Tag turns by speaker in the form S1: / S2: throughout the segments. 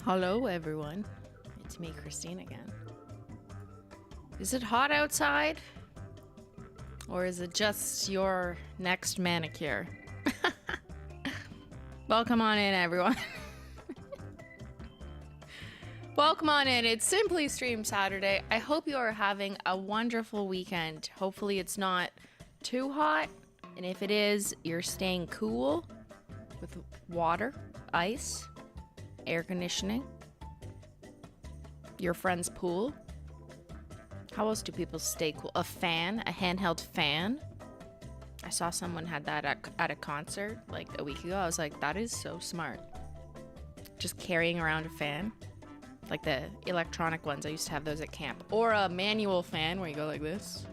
S1: Hello everyone, it's me Christine again. Is it hot outside? Or is it just your next manicure? Welcome on in everyone. Welcome on in, it's Simply Stream Saturday. I hope you are having a wonderful weekend. Hopefully it's not too hot, and if it is, you're staying cool with water, ice, air conditioning, your friend's pool. How else do people stay cool? A fan, a handheld fan. I saw someone had that at a concert like a week ago. I was like, that is so smart. Just carrying around a fan, like the electronic ones. I used to have those at camp, or a manual fan where you go like this.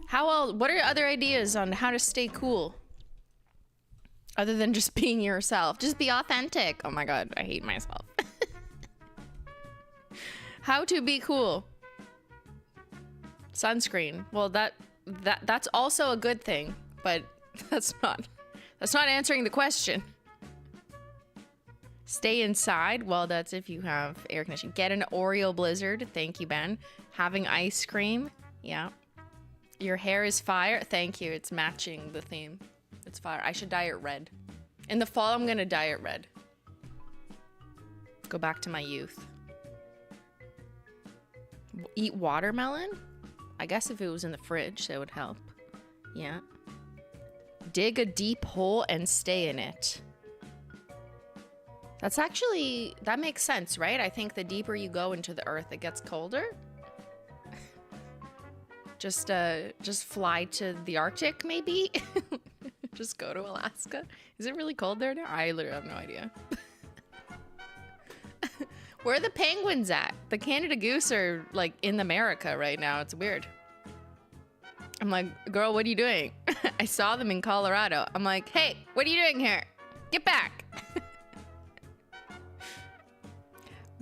S1: How else? What are other ideas on how to stay cool? Other than just being yourself. Just be authentic. Oh my god, I hate myself. How to be cool. Sunscreen. Well, that's also a good thing, but that's not answering the question. Stay inside. Well, that's if you have air conditioning. Get an Oreo blizzard. Thank you, Ben. Having ice cream. Yeah. Your hair is fire. Thank you. It's matching the theme. It's fire. I should dye it red. In the fall, I'm gonna dye it red. Go back to my youth. Eat watermelon? I guess if it was in the fridge, that would help. Yeah. Dig a deep hole and stay in it. That's actually, that makes sense, right? I think the deeper you go into the earth, it gets colder. Just fly to the Arctic, maybe? Just go to Alaska. Is it really cold there now? I literally have no idea. Where are the penguins at? The Canada Goose are like in America right now. It's weird. I'm like, girl, what are you doing? I saw them in Colorado. I'm like, hey, what are you doing here? Get back.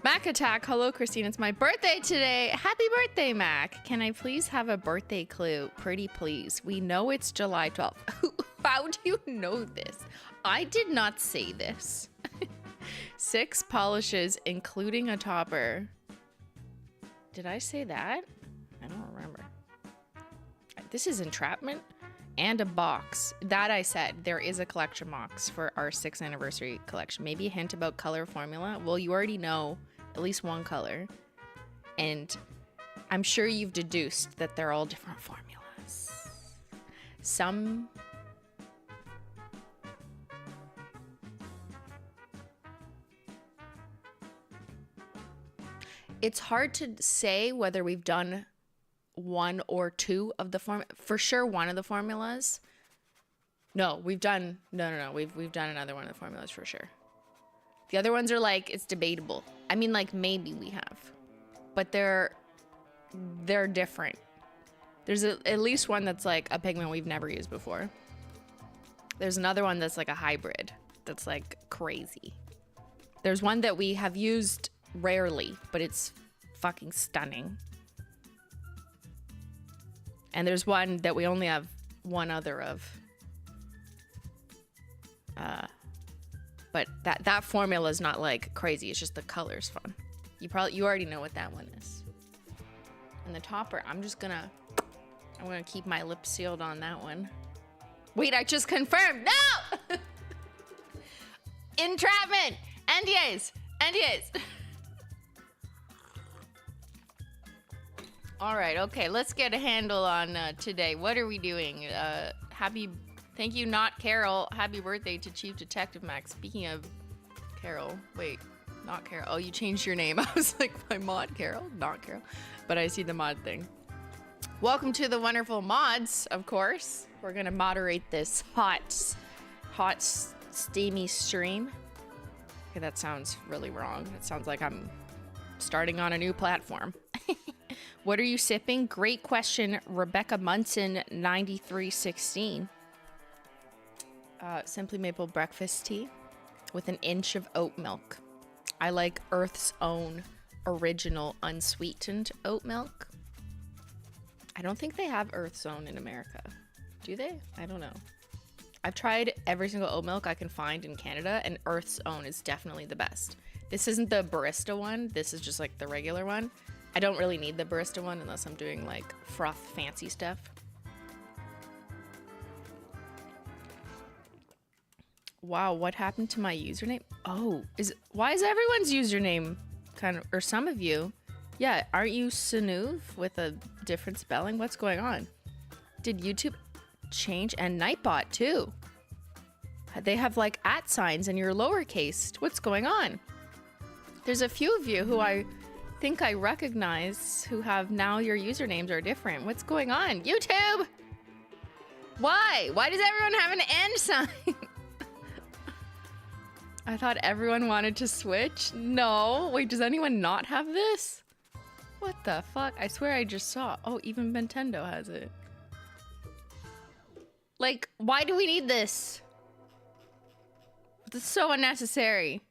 S1: Mac Attack. Hello, Christine. It's my birthday today. Happy birthday, Mac. Can I please have a birthday clue? Pretty please. We know it's July 12th. How do you know this? I did not say this. 6 polishes, including a topper. Did I say that? I don't remember. This is entrapment and a box. That I said. There is a collection box for our 6th anniversary collection. Maybe a hint about color formula. Well, you already know at least one color. And I'm sure you've deduced that they're all different formulas. Some... It's hard to say whether we've done one or two of the for sure one of the formulas. No, we've done no. We've done another one of the formulas for sure. The other ones are like, it's debatable. I mean, like maybe we have, but they're different. There's at least one that's like a pigment we've never used before. There's another one that's like a hybrid that's like crazy. There's one that we have used rarely, but it's fucking stunning. And there's one that we only have one other of. But that formula is not like crazy. It's just the color's fun. You already know what that one is. And the topper, I'm gonna keep my lips sealed on that one. Wait, I just confirmed. No! Entrapment! NDAs! All right, okay, let's get a handle on today. What are we doing? Thank you, not Carol. Happy birthday to Chief Detective Max. Speaking of Carol, wait, not Carol. Oh, you changed your name. I was like, my mod Carol? Not Carol. But I see the mod thing. Welcome to the wonderful mods, of course. We're gonna moderate this hot, steamy stream. Okay, that sounds really wrong. It sounds like I'm starting on a new platform. What are you sipping? Great question, Rebecca Munson 9316. Simply Maple breakfast tea with an inch of oat milk. I like Earth's Own original unsweetened oat milk. I don't think they have Earth's Own in America. Do they? I don't know. I've tried every single oat milk I can find in Canada, and Earth's Own is definitely the best. This isn't the barista one. This is just like the regular one. I don't really need the barista one unless I'm doing like froth fancy stuff. Wow, what happened to my username? Oh, why is everyone's username kind of, or some of you? Yeah, aren't you Sanuv with a different spelling? What's going on? Did YouTube change? And Nightbot too. They have like @ signs and you're lowercase. What's going on? There's a few of you who I think I recognize who have now your usernames are different. What's going on? YouTube! Why? Why does everyone have an end sign? I thought everyone wanted to switch. No. Wait, does anyone not have this? What the fuck? I swear I just saw. Oh, even Nintendo has it. Like, why do we need this? This is so unnecessary.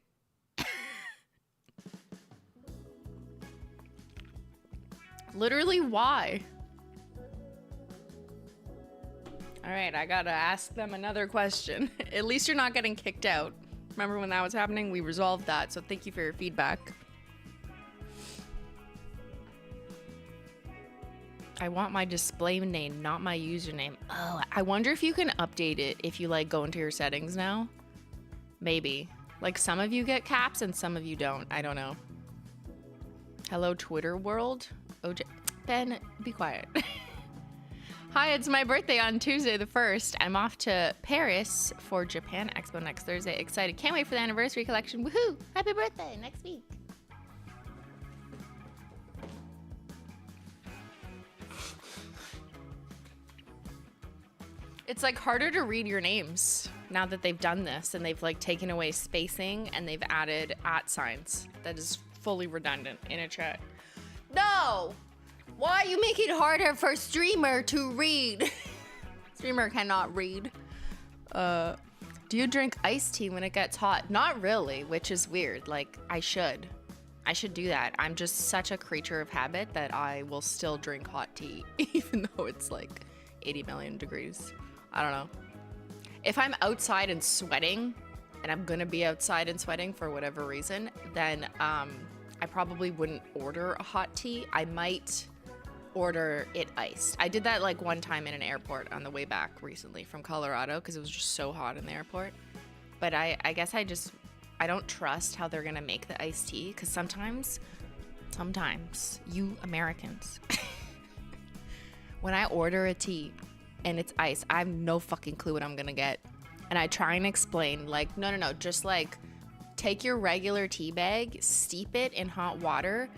S1: Literally, why? All right, I gotta ask them another question. At least you're not getting kicked out. Remember when that was happening? We resolved that, so thank you for your feedback. I want my display name, not my username. Oh, I wonder if you can update it if you like go into your settings now. Maybe. Like some of you get caps and some of you don't. I don't know. Hello, Twitter world. OJ. Ben, be quiet. Hi, it's my birthday on Tuesday the 1st. I'm off to Paris for Japan Expo next Thursday. Excited. Can't wait for the anniversary collection. Woohoo! Happy birthday next week. It's like harder to read your names now that they've done this and they've like taken away spacing and they've added @ signs. That is fully redundant in a chat. No! Why you make it harder for streamer to read? Streamer cannot read. Do you drink iced tea when it gets hot? Not really, which is weird. Like, I should do that. I'm just such a creature of habit that I will still drink hot tea, even though it's like 80 million degrees. I don't know. If I'm outside and sweating, and I'm gonna be outside and sweating for whatever reason, then I probably wouldn't order a hot tea. I might order it iced. I did that like one time in an airport on the way back recently from Colorado because it was just so hot in the airport. But I guess I don't trust how they're gonna make the iced tea because sometimes you Americans, when I order a tea and it's iced, I have no fucking clue what I'm gonna get. And I try and explain like, no, just like take your regular tea bag, steep it in hot water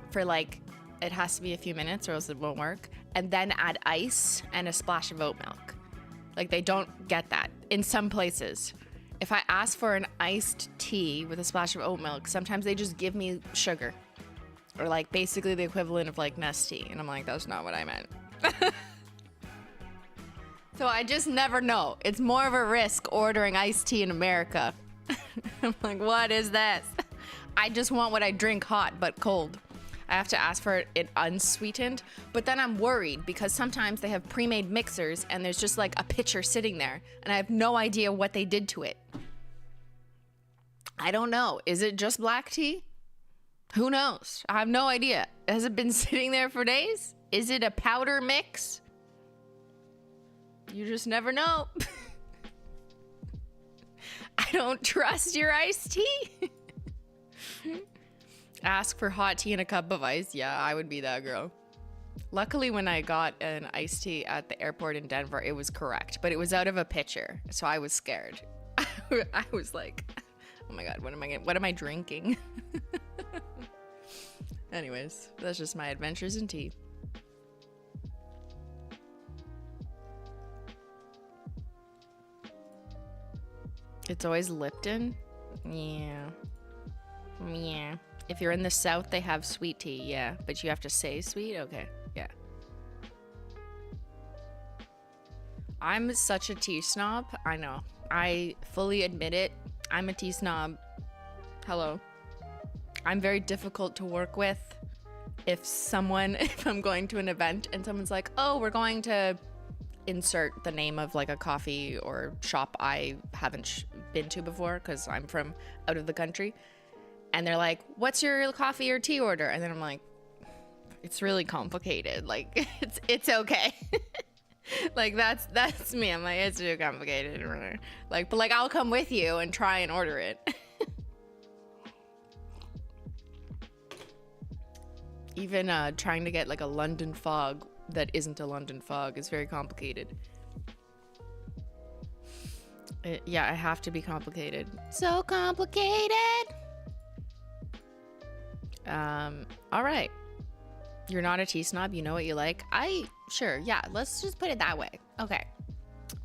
S1: for like, it has to be a few minutes or else it won't work, and then add ice and a splash of oat milk. Like they don't get that in some places. If I ask for an iced tea with a splash of oat milk, sometimes they just give me sugar or like basically the equivalent of like Nestea. And I'm like, that's not what I meant. So I just never know. It's more of a risk ordering iced tea in America. I'm like, what is this? I just want what I drink hot but cold. I have to ask for it unsweetened, but then I'm worried because sometimes they have pre-made mixers and there's just like a pitcher sitting there and I have no idea what they did to it. I don't know. Is it just black tea? Who knows? I have no idea. Has it been sitting there for days? Is it a powder mix? You just never know. I don't trust your iced tea. Ask for hot tea and a cup of ice. Yeah, I would be that girl. Luckily, when I got an iced tea at the airport in Denver, it was correct, but it was out of a pitcher, so I was scared. I was like, oh my God, what am I drinking? Anyways, that's just my adventures in tea. It's always Lipton? Yeah. Yeah. If you're in the South, they have sweet tea, yeah. But you have to say sweet? Okay, yeah. I'm such a tea snob. I know. I fully admit it. I'm a tea snob. Hello. I'm very difficult to work with. If I'm going to an event and someone's like, oh, we're going to, insert the name of like a coffee or shop I haven't been to before because I'm from out of the country. And they're like, what's your coffee or tea order? And then I'm like, it's really complicated. Like, it's okay. Like, that's me. I'm like, it's too complicated. Like, but like, I'll come with you and try and order it. Even trying to get like a London fog that isn't a London fog is very complicated. Yeah, I have to be complicated. So complicated. All right. You're not a tea snob. You know what you like. Sure. Yeah. Let's just put it that way. Okay.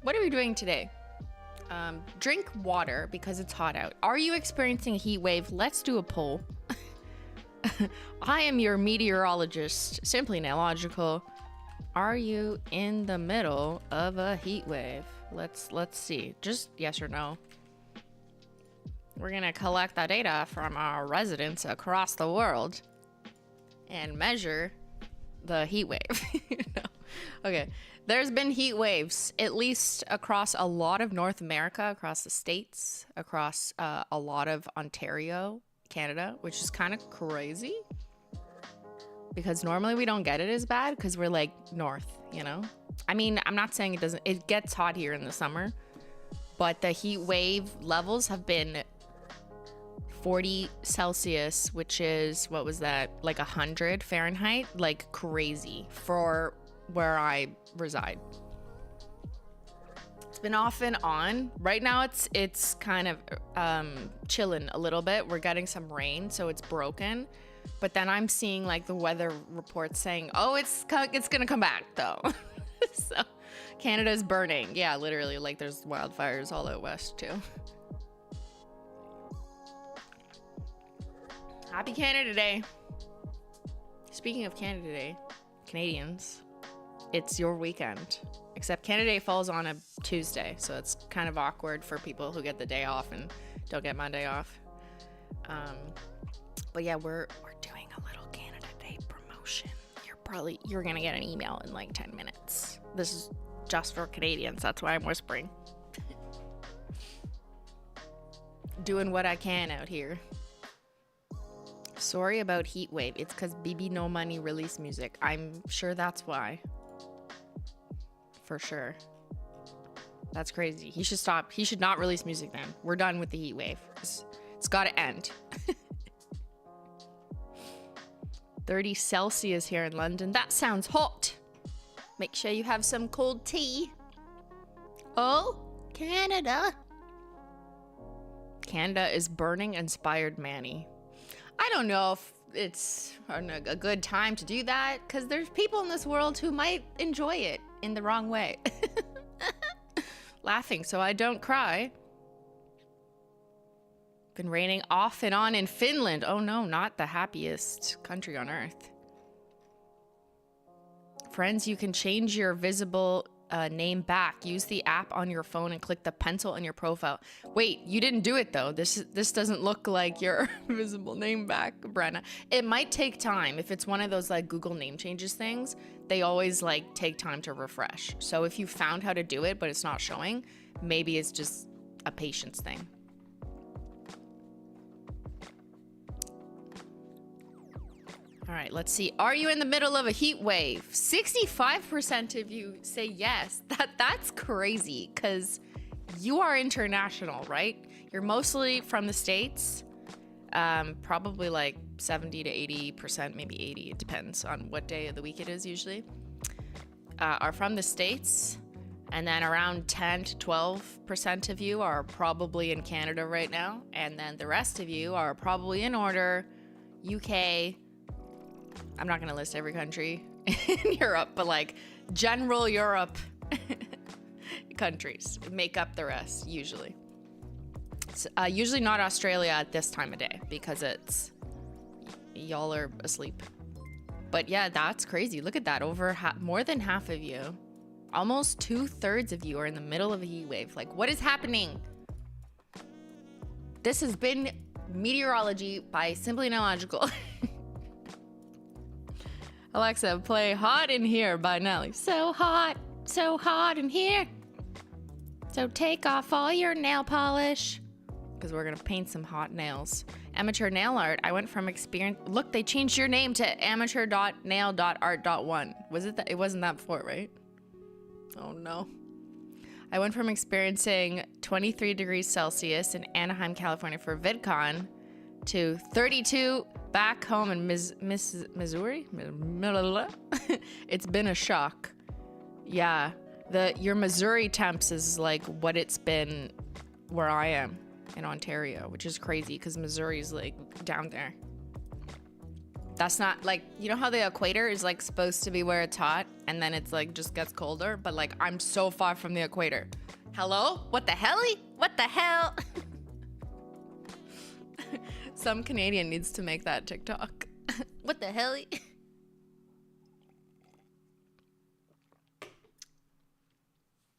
S1: What are we doing today? Drink water because it's hot out. Are you experiencing a heat wave? Let's do a poll. I am your meteorologist, Simplynailogical. Are you in the middle of a heat wave? Let's see. Just yes or no. We're gonna collect the data from our residents across the world and measure the heat wave. No. Okay. There's been heat waves, at least across a lot of North America, across the states, across a lot of Ontario, Canada, which is kind of crazy because normally we don't get it as bad because we're like north, you know? I mean, I'm not saying it gets hot here in the summer, but the heat wave levels have been 40 Celsius, which is, what was that? Like 100 Fahrenheit, like crazy for where I reside. It's been off and on. Right now it's kind of chilling a little bit. We're getting some rain, so it's broken. But then I'm seeing like the weather reports saying, oh, it's gonna come back though. So Canada's burning. Yeah, literally, like there's wildfires all out west too. Happy Canada Day. Speaking of Canada Day, Canadians, it's your weekend. Except Canada Day falls on a Tuesday, so it's kind of awkward for people who get the day off and don't get Monday off. But yeah, we're doing a little Canada Day promotion. You're gonna get an email in like 10 minutes. This is just for Canadians, that's why I'm whispering. Doing what I can out here. Sorry about heat wave. It's because BB No Money released music. I'm sure that's why. For sure. That's crazy. He should stop. He should not release music then. We're done with the heat wave. It's got to end. 30 Celsius here in London. That sounds hot. Make sure you have some cold tea. Oh, Canada. Canada is burning inspired Manny. I don't know if it's a good time to do that because there's people in this world who might enjoy it in the wrong way. Laughing so I don't cry. Been raining off and on in Finland. Oh no, not the happiest country on earth. Friends, you can change your visible name back. Use the app on your phone and click the pencil in your profile. Wait, you didn't do it though. This doesn't look like your visible name back, Brenna. It might take time. If it's one of those like Google name changes things, they always like take time to refresh. So if you found how to do it, but it's not showing, maybe it's just a patience thing. All right, let's see. Are you in the middle of a heat wave? 65% of you say yes. That's crazy because you are international, right? You're mostly from the States. Probably like 70 to 80%, maybe 80. It depends on what day of the week it is usually. Are from the States. And then around 10 to 12% of you are probably in Canada right now. And then the rest of you are probably in order. UK. I'm not going to list every country in Europe, but like general Europe countries make up the rest usually. It's, usually not Australia at this time of day because it's y'all are asleep. But yeah, that's crazy. Look at that. More than half of you, almost 2/3 of you are in the middle of a heat wave. Like, what is happening? This has been meteorology by Simplynailogical. Alexa, play Hot in Here by Nelly. So hot. so hot in here. So take off all your nail polish because we're gonna paint some hot nails. Amateur nail art. I went from experience. Look, they changed your name to amateur.nail.art.1. Was it that? It wasn't that before, right? Oh no. I went from experiencing 23 degrees Celsius in Anaheim, California for VidCon to 32 back home in Missouri. It's been a shock. Yeah, your Missouri temps is like what it's been where I am in Ontario, which is crazy because Missouri's like down there. That's not like, you know how the equator is like supposed to be where it's hot and then it's like just gets colder, but like I'm so far from the equator. Hello? What the helly? What the hell? Some Canadian needs to make that TikTok. What the helly?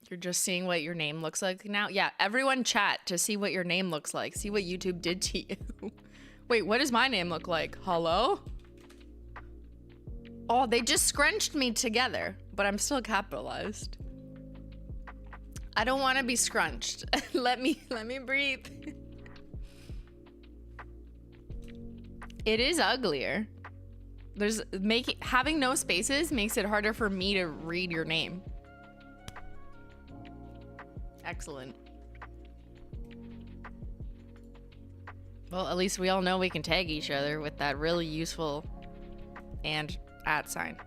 S1: You're just seeing what your name looks like now? Yeah, everyone chat to see what your name looks like. See what YouTube did to you. Wait, what does my name look like? Hello? Oh, they just scrunched me together, but I'm still capitalized. I don't want to be scrunched. let me breathe. It is uglier. Having no spaces makes it harder for me to read your name. Excellent. Well, at least we all know we can tag each other with that really useful and @ sign.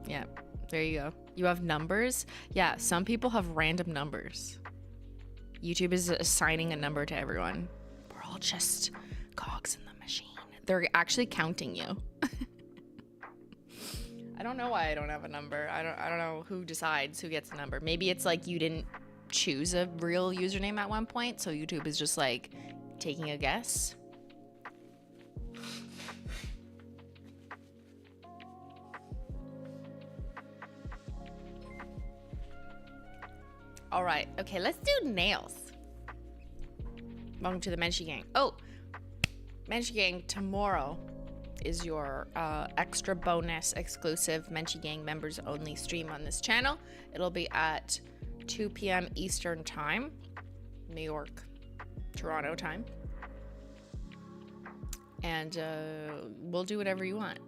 S1: Yeah, there you go. You have numbers? Yeah, some people have random numbers. YouTube is assigning a number to everyone. We're all just cogs in the machine. They're actually counting you. I don't know why I don't have a number. I don't know who decides who gets a number. Maybe it's like you didn't choose a real username at one point, so YouTube is just like taking a guess. All right, okay, let's do nails. Welcome to the Menchie Gang. Oh, Menchie Gang, tomorrow is your extra bonus exclusive Menchie Gang members only stream on this channel. It'll be at 2 p.m. Eastern time, New York, Toronto time. And we'll do whatever you want.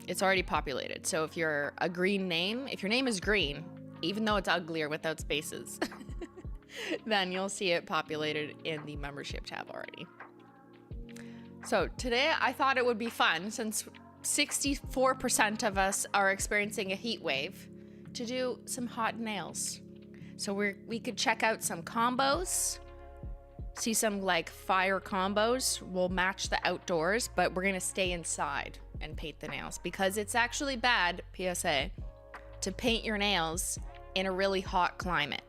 S1: It's already populated. So if you're a green name, if your name is green, even though it's uglier without spaces, then you'll see it populated in the membership tab already. So today I thought it would be fun, since 64% of us are experiencing a heat wave, to do some hot nails. So we could check out some combos, see some like fire combos. We'll match the outdoors, but we're gonna stay inside and paint the nails because it's actually bad, PSA, to paint your nails in a really hot climate,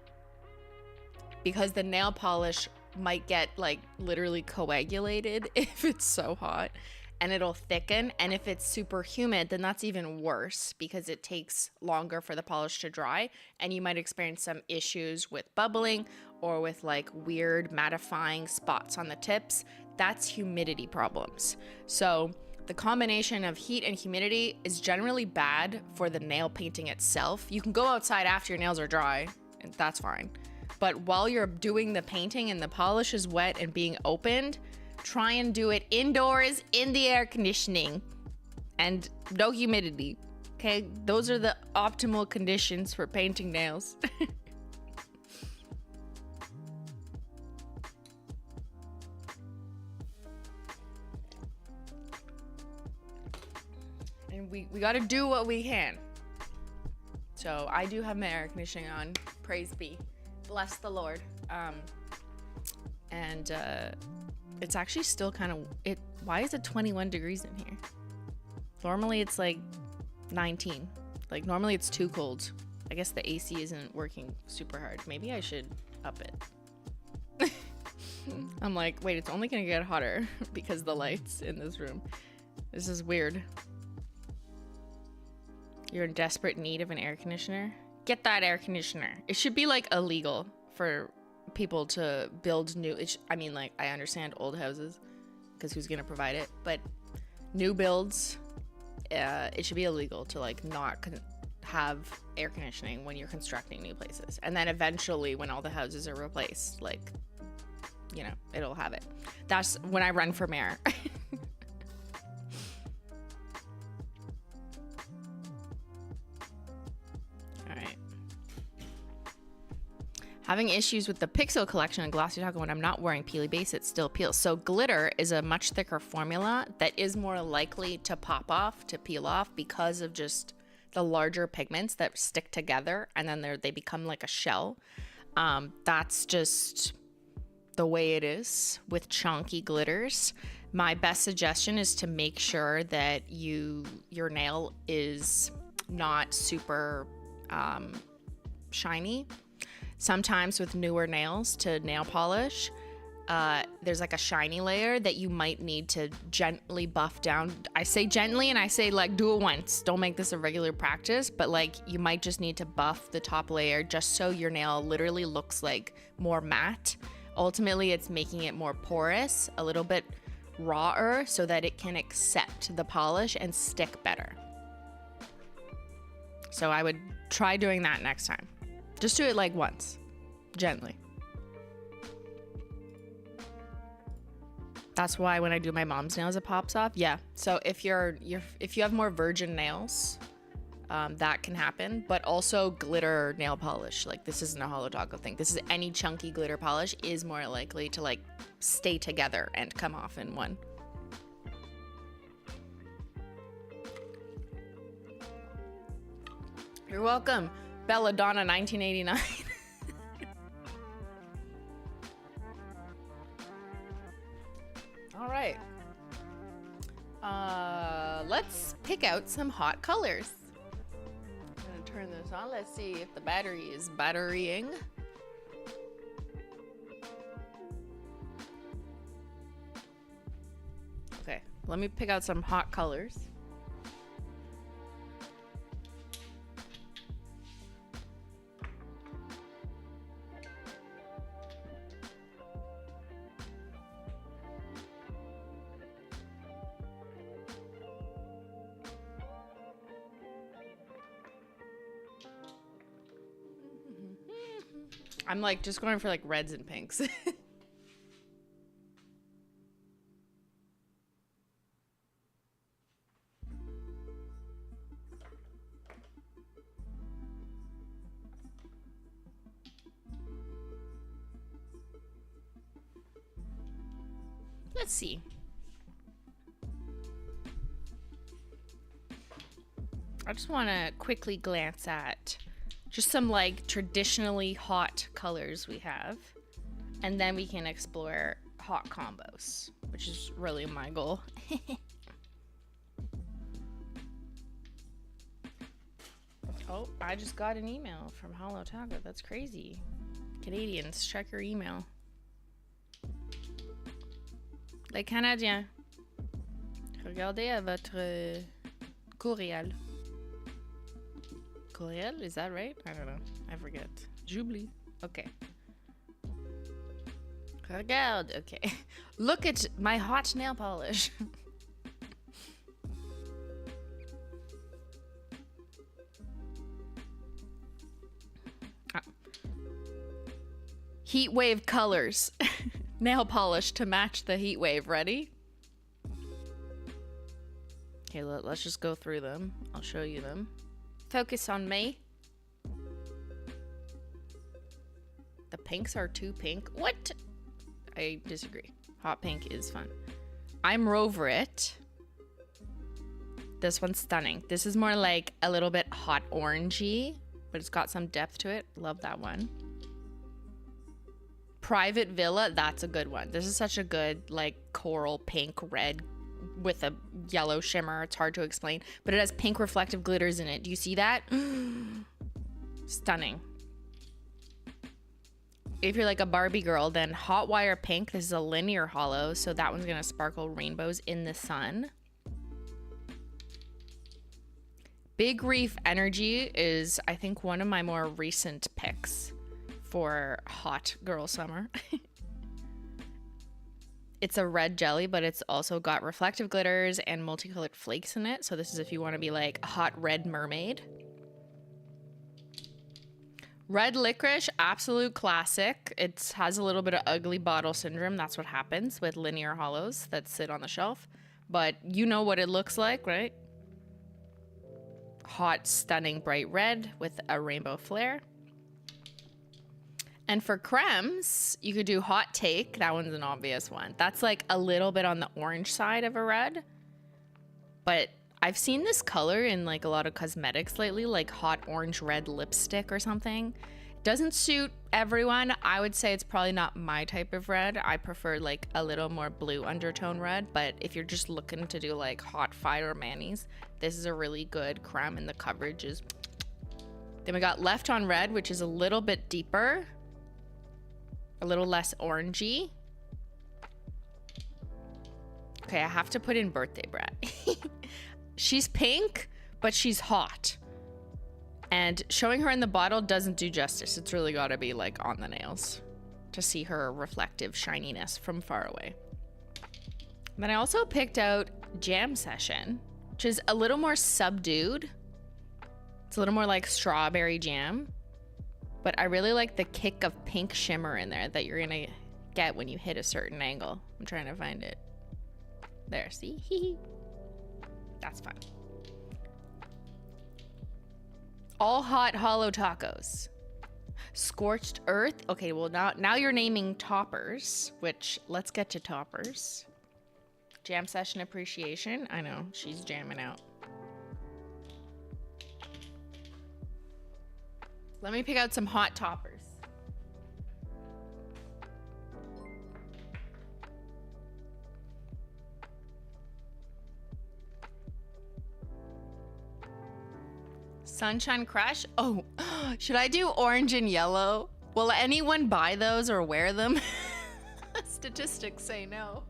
S1: because the nail polish might get like literally coagulated if it's so hot, and it'll thicken. And if it's super humid, then that's even worse because it takes longer for the polish to dry, and you might experience some issues with bubbling or with like weird mattifying spots on the tips. That's humidity problems. So the combination of heat and humidity is generally bad for the nail painting itself. You can go outside after your nails are dry, and that's fine. But while you're doing the painting and the polish is wet and being opened, try and do it indoors in the air conditioning and no humidity. Okay, those are the optimal conditions for painting nails. And we got to do what we can. So I do have my air conditioning on. Praise be. Bless the Lord. It's actually still kind of why is it 21 degrees in here? Normally it's like 19. Like normally it's too cold. I guess the AC isn't working super hard. Maybe I should up it. I'm like, wait, it's only gonna get hotter because the lights in this room. This is weird. You're in desperate need of an air conditioner? Get that air conditioner. It should be like illegal for people to build new. I mean, like, I understand old houses because who's gonna provide it, but new builds, it should be illegal to like not have air conditioning when you're constructing new places. And then eventually when all the houses are replaced, like, you know, it'll have it. That's when I run for mayor. Having issues with the pixel collection in Glossy Taco when I'm not wearing peely base, it still peels. So glitter is a much thicker formula that is more likely to pop off, to peel off, because of just the larger pigments that stick together and then they become like a shell. That's just the way it is with chunky glitters. My best suggestion is to make sure that your nail is not super shiny. Sometimes with newer nails to nail polish, there's like a shiny layer that you might need to gently buff down. I say gently and I say like do it once. Don't make this a regular practice, but like you might just need to buff the top layer just so your nail literally looks like more matte. Ultimately, it's making it more porous, a little bit rawer so that it can accept the polish and stick better. So I would try doing that next time. Just do it like once, gently. That's why when I do my mom's nails, it pops off. Yeah. So if if you have more virgin nails, that can happen. But also glitter nail polish. Like this isn't a Holo Taco thing. This is any chunky glitter polish is more likely to like stay together and come off in one. You're welcome. Belladonna 1989. All right. Let's pick out some hot colors. I'm gonna turn this on. Let's see if the battery is batterying. Okay, let me pick out some hot colors. I'm like just going for like reds and pinks. Let's see. I just want to quickly glance at just some like traditionally hot colors we have, and then we can explore hot combos, which is really my goal. Oh, I just got an email from Holo Taco. That's crazy. Canadians, check your email. Les Canadiens, regardez à votre courriel. Courriel, is that right? I don't know. I forget. J'oublie. Okay. Regarde. Okay. Look at my hot nail polish. Heat wave colors. Nail polish to match the heat wave. Ready? Okay, let's just go through them. I'll show you them. Focus on me. The pinks are too pink. What? I disagree. Hot pink is fun. I'm over it. This one's stunning. This is more like a little bit hot orangey, but it's got some depth to it. Love that one. Private Villa, that's a good one. This is such a good like coral pink red with a yellow shimmer. It's hard to explain, but it has pink reflective glitters in it. Do you see that? Stunning. If you're like a Barbie girl, then Hot Wire Pink. This is a linear holo, so that one's gonna sparkle rainbows in the sun. Big Reef Energy is, I think, one of my more recent picks for hot girl summer. It's a red jelly, but it's also got reflective glitters and multicolored flakes in it. So this is if you want to be like a hot red mermaid. Red Licorice, absolute classic. It has a little bit of ugly bottle syndrome. That's what happens with linear holos that sit on the shelf. But you know what it looks like, right? Hot, stunning, bright red with a rainbow flare. And for cremes, you could do Hot Take. That one's an obvious one. That's like a little bit on the orange side of a red. But I've seen this color in like a lot of cosmetics lately, like hot orange red lipstick or something. It doesn't suit everyone. I would say it's probably not my type of red. I prefer like a little more blue undertone red. But if you're just looking to do like hot fire manis, this is a really good creme and the coverage is... Then we got Left on Red, which is a little bit deeper. A little less orangey. Okay, I have to put in Birthday Brat. She's pink, but she's hot. And showing her in the bottle doesn't do justice. It's really got to be like on the nails to see her reflective shininess from far away. Then I also picked out Jam Session, which is a little more subdued. It's a little more like strawberry jam. But I really like the kick of pink shimmer in there that you're gonna get when you hit a certain angle. I'm trying to find it. There, see? That's fun. All hot Holo Tacos. Scorched Earth. Okay, well now you're naming toppers, which let's get to toppers. Jam Session Appreciation. I know, she's jamming out. Let me pick out some hot toppers. Sunshine Crush. Oh, should I do orange and yellow? Will anyone buy those or wear them? Statistics say no.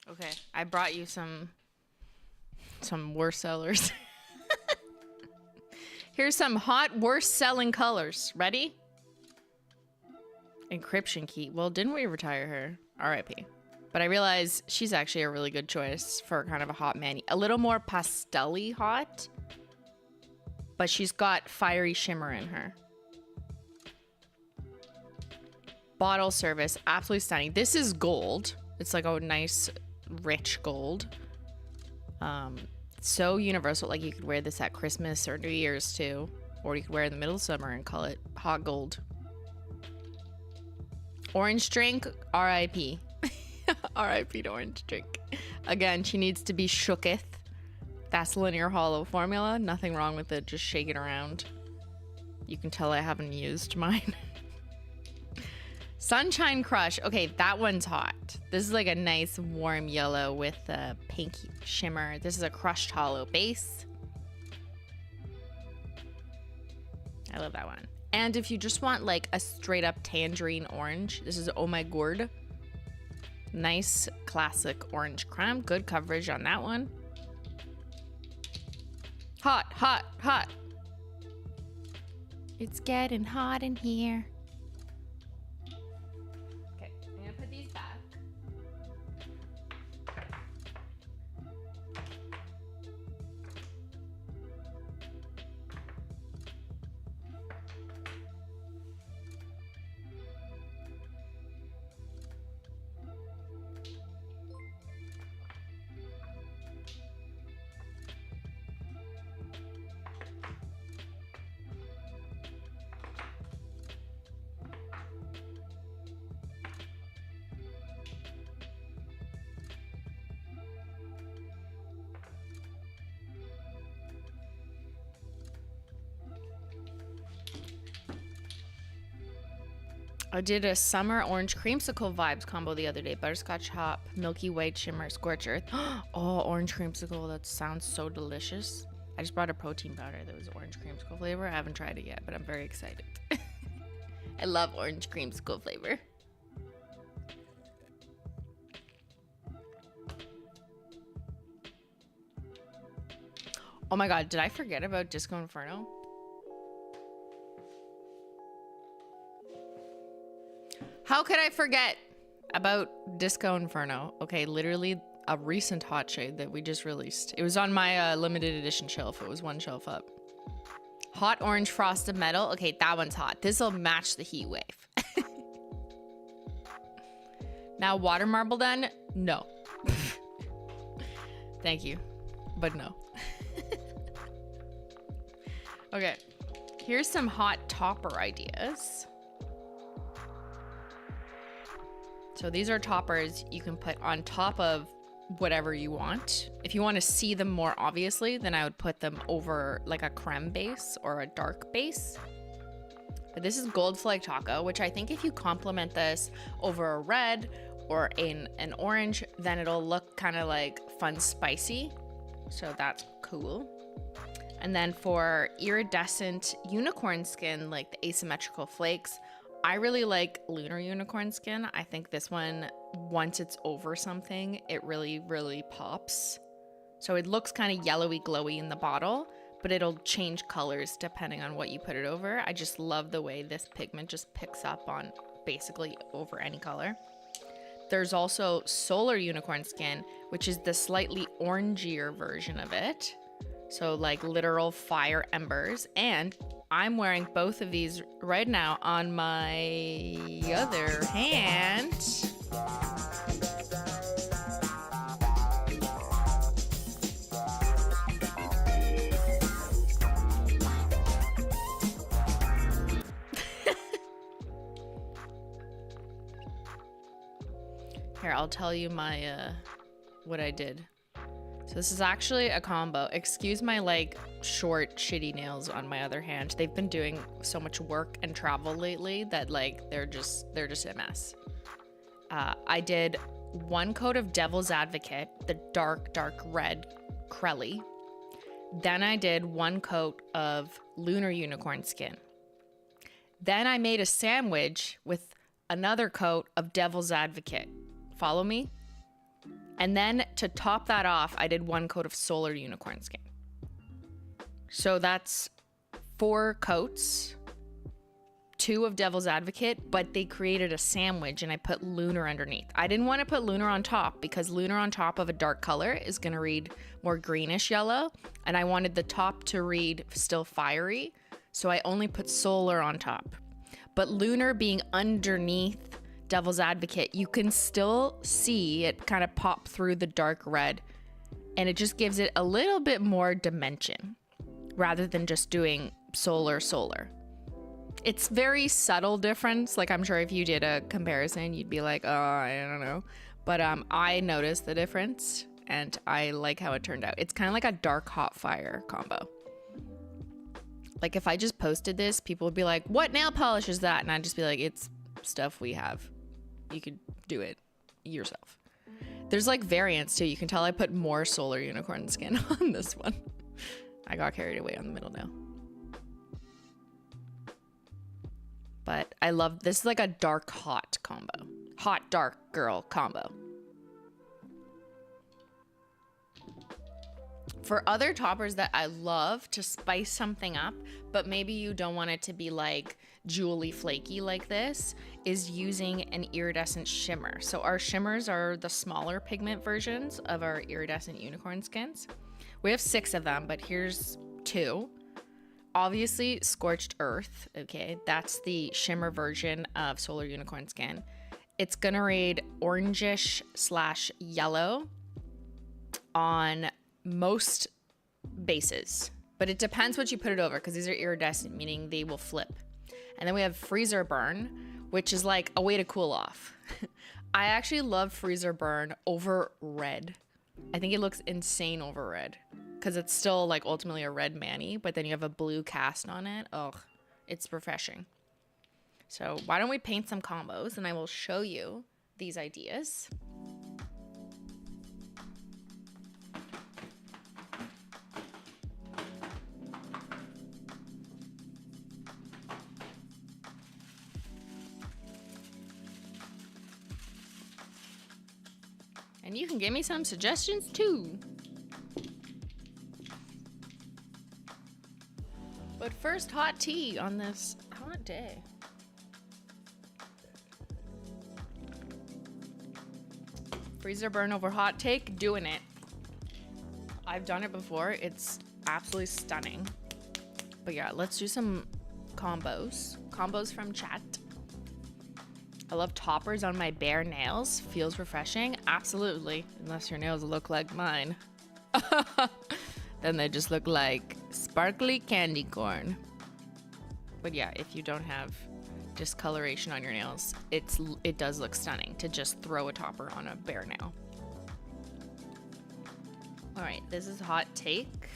S1: Okay, I brought you some worst sellers. Here's some hot worst selling colors. Ready? Encryption Key. Well, didn't we retire her? R.I.P. But I realize she's actually a really good choice for kind of a hot mani. A little more pastel-y hot, but she's got fiery shimmer in her. Bottle service, absolutely stunning. This is gold. It's like a nice rich gold. So universal, like you could wear this at Christmas or New Year's too, or you could wear it in the middle of summer and call it hot gold. Orange drink, RIP. RIP to orange drink. Again, she needs to be shooketh. That's linear holo formula. Nothing wrong with it, just shake it around. You can tell I haven't used mine. Sunshine Crush. Okay, that one's hot. This is like a nice warm yellow with a pink shimmer. This is a crushed holo base. I love that one. And if you just want like a straight up tangerine orange, this is Oh My Gourd. Nice classic orange creme. Good coverage on that one. Hot, hot, hot. It's getting hot in here. I did a summer orange creamsicle vibes combo the other day. Butterscotch hop, milky white shimmer, scorch earth. Oh, orange creamsicle. That sounds so delicious. I just bought a protein powder that was orange creamsicle flavor. I haven't tried it yet, but I'm very excited. I love orange creamsicle flavor. Oh my god, did I forget about Disco Inferno? How could I forget about Disco Inferno? Okay, literally a recent hot shade that we just released. It was on my limited edition shelf. It was one shelf up. Hot orange frosted metal. Okay, that one's hot. This will match the heat wave. Now, water marble done? No. Thank you, but no. Okay, here's some hot topper ideas. So these are toppers you can put on top of whatever you want. If you want to see them more obviously, then I would put them over like a creme base or a dark base. But this is Gold Flake Taco, which I think if you complement this over a red or in an orange, then it'll look kind of like fun spicy. So that's cool. And then for iridescent unicorn skin, like the asymmetrical flakes, I really like lunar unicorn skin. I think this one, once it's over something, it really, really pops. So it looks kind of yellowy glowy in the bottle, but it'll change colors depending on what you put it over. I just love the way this pigment just picks up on basically over any color. There's also solar unicorn skin, which is the slightly orangier version of it. So like literal fire embers. And I'm wearing both of these right now on my other hand. Here, I'll tell you my, what I did. So this is actually a combo. Excuse my like short shitty nails on my other hand. They've been doing so much work and travel lately that like they're just a mess. I did one coat of Devil's Advocate, the dark red Crelly. Then I did one coat of Lunar Unicorn Skin. Then I made a sandwich with another coat of Devil's Advocate. Follow me? And then to top that off, I did one coat of Solar Unicorn Skin. So that's 4 coats, 2 of Devil's Advocate, but they created a sandwich and I put Lunar underneath. I didn't want to put Lunar on top because Lunar on top of a dark color is going to read more greenish yellow. And I wanted the top to read still fiery. So I only put Solar on top. But Lunar being underneath Devil's Advocate, you can still see it kind of pop through the dark red, and it just gives it a little bit more dimension rather than just doing solar. It's very subtle difference. Like I'm sure if you did a comparison, you'd be like, oh, I don't know. But I noticed the difference and I like how it turned out. It's kind of like a dark hot fire combo. Like if I just posted this, people would be like, what nail polish is that? And I'd just be like, it's stuff we have. You could do it yourself. There's like variants too. You can tell I put more Solar Unicorn Skin on this one. I got carried away on the middle nail. But I love this. Is like a dark hot combo. Hot dark girl combo. For other toppers that I love to spice something up, but maybe you don't want it to be like jewelly flaky like this, is using an iridescent shimmer. So our shimmers are the smaller pigment versions of our iridescent unicorn skins. We have 6 of them, but here's 2. Obviously, Scorched Earth, okay? That's the shimmer version of Solar Unicorn Skin. It's gonna read orangish/yellow on most bases, but it depends what you put it over because these are iridescent, meaning they will flip. And then we have Freezer Burn, which is like a way to cool off. I actually love Freezer Burn over red. I think it looks insane over red because it's still like ultimately a red mani, but then you have a blue cast on it. Oh, it's refreshing. So why don't we paint some combos and I will show you these ideas. And you can give me some suggestions too. But first, hot tea on this hot day. Freezer burn over hot take, doing it. I've done it before. It's absolutely stunning. But yeah, let's do some combos. Combos from chat. I love toppers on my bare nails. Feels refreshing. Absolutely. Unless your nails look like mine. Then they just look like sparkly candy corn. But yeah, if you don't have discoloration on your nails, it does look stunning to just throw a topper on a bare nail. All right, this is hot take.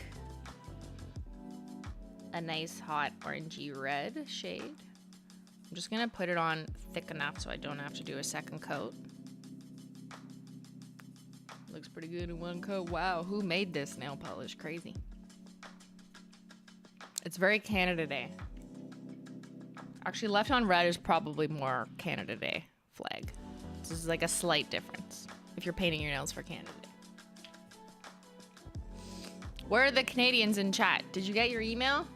S1: A nice hot orangey red shade. I'm just gonna put it on thick enough so I don't have to do a second coat. Looks pretty good in one coat. Wow, who made this nail polish? Crazy. It's very Canada Day. Actually, left on red is probably more Canada Day flag. This is like a slight difference if you're painting your nails for Canada Day. Where are the Canadians in chat? Did you get your email?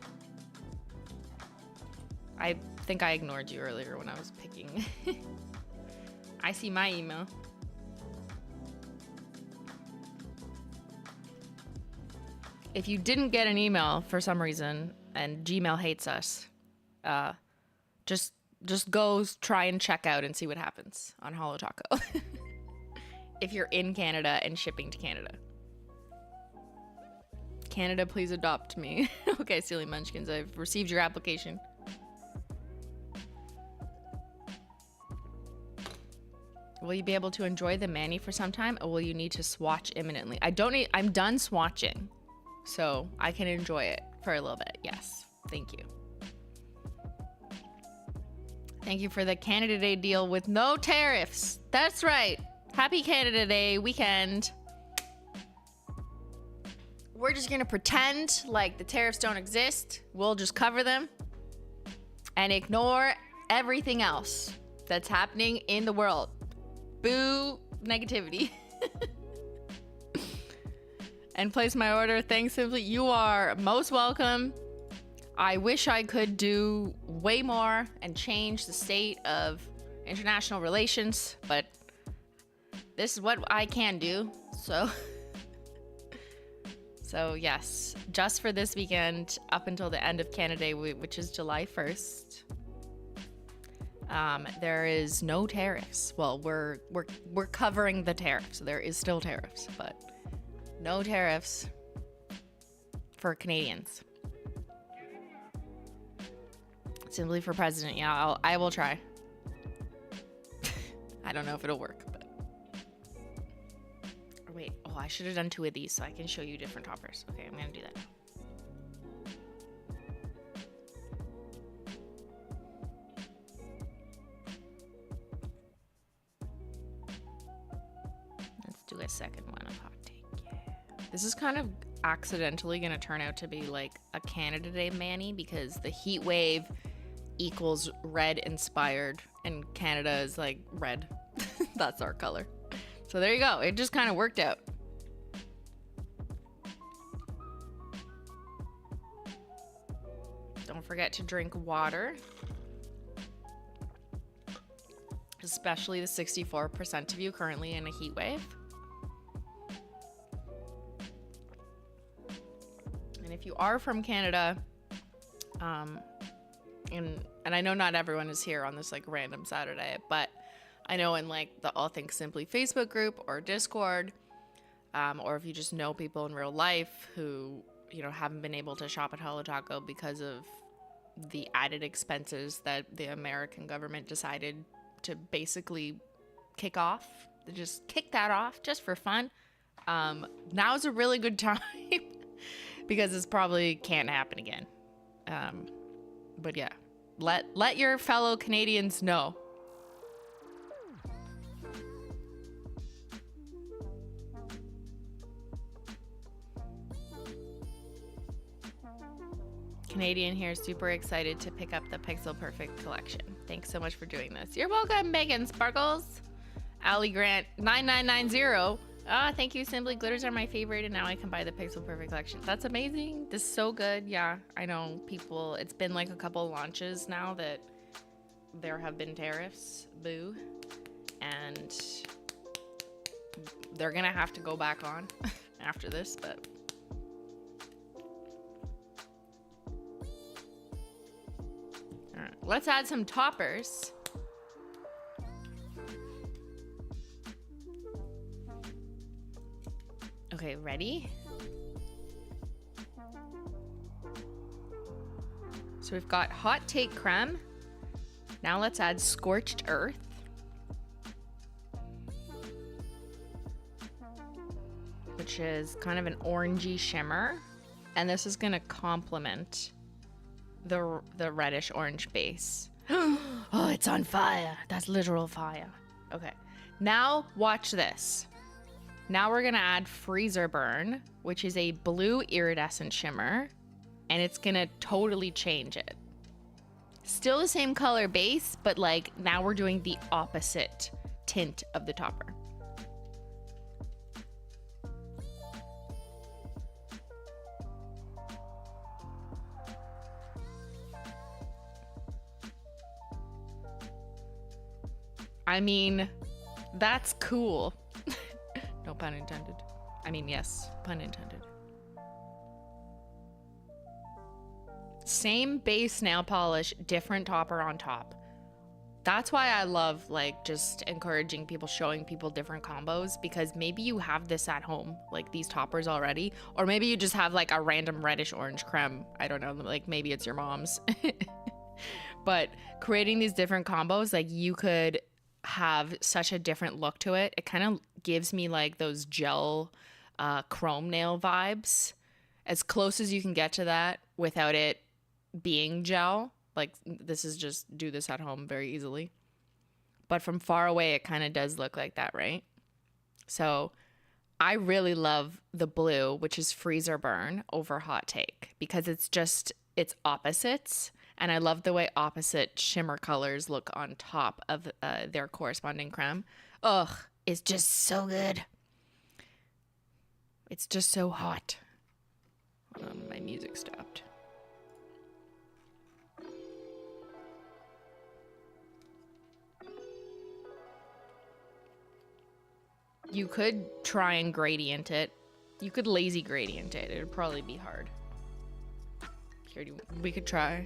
S1: I think I ignored you earlier when I was picking. I see my email. If you didn't get an email for some reason and Gmail hates us, just go try and check out and see what happens on Holo Taco. If you're in Canada and shipping to Canada. Canada, please adopt me. Okay, Silly Munchkins, I've received your application. Will you be able to enjoy the mani for some time, or will you need to swatch imminently? I'm done swatching, so I can enjoy it for a little bit. Yes, thank you. Thank you for the Canada Day deal with no tariffs. That's right. Happy Canada Day weekend. We're just gonna pretend like the tariffs don't exist. We'll just cover them and ignore everything else that's happening in the world. Boo negativity. And place my order. Thanks, Simply. You are most welcome. I wish I could do way more and change the state of international relations, but this is what I can do. So yes, just for this weekend up until the end of Canada Day, which is July 1st. There is no tariffs. Well, we're covering the tariffs. There is still tariffs, but no tariffs for Canadians. Simply for president. Yeah, I will try. I don't know if it'll work, but wait. Oh, I should have done 2 of these so I can show you different toppers. Okay, I'm gonna do that now. Do a second one of hot take. Yeah. This is kind of accidentally going to turn out to be like a Canada Day mani because the heat wave equals red inspired and Canada is like red. That's our color. So there you go. It just kind of worked out. Don't forget to drink water. Especially the 64% of you currently in a heat wave. And if you are from Canada, and I know not everyone is here on this like random Saturday, but I know in like the All Things Simply Facebook group or Discord, or if you just know people in real life who, you know, haven't been able to shop at Holo Taco because of the added expenses that the American government decided to basically kick off. They just kick that off just for fun. Now is a really good time. Because this probably can't happen again. But yeah, Let your fellow Canadians know. Canadian here, super excited to pick up the Pixel Perfect collection. Thanks so much for doing this. You're welcome, Megan Sparkles. Ali Grant 9990. Ah, thank you. Simply glitters are my favorite, and now I can buy the Pixel Perfect collection. That's amazing. This is so good. Yeah, I know people. It's been like a couple launches now that there have been tariffs. Boo, and they're gonna have to go back on after this, but. All right, let's add some toppers. Okay, ready? So we've got Hot Take Creme. Now let's add Scorched Earth. Which is kind of an orangey shimmer. And this is gonna complement the reddish orange base. Oh, it's on fire. That's literal fire. Okay, now watch this. Now we're gonna add Freezer Burn, which is a blue iridescent shimmer, and it's gonna totally change it. Still the same color base, but like now we're doing the opposite tint of the topper. I mean, that's cool. No pun intended. I mean, yes, pun intended. Same base nail polish, different topper on top. That's why I love like just encouraging people, showing people different combos, because maybe you have this at home, like these toppers already, or maybe you just have like a random reddish orange creme. I don't know, like maybe it's your mom's. But creating these different combos, like you could have such a different look to it. It kind of gives me like those gel chrome nail vibes, as close as you can get to that without it being gel. Like this is just do this at home very easily, but from far away it kind of does look like that, right? So I really love the blue, which is Freezer Burn, over Hot Take, because it's opposites. And I love the way opposite shimmer colors look on top of their corresponding creme. Ugh, it's just so good. It's just so hot. My music stopped. You could try and gradient it. You could lazy gradient it. It would probably be hard. Here, we could try.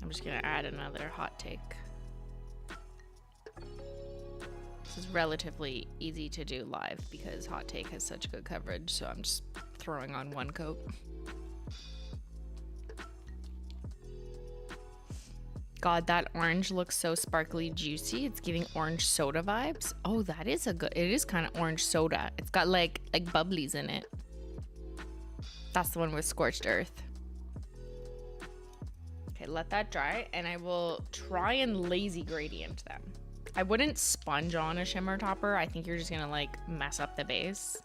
S1: I'm just gonna add another Hot Take. This is relatively easy to do live because Hot Take has such good coverage, so I'm just throwing on one coat. God, that orange looks so sparkly juicy. It's giving orange soda vibes. Oh, that is it is kind of orange soda. It's got like bubblies in it. That's the one with Scorched Earth. Okay, let that dry, and I will try and lazy gradient them. I wouldn't sponge on a shimmer topper. I think you're just gonna like mess up the base.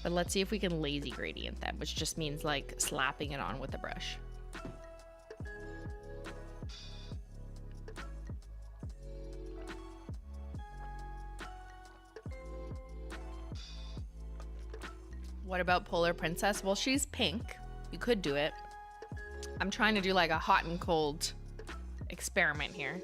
S1: But let's see if we can lazy gradient them, which just means like slapping it on with a brush. What about Polar Princess? Well, she's pink. You could do it. I'm trying to do like a hot and cold experiment here.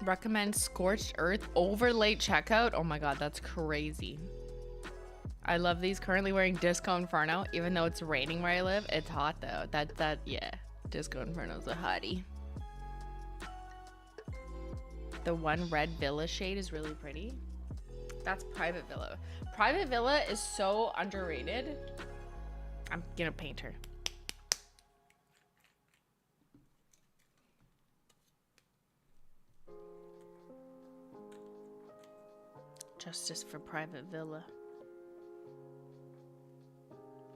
S1: Recommend Scorched Earth over late checkout. Oh my god, that's crazy. I love these. Currently wearing Disco Inferno, even though it's raining where I live. It's hot though. Yeah. Disco Inferno's a hottie. The one Red Villa shade is really pretty. That's Private Villa. Private Villa is so underrated. I'm gonna paint her. Justice for Private Villa.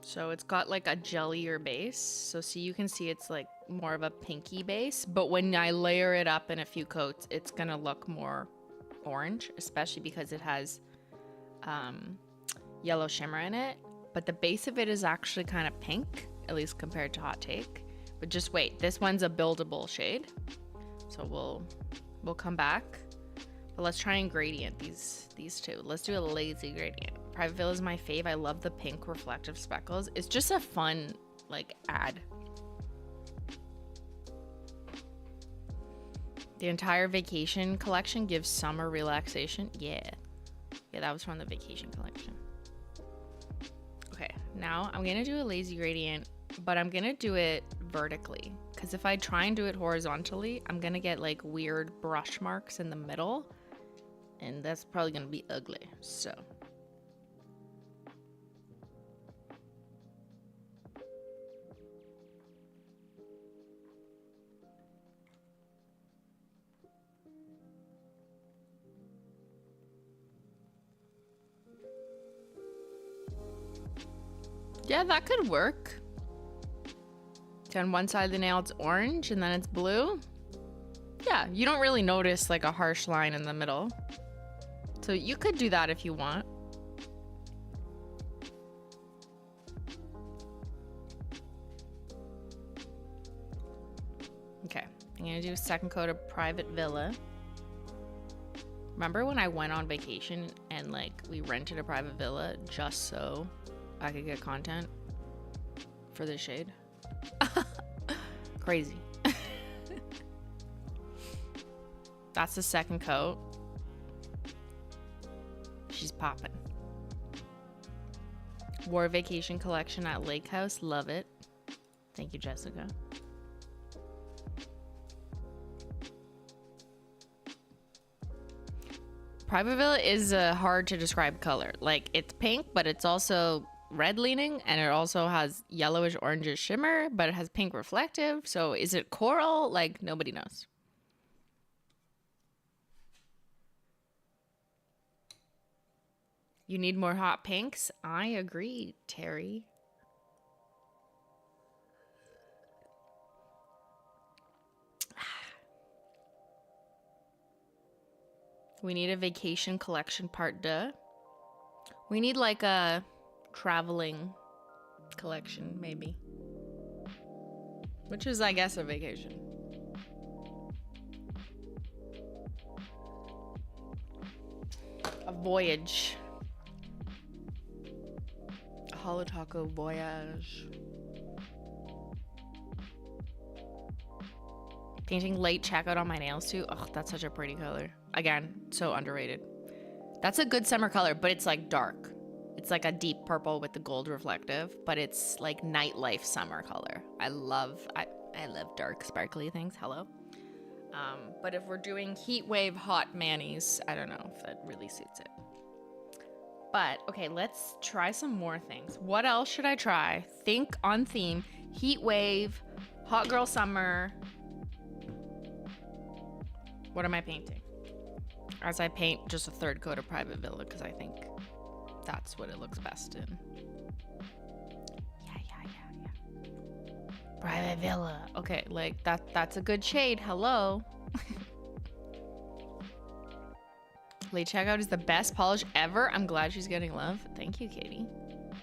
S1: So it's got like a jellier base. So see, you can see it's like more of a pinky base, but when I layer it up in a few coats, it's gonna look more orange, especially because it has yellow shimmer in it. But the base of it is actually kind of pink, at least compared to Hot Take. But just wait, this one's a buildable shade. So we'll come back. But let's try and gradient these two. Let's do a lazy gradient. Private Villa is my fave. I love the pink reflective speckles. It's just a fun, like, ad. The entire vacation collection gives summer relaxation. Yeah. Yeah, that was from the vacation collection. Okay, now I'm gonna do a lazy gradient, but I'm gonna do it vertically. Because if I try and do it horizontally, I'm gonna get like weird brush marks in the middle. And that's probably gonna be ugly, so. Yeah, that could work. So on one side of the nail it's orange and then it's blue. Yeah, you don't really notice like a harsh line in the middle. So you could do that if you want. Okay, I'm gonna do a second coat of Private Villa. Remember when I went on vacation and like we rented a private villa just so I could get content for this shade? Crazy. That's the second coat. She's popping. Wore vacation collection at Lake House. Love it. Thank you, Jessica. Private Villa is a hard to describe color. Like, it's pink, but it's also red leaning, and it also has yellowish orangish shimmer, but it has pink reflective. So is it coral? Like, nobody knows. You need more hot pinks? I agree, Terry. We need a vacation collection part deux. We need like a traveling collection, maybe. Which is, I guess, a vacation. A voyage. A Holo Taco voyage. Painting late checkout on my nails too. Oh, that's such a pretty color. Again, so underrated. That's a good summer color, but it's like dark. It's like a deep purple with the gold reflective, but it's like nightlife summer color. I love dark sparkly things. Hello. But if we're doing heat wave hot manis, I don't know if that really suits it. But okay, let's try some more things. What else should I try? Think on theme. Heat wave, hot girl summer. What am I painting? As I paint just a third coat of Private Villa, because I think that's what it looks best in. Yeah. Private Villa. Okay, like that's a good shade. Hello. Late checkout is the best polish ever. I'm glad she's getting love. Thank you, Katie.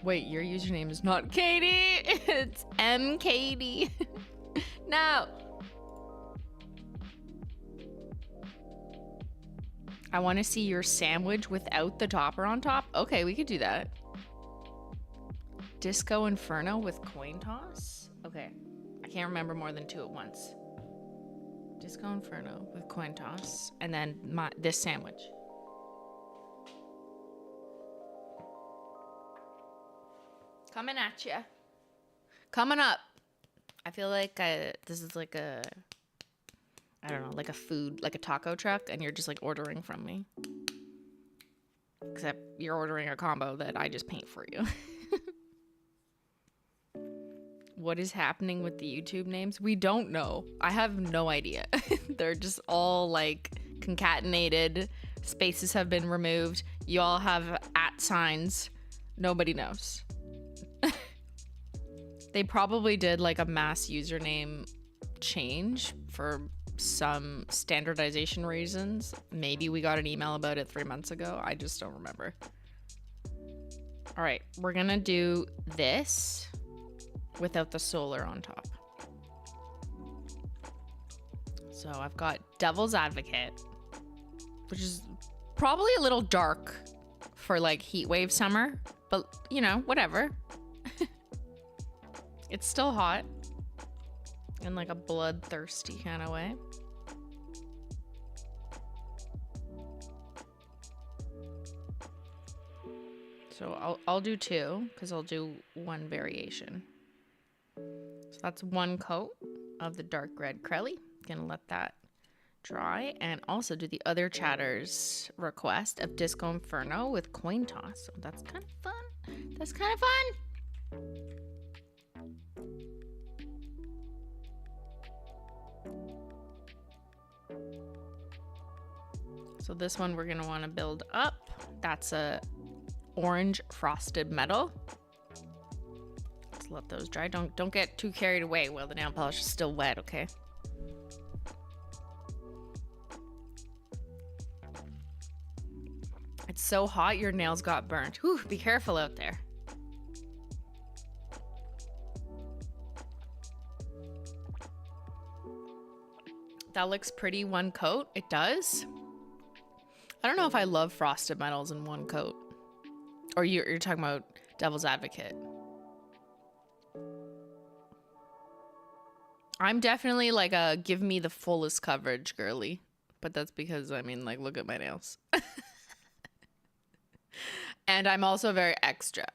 S1: Wait, your username is not Katie. It's MKD. No. I want to see your sandwich without the topper on top. Okay, we could do that. Disco Inferno with coin toss? Okay, I can't remember more than two at once. Disco Inferno with coin toss. And then this sandwich. Coming at ya. Coming up. I feel like this is like a, I don't know, like a food, like a taco truck, and you're just like ordering from me. Except you're ordering a combo that I just paint for you. What is happening with the YouTube names? We don't know. I have no idea. They're just all like concatenated. Spaces have been removed. You all have @ signs. Nobody knows. They probably did like a mass username change for some standardization reasons. Maybe we got an email about it 3 months ago. I just don't remember. All right, we're gonna do this without the solar on top. So I've got Devil's Advocate, which is probably a little dark for like heatwave summer, but you know, whatever. It's still hot in like a bloodthirsty kind of way. So I'll do 2 because I'll do 1 variation. So that's 1 coat of the dark red Crelly. Gonna let that dry and also do the other chatter's request of Disco Inferno with coin toss. So that's kind of fun. That's kind of fun. So this one we're gonna want to build up. That's a orange frosted metal. Let's let those dry. Don't get too carried away while the nail polish is still wet, okay? It's so hot your nails got burnt. Whew, be careful out there. That looks pretty 1 coat. It does. I don't know if I love frosted metals in 1 coat. Or you're talking about Devil's Advocate. I'm definitely like a give me the fullest coverage girly. But that's because, I mean, like, look at my nails. And I'm also very extra.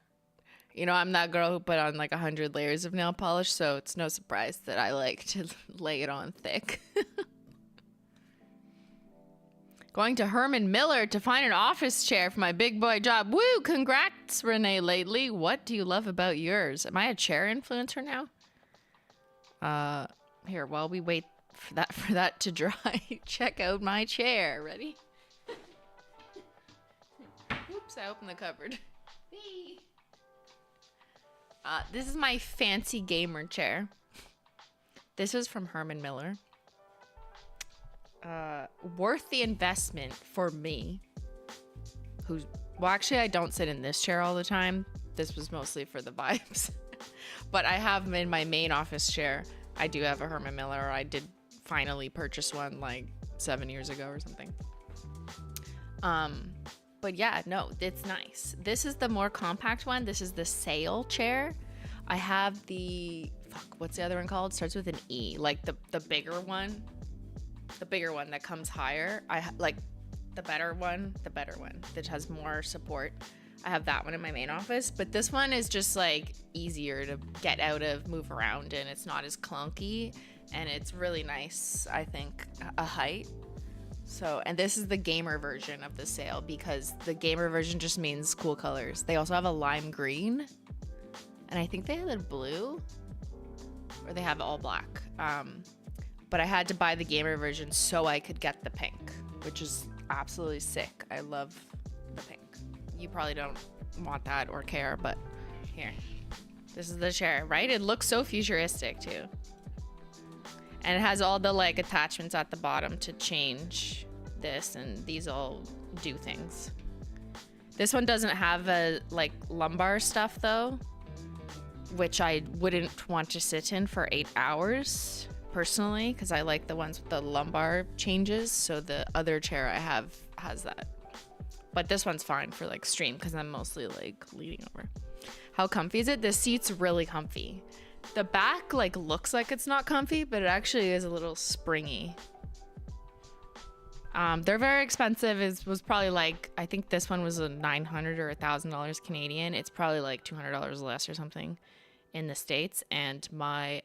S1: You know, I'm that girl who put on like 100 layers of nail polish, so it's no surprise that I like to lay it on thick. Going to Herman Miller to find an office chair for my big boy job. Woo! Congrats, Renee Lately. What do you love about yours? Am I a chair influencer now? Here, while we wait for that to dry, check out my chair. Ready? Oops, I opened the cupboard. This is my fancy gamer chair. This is from Herman Miller. Worth the investment for me. Well, actually, I don't sit in this chair all the time. This was mostly for the vibes. But I have in my main office chair, I do have a Herman Miller. I did finally purchase one like 7 years ago or something. But yeah, no, it's nice. This is the more compact one. This is the sail chair. I have the, what's the other one called? Starts with an E, like the bigger one. The bigger one that comes higher. Like the better one that has more support. I have that one in my main office, but this one is just like easier to get out of, move around in. It's not as clunky and it's really nice, I think, a height. So, and this is the gamer version of the sail because the gamer version just means cool colors. They also have a lime green and I think they have a blue or they have all black. But I had to buy the gamer version so I could get the pink, which is absolutely sick. I love the pink. You probably don't want that or care, but here. This is the chair, right? It looks so futuristic too. And it has all the like attachments at the bottom to change this, and these all do things. This one doesn't have a like lumbar stuff though, which I wouldn't want to sit in for 8 hours personally, because I like the ones with the lumbar changes. So the other chair I have has that. But this one's fine for like stream because I'm mostly like leaning over. How comfy is it? The seat's really comfy. The back like looks like it's not comfy, but it actually is a little springy. They're very expensive. It was probably like, I think this one was a $900 or $1,000 Canadian. It's probably like $200 less or something in the States, and my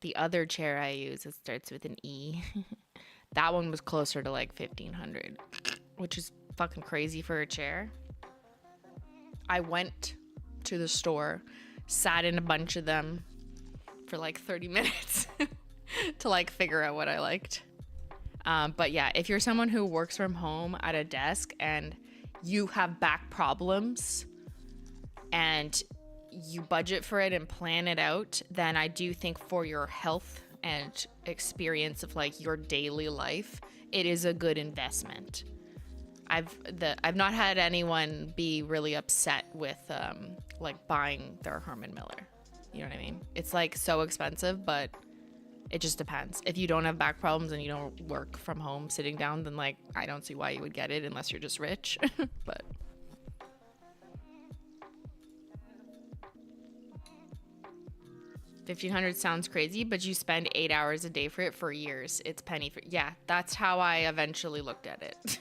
S1: the other chair I use, it starts with an E. That one was closer to like 1,500, which is fucking crazy for a chair. I went to the store, sat in a bunch of them for like 30 minutes to like figure out what I liked. But yeah, if you're someone who works from home at a desk and you have back problems and you budget for it and plan it out, then I do think for your health and experience of like your daily life, it is a good investment. I've not had anyone be really upset with like buying their Herman Miller. You know what I mean? It's like so expensive, but it just depends. If you don't have back problems and you don't work from home sitting down, then like I don't see why you would get it unless you're just rich. But $1,500 sounds crazy, but you spend 8 hours a day for it for years. It's penny for, yeah, that's how I eventually looked at it.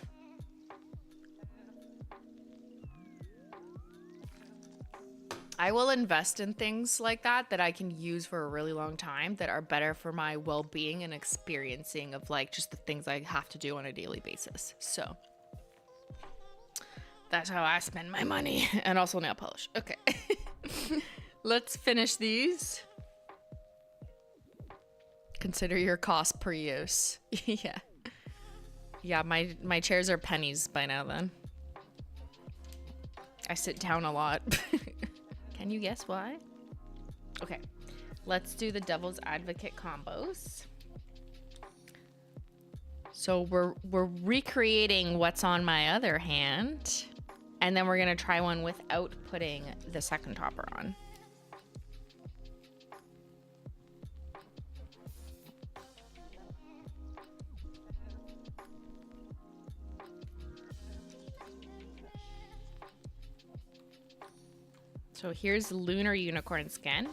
S1: I will invest in things like that I can use for a really long time that are better for my well-being and experiencing of like just the things I have to do on a daily basis. So that's how I spend my money. And also nail polish. Okay. Let's finish these. Consider your cost per use. Yeah. Yeah, my chairs are pennies by now then. I sit down a lot. Can you guess why? Okay, let's do the Devil's Advocate combos. So we're recreating what's on my other hand, and then we're gonna try one without putting the second topper on. So here's Lunar Unicorn Skin,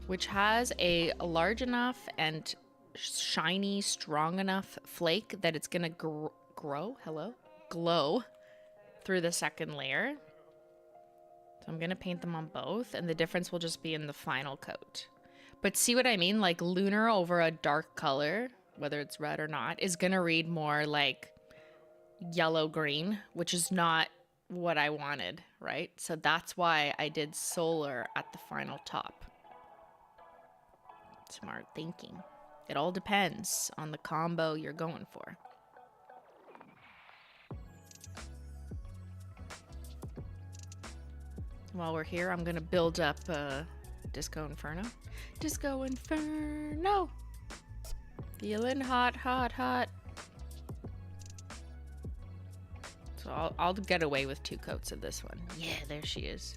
S1: which has a large enough and shiny, strong enough flake that it's gonna glow through the second layer. So I'm gonna paint them on both, and the difference will just be in the final coat. But see what I mean? Like lunar over a dark color, whether it's red or not, is gonna read more like yellow green, which is not what I wanted, right? So that's why I did solar at the final top. Smart thinking. It all depends on the combo you're going for. While we're here, I'm gonna build up Disco Inferno. Disco Inferno! Feeling hot, hot, hot. So I'll get away with 2 coats of this one. Yeah, there she is.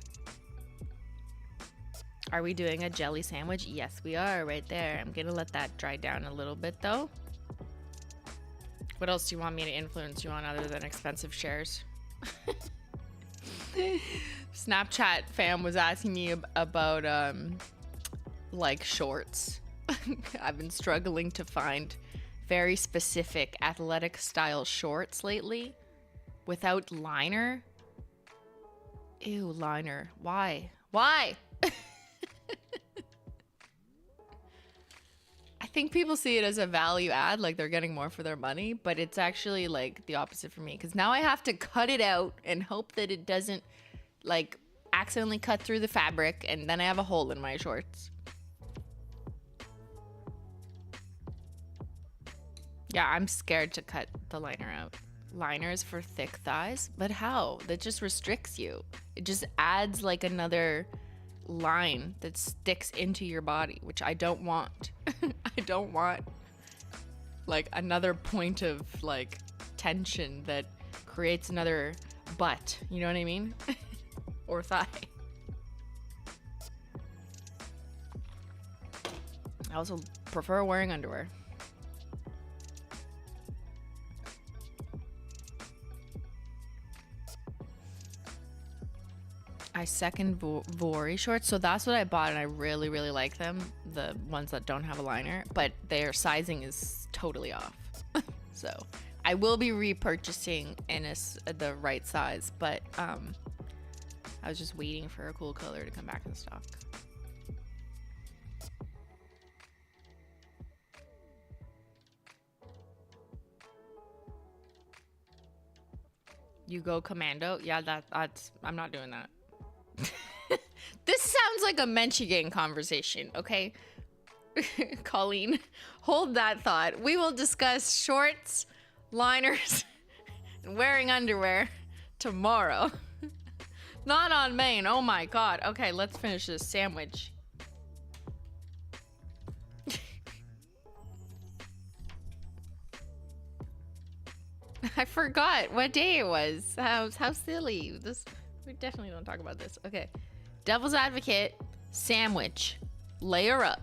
S1: Are we doing a jelly sandwich? Yes, we are right there. I'm gonna let that dry down a little bit though. What else do you want me to influence you on other than expensive shares? Snapchat fam was asking me about like shorts. I've been struggling to find very specific athletic style shorts lately. Without liner? Ew, liner. Why? Why? I think people see it as a value add, like they're getting more for their money, but it's actually like the opposite for me, because now I have to cut it out and hope that it doesn't like accidentally cut through the fabric, and then I have a hole in my shorts. Yeah, I'm scared to cut the liner out. Liners for thick thighs, but how? That just restricts you. It just adds like another line that sticks into your body, which I don't want. I don't want like another point of like tension that creates another butt, you know what I mean? Or thigh. I also prefer wearing underwear. I second Vori shorts. So that's what I bought, and I really, really like them. The ones that don't have a liner, but their sizing is totally off. So I will be repurchasing in the right size, but I was just waiting for a cool color to come back in stock. You go commando? Yeah, that's I'm not doing that. This sounds like a Menchigang conversation, okay? Colleen, hold that thought. We will discuss shorts, liners, and wearing underwear tomorrow. Not on Maine. Oh my god. Okay, let's finish this sandwich. I forgot what day it was. How silly. We definitely don't talk about this. Okay. Devil's Advocate, sandwich, layer up.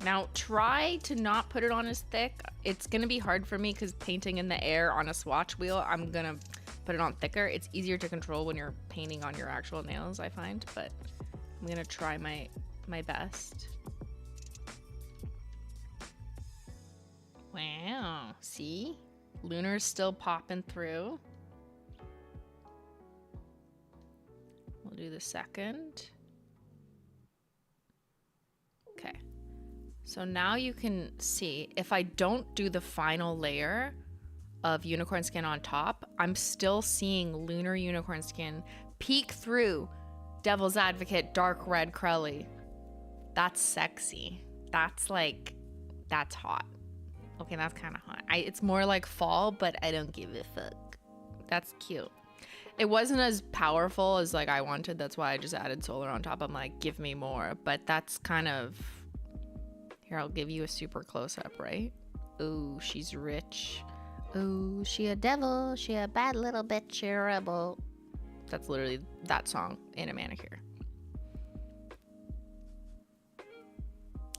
S1: Now try to not put it on as thick. It's gonna be hard for me because painting in the air on a swatch wheel, I'm gonna put it on thicker. It's easier to control when you're painting on your actual nails, I find, but I'm gonna try my best. Wow, see? Lunar's still popping through. We'll do the second. Okay. So now you can see, if I don't do the final layer of unicorn skin on top, I'm still seeing lunar unicorn skin peek through Devil's Advocate dark red Crowley. That's sexy. That's hot. Okay, that's kind of hot. It's more like fall, but I don't give a fuck. That's cute. It wasn't as powerful as like I wanted. That's why I just added solar on top. I'm like, give me more. But that's kind of... Here, I'll give you a super close-up, right? Ooh, she's rich. Ooh, she a devil. She a bad little bitch, a rebel. That's literally that song in a manicure.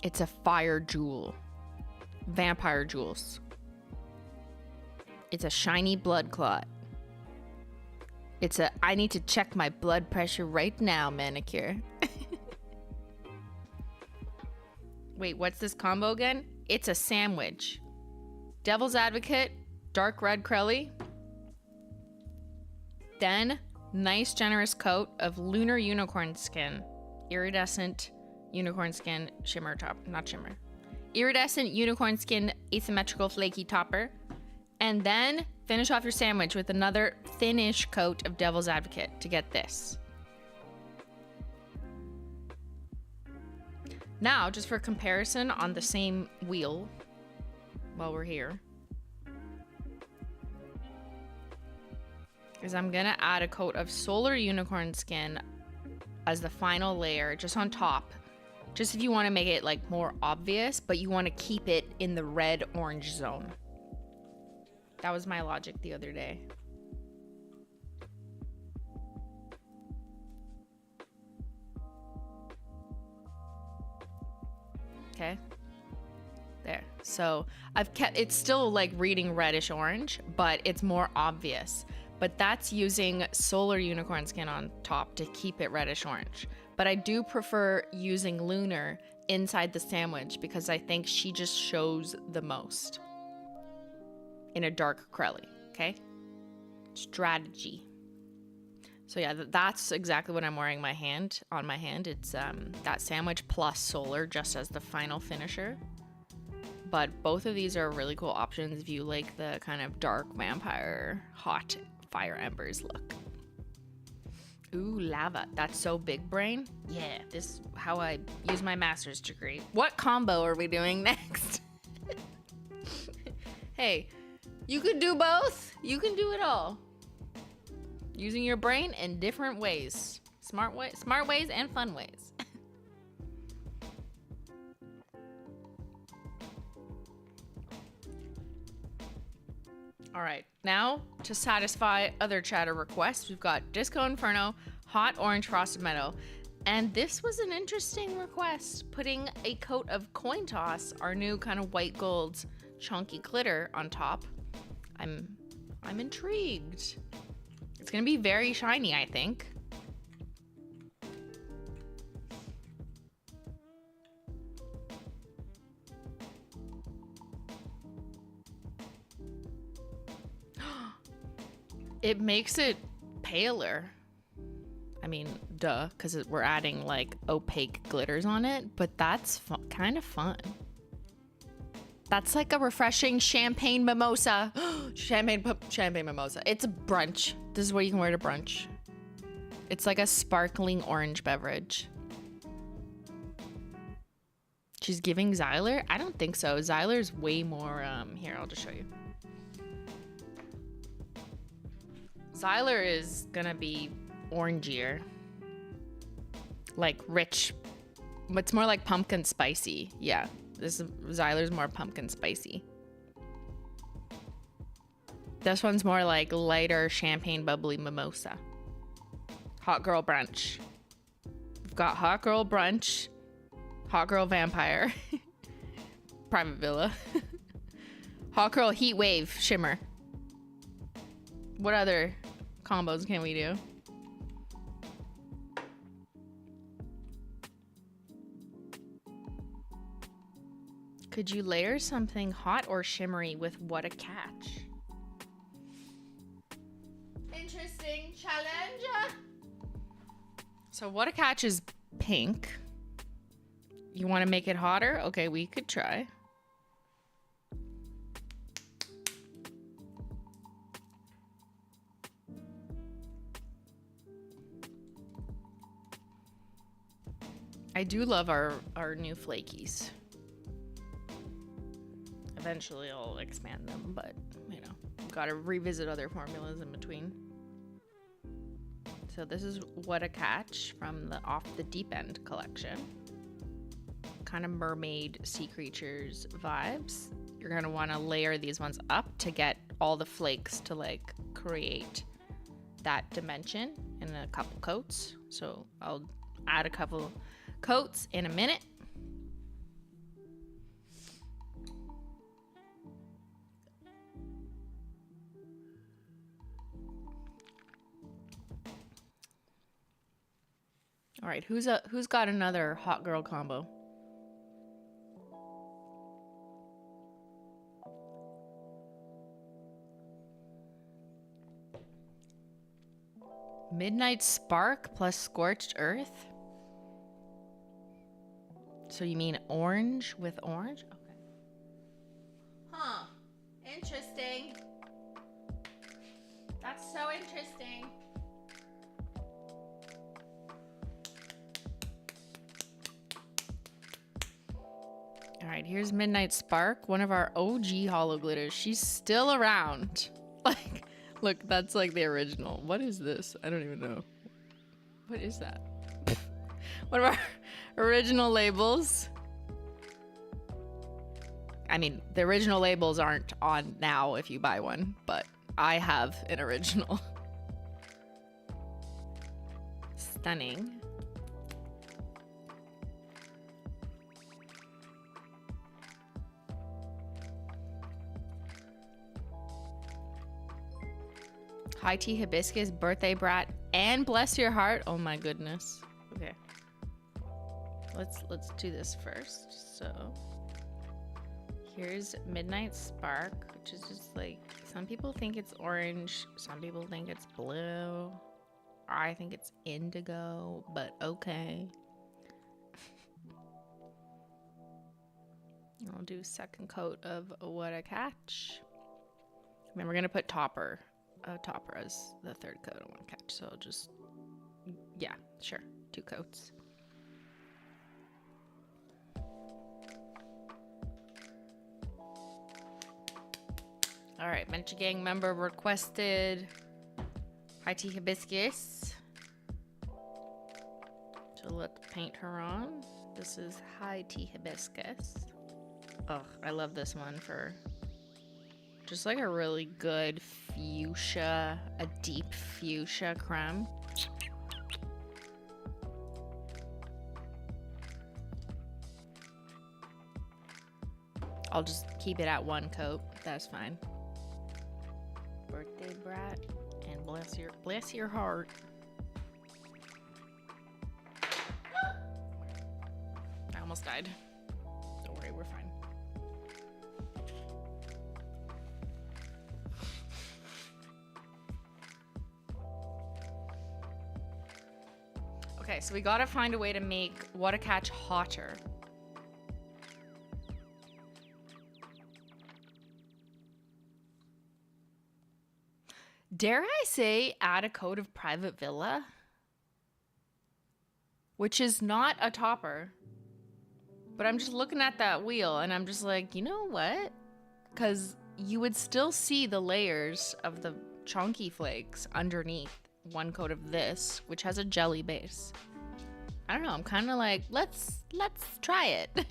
S1: It's a fire jewel. Vampire jewels. It's a shiny blood clot. It's a I need to check my blood pressure right now manicure. Wait, what's this combo again? It's a sandwich. Devil's Advocate, dark red Crowley. Then, nice generous coat of lunar unicorn skin. Iridescent unicorn skin shimmer top, not shimmer. Iridescent unicorn skin asymmetrical flaky topper. And then finish off your sandwich with another thinnish coat of Devil's Advocate to get this. Now, just for comparison on the same wheel, while we're here, is I'm gonna add a coat of solar unicorn skin as the final layer, just on top. Just if you want to make it like more obvious, but you want to keep it in the red-orange zone. That was my logic the other day. Okay. There. So I've kept, it's still like reading reddish orange, but it's more obvious. But that's using solar unicorn skin on top to keep it reddish orange. But I do prefer using lunar inside the sandwich because I think she just shows the most in a dark Crowley, okay? Strategy. So yeah, that's exactly what I'm wearing on my hand. It's that sandwich plus solar just as the final finisher. But both of these are really cool options if you like the kind of dark vampire, hot fire embers look. Ooh, lava. That's so big brain. Yeah, this is how I use my master's degree. What combo are we doing next? Hey, you can do both. You can do it all. Using your brain in different ways. Smart ways and fun ways. All right, now to satisfy other chatter requests, we've got Disco Inferno, Hot Orange Frosted Meadow, and this was an interesting request, putting a coat of Coin Toss, our new kind of white gold chunky glitter on top. I'm intrigued. It's gonna be very shiny, I think. It makes it paler. I mean, duh, because we're adding like opaque glitters on it, but that's kind of fun. That's like a refreshing champagne mimosa. champagne mimosa. It's a brunch. This is what you can wear to brunch. It's like a sparkling orange beverage. She's giving Xyler? I don't think so. Xyler's way more, here, I'll just show you. Xyler is gonna be orangier. Like rich. It's more like pumpkin spicy. Yeah, this Xyler's more pumpkin spicy. This one's more like lighter champagne bubbly mimosa. Hot girl brunch. We've got hot girl brunch. Hot girl vampire. Private villa. Hot girl heat wave shimmer. What other combos can we do? Could you layer something hot or shimmery with what a catch? Interesting challenge. So what a catch is pink. You want to make it hotter? Okay, we could try. I do love our new flakies. Eventually I'll expand them, but you know, gotta revisit other formulas in between. So this is What a Catch from the Off the Deep End collection. Kind of mermaid sea creatures vibes. You're gonna want to layer these ones up to get all the flakes to like create that dimension in a couple coats. So I'll add a couple coats in a minute. All right, who's got another hot girl combo? Midnight Spark plus Scorched Earth? So you mean orange with orange? Okay. Huh. Interesting. That's so interesting. All right, here's Midnight Spark, one of our OG holo glitters. She's still around. Like, look, that's like the original. What is this? I don't even know. What is that? One of our original labels. I mean, the original labels aren't on now if you buy one, but I have an original. Stunning. High tea hibiscus, birthday brat, and bless your heart. Oh my goodness. Okay. Let's do this first. So here's Midnight Spark, which is just like, some people think it's orange, some people think it's blue. I think it's indigo, but okay. I'll do second coat of What a Catch. And then we're gonna put topper as the third coat of What a Catch. So I'll just, yeah, sure, 2 coats. All right, Mencha Gang member requested high tea hibiscus. So let's paint her on. This is high tea hibiscus. Oh, I love this one for just like a really good fuchsia, a deep fuchsia creme. I'll just keep it at 1 coat. That's fine. Birthday brat and bless your heart. I almost died. Don't worry, we're fine. Okay, so we gotta find a way to make What a Catch hotter. Dare I say add a coat of Private Villa? Which is not a topper. But I'm just looking at that wheel and I'm just like, you know what? Because you would still see the layers of the chunky flakes underneath one coat of this, which has a jelly base. I don't know, I'm kind of like, let's try it.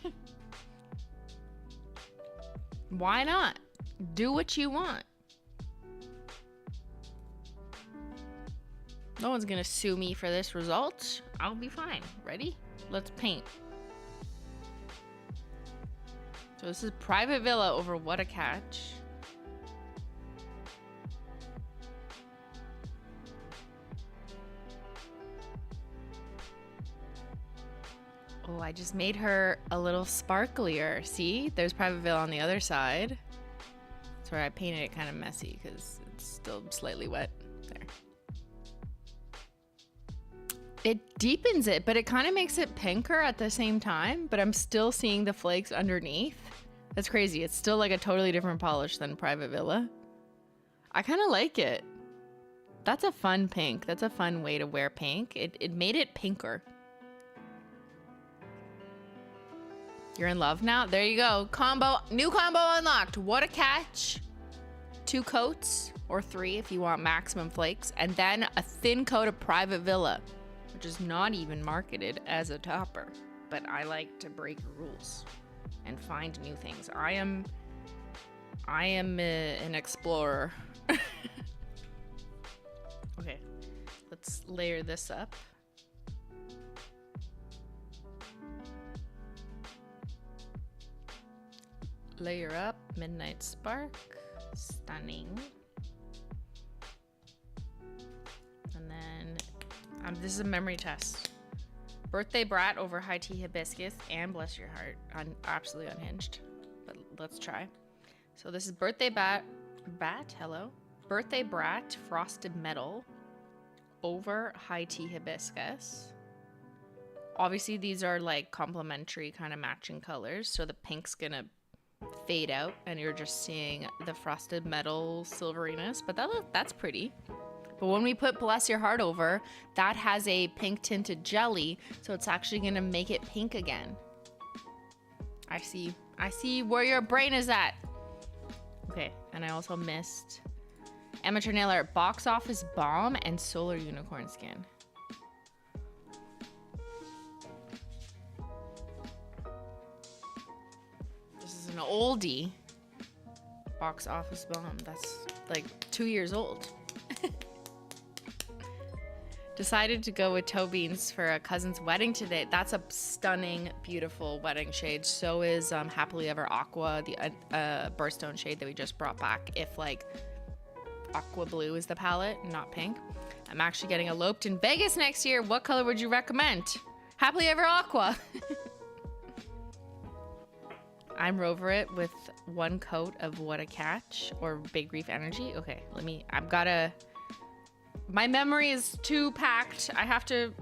S1: Why not? Do what you want. No one's gonna sue me for this result. I'll be fine. Ready? Let's paint. So this is Private Villa over What a Catch. Oh, I just made her a little sparklier. See? There's Private Villa on the other side. Sorry, I painted it kind of messy because it's still slightly wet. There. It deepens it, but it kind of makes it pinker at the same time, but I'm still seeing the flakes underneath. That's crazy. It's still like a totally different polish than Private Villa. I kind of like it. That's a fun pink. That's a fun way to wear pink. It made it pinker. You're in love now? There you go. New combo unlocked. What a Catch. 2 coats, or 3 if you want maximum flakes, and then a thin coat of Private Villa, which is not even marketed as a topper. But I like to break rules and find new things. I am an explorer. Okay, let's layer this up. Layer up, Midnight Spark, stunning. And then, this is a memory test. Birthday Brat over High Tea Hibiscus and Bless Your Heart. Absolutely unhinged, but let's try. So this is Birthday Brat, hello. Birthday Brat Frosted Metal over High Tea Hibiscus. Obviously these are like complementary kind of matching colors, so the pink's gonna fade out and you're just seeing the frosted metal silveriness, but that's pretty. But when we put Bless Your Heart over, that has a pink tinted jelly, so it's actually gonna make it pink again. I see where your brain is at. Okay, and I also missed Amateur Nail Art Box Office Bomb and Solar Unicorn Skin. An oldie. Box Office Bomb. That's like 2 years old. Decided to go with toe beans for a cousin's wedding today. That's a stunning, beautiful wedding shade. So is Happily Ever Aqua, the birthstone shade that we just brought back. If like aqua blue is the palette, not pink. I'm actually getting eloped in Vegas next year. What color would you recommend? Happily Ever Aqua. I'm over it with 1 coat of What a Catch or Big Reef Energy. Okay, my memory is too packed. I have to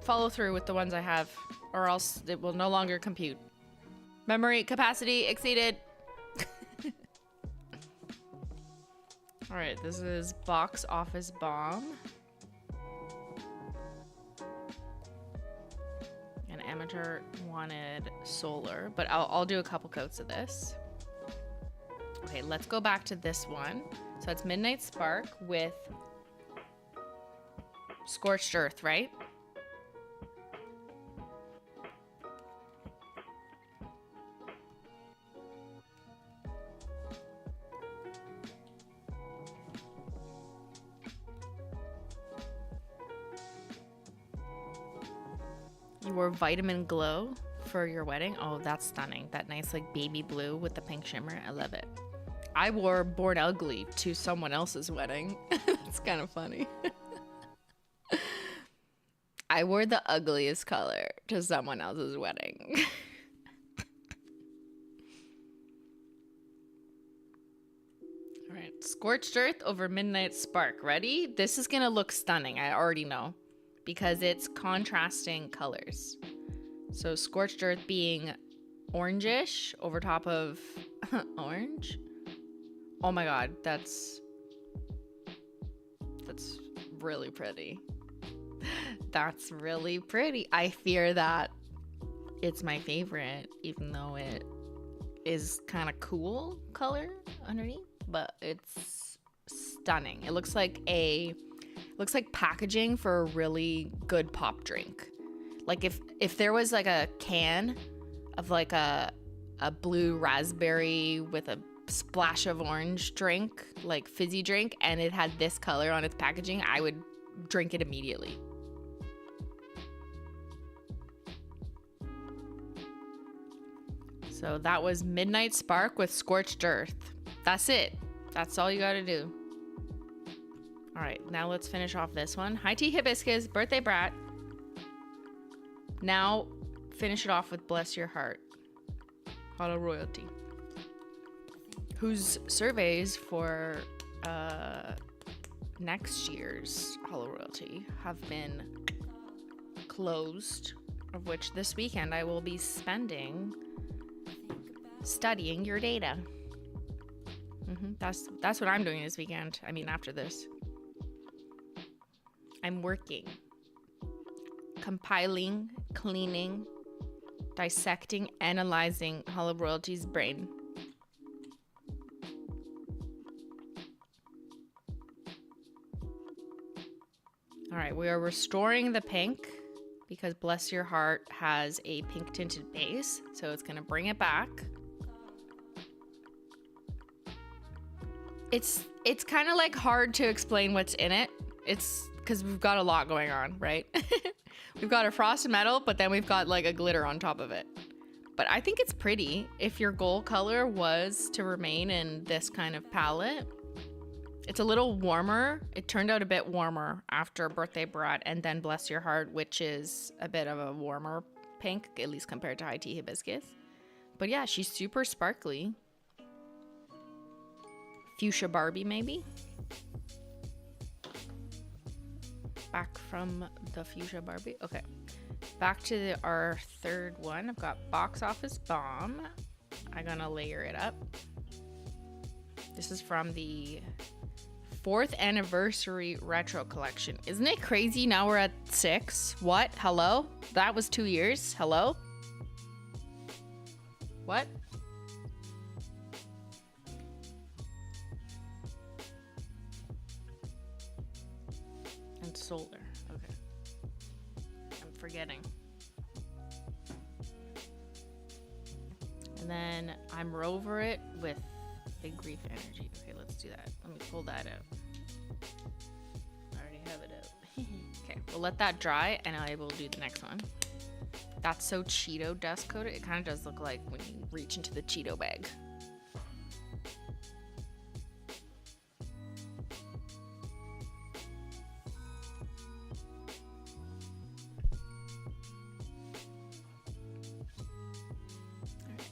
S1: follow through with the ones I have or else it will no longer compute. Memory capacity exceeded. All right, this is Box Office Bomb. Amateur wanted solar, but I'll do a couple coats of this. Okay, let's go back to this one. So it's Midnight Spark with Scorched Earth, right? You wore Vitamin Glow for your wedding. Oh, that's stunning. That nice like baby blue with the pink shimmer. I love it. I wore Born Ugly to someone else's wedding. That's kind of funny. I wore the ugliest color to someone else's wedding. All right, Scorched Earth over Midnight Spark. Ready? This is gonna look stunning. I already know. because it's contrasting colors. So Scorched Earth being orangish over top of orange. Oh my god, that's really pretty. That's really pretty. I fear that it's my favorite, even though it is kind of cool color underneath, but it's stunning. It looks like packaging for a really good pop drink. Like if there was like a can of like a blue raspberry with a splash of orange drink, like fizzy drink, and it had this color on its packaging, I would drink it immediately. So that was Midnight Spark with Scorched Earth. That's it. That's all you gotta do. All right, now let's finish off this one. High Tea Hibiscus, Birthday Brat. Now finish it off with Bless Your Heart, Holo Royalty, whose surveys for next year's Holo Royalty have been closed, of which this weekend I will be spending studying your data. That's what I'm doing this weekend. I mean, after this, I'm working, compiling, cleaning, dissecting, analyzing Holo Royalty's brain. All right, we are restoring the pink because Bless Your Heart has a pink tinted base, so it's gonna bring it back. It's kind of like hard to explain what's in it. It's because we've got a lot going on, right? We've got a frosted metal, but then we've got like a glitter on top of it. But I think it's pretty. If your goal color was to remain in this kind of palette, it's a little warmer. It turned out a bit warmer after Birthday Brat and then Bless Your Heart, which is a bit of a warmer pink, at least compared to High Tea Hibiscus. But yeah, she's super sparkly. Fuchsia Barbie, maybe? Back from the Fuchsia Barbie. Okay. Back to our third one. I've got Box Office Bomb. I'm gonna layer it up. This is from the 4th anniversary retro collection. Isn't it crazy? Now we're at 6. What? Hello? That was 2 years. Hello? What? And solar. Okay. I'm forgetting. And then I'm over it with Big Grief Energy. Okay, let's do that. Let me pull that out. I already have it out. Okay, we'll let that dry and I will do the next one. That's so Cheeto dust coated. It kind of does look like when you reach into the Cheeto bag.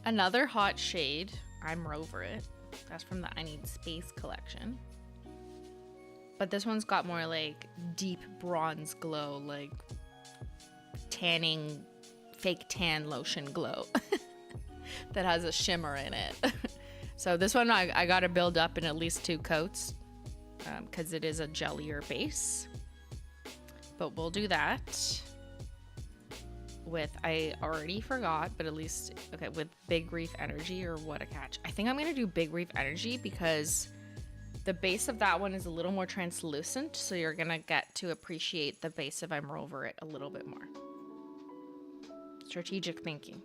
S1: Another hot shade. I'm over it. That's from the I Need Space collection. But this one's got more like deep bronze glow, like tanning, fake tan lotion glow that has a shimmer in it. So this one I got to build up in at least 2 coats because it is a jellier base. But we'll do that with, I already forgot, but at least, okay, with Big Reef Energy or What a Catch. I think I'm going to do Big Reef Energy because the base of that one is a little more translucent, so you're going to get to appreciate the base of I'm Over It a little bit more. Strategic thinking.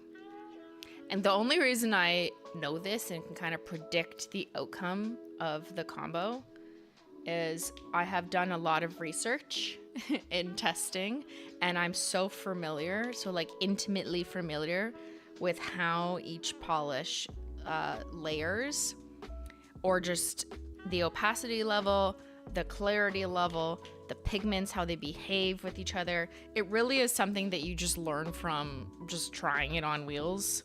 S1: And the only reason I know this and can kind of predict the outcome of the combo is I have done a lot of research in testing, and I'm so familiar, so like intimately familiar with how each polish layers, or just the opacity level, the clarity level, the pigments, how they behave with each other. It really is something that you just learn from just trying it on wheels,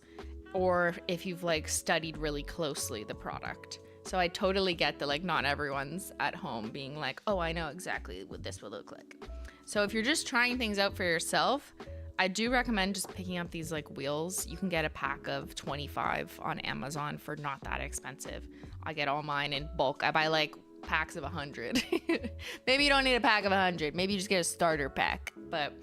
S1: or if you've like studied really closely the product. So I totally get that like not everyone's at home being like, oh, I know exactly what this will look like. So if you're just trying things out for yourself, I do recommend just picking up these like wheels. You can get a pack of 25 on Amazon for not that expensive. I get all mine in bulk. I buy like packs of 100. Maybe you don't need a pack of 100. Maybe you just get a starter pack. But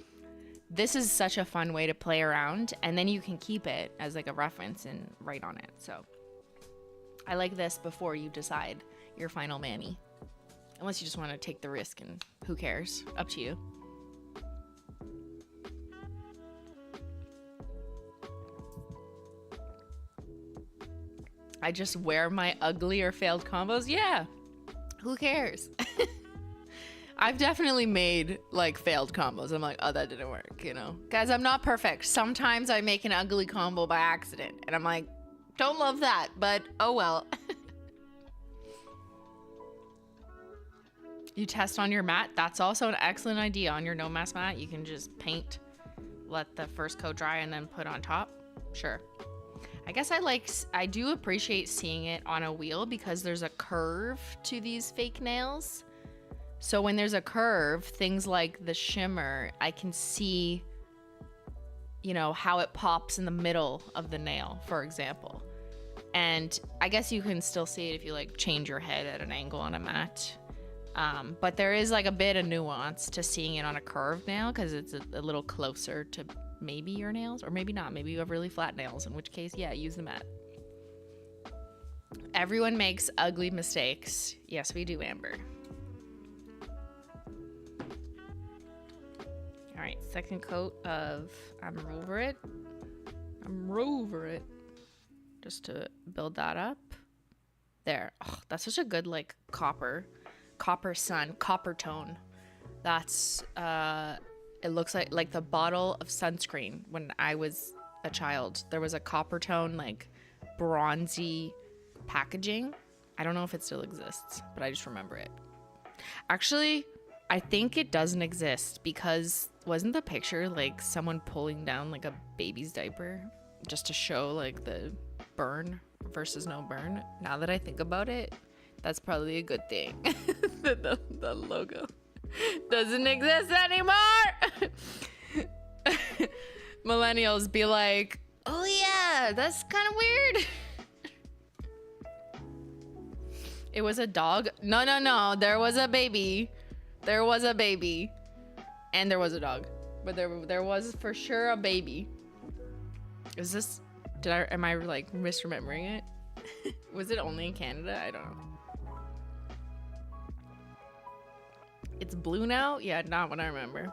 S1: this is such a fun way to play around, and then you can keep it as like a reference and write on it. So I like this before you decide your final Manny. Unless you just want to take the risk, and who cares? Up to you. I just wear my ugly or failed combos. Yeah, who cares? I've definitely made like failed combos. I'm like, oh, that didn't work, you know? Guys, I'm not perfect. Sometimes I make an ugly combo by accident, and I'm like, don't love that, but oh well. You test on your mat. That's also an excellent idea. On your no mask mat, you can just paint, let the first coat dry, and then put on top. Sure. I guess I do appreciate seeing it on a wheel because there's a curve to these fake nails. So when there's a curve, things like the shimmer, I can see, you know, how it pops in the middle of the nail, for example. And I guess you can still see it if you like change your head at an angle on a mat. But there is like a bit of nuance to seeing it on a curved nail because it's a little closer to maybe your nails, or maybe not. Maybe you have really flat nails, in which case, yeah, use the mat. Everyone makes ugly mistakes. Yes, we do, Amber. All right, second coat of I'm over it. Just to build that up. There. Oh, that's such a good like copper sun, copper tone. That's it looks like the bottle of sunscreen when I was a child. There was a copper tone, like bronzy packaging. I don't know if it still exists, but I just remember it. Actually, I think it doesn't exist because wasn't the picture like someone pulling down like a baby's diaper just to show like the burn versus no burn? Now that I think about it, that's probably a good thing. the logo doesn't exist anymore. Millennials be like, oh yeah, that's kind of weird. It was a dog. No. There was a baby. And there was a dog. But there was for sure a baby. Is this... Am I like misremembering it? Was it only in Canada? I don't know. It's blue now? Yeah, not what I remember.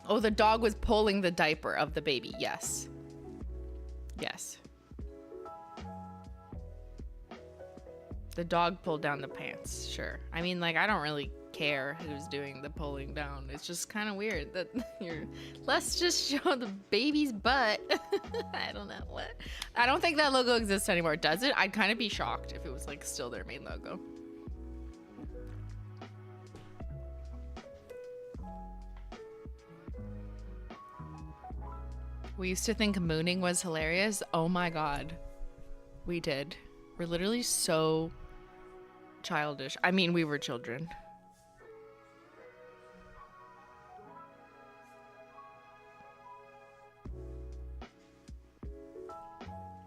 S1: Oh, the dog was pulling the diaper of the baby. Yes. The dog pulled down the pants. Sure. I mean, like, I don't really care who's doing the pulling down. It's just kind of weird that let's just show the baby's butt. I don't know what. I don't think that logo exists anymore. Does it? I'd kind of be shocked if it was like still their main logo. We used to think mooning was hilarious. Oh my god. We did. We're literally so childish. I mean, we were children.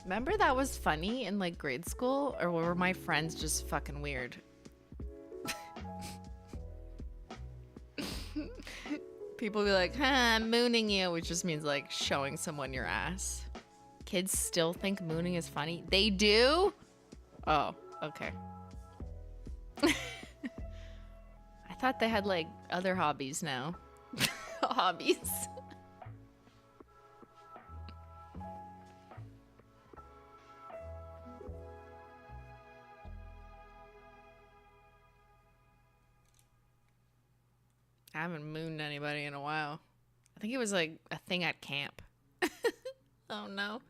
S1: Remember that was funny in like grade school? Or were my friends just fucking weird? People be like, I'm mooning you, which just means like showing someone your ass. Kids still think mooning is funny. They do? Oh, okay. I thought they had like other hobbies now. Hobbies. I haven't mooned anybody in a while. I think it was like a thing at camp. Oh no.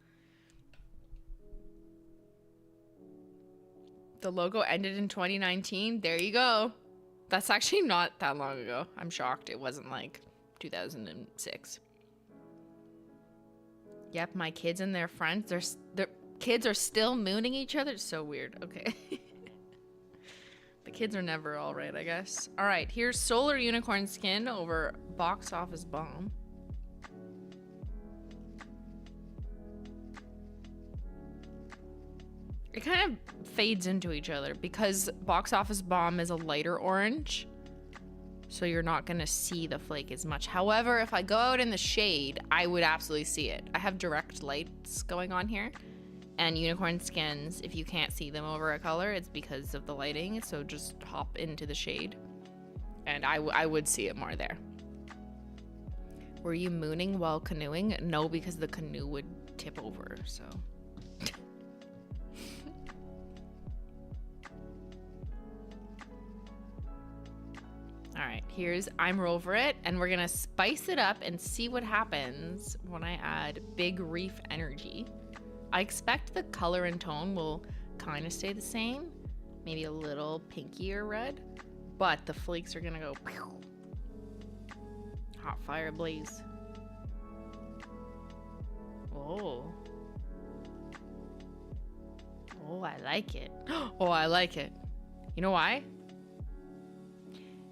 S1: The logo ended in 2019. There you go. That's actually not that long ago. I'm shocked it wasn't like 2006. Yep, my kids and their friends, their kids are still mooning each other. It's so weird. Okay. The kids are never all right, I guess. All right, here's Solar Unicorn Skin over Box Office Bomb. It kind of fades into each other because Box Office Bomb is a lighter orange. So you're not gonna see the flake as much. However, if I go out in the shade, I would absolutely see it. I have direct lights going on here. And unicorn skins, if you can't see them over a color, it's because of the lighting. So just hop into the shade. And I would see it more there. Were you mooning while canoeing? No, because the canoe would tip over, so. All right, here's I'm Rover It, and we're gonna spice it up and see what happens when I add Big Reef Energy. I expect the color and tone will kind of stay the same, maybe a little pinkier red, but the flakes are gonna go pew. Hot fire blaze. Oh. Oh, I like it. Oh, I like it. You know why?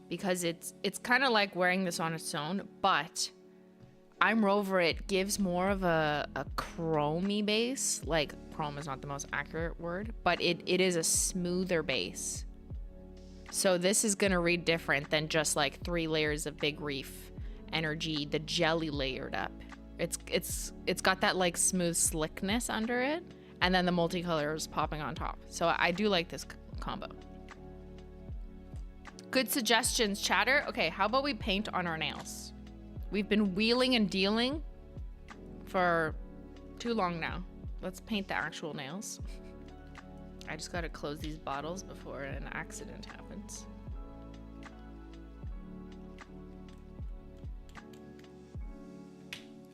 S1: Because it's kind of like wearing this on its own, but I'm Rover It gives more of a chromey base. Like, chrome is not the most accurate word, but it is a smoother base. So this is gonna read different than just like 3 layers of Big Reef Energy, the jelly layered up. It's got that like smooth slickness under it, and then the multicolors popping on top. So I do like this combo. Good suggestions, chatter. Okay, how about we paint on our nails? We've been wheeling and dealing for too long now. Let's paint the actual nails. I just gotta close these bottles before an accident happens.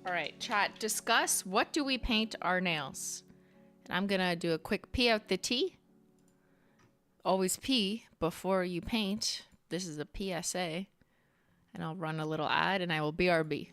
S1: All right, chat, discuss what do we paint our nails? And I'm gonna do a quick pee out the tea. Always pee before you paint. This is a PSA. And I'll run a little ad and I will BRB.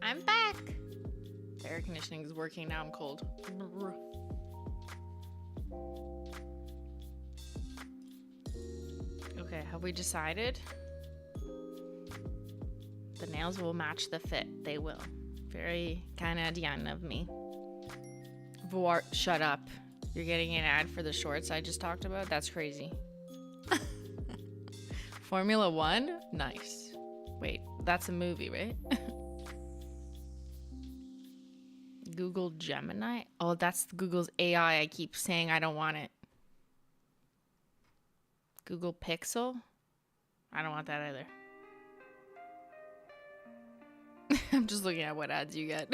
S1: I'm back. The air conditioning is working now. I'm cold. Okay, have we decided? The nails will match the fit. They will. Very Canadian of me. Shut up. You're getting an ad for the shorts I just talked about? That's crazy. Formula One? Nice. Wait, that's a movie, right? Google Gemini? Oh, that's Google's AI. I keep saying I don't want it. Google Pixel? I don't want that either. I'm just looking at what ads you get.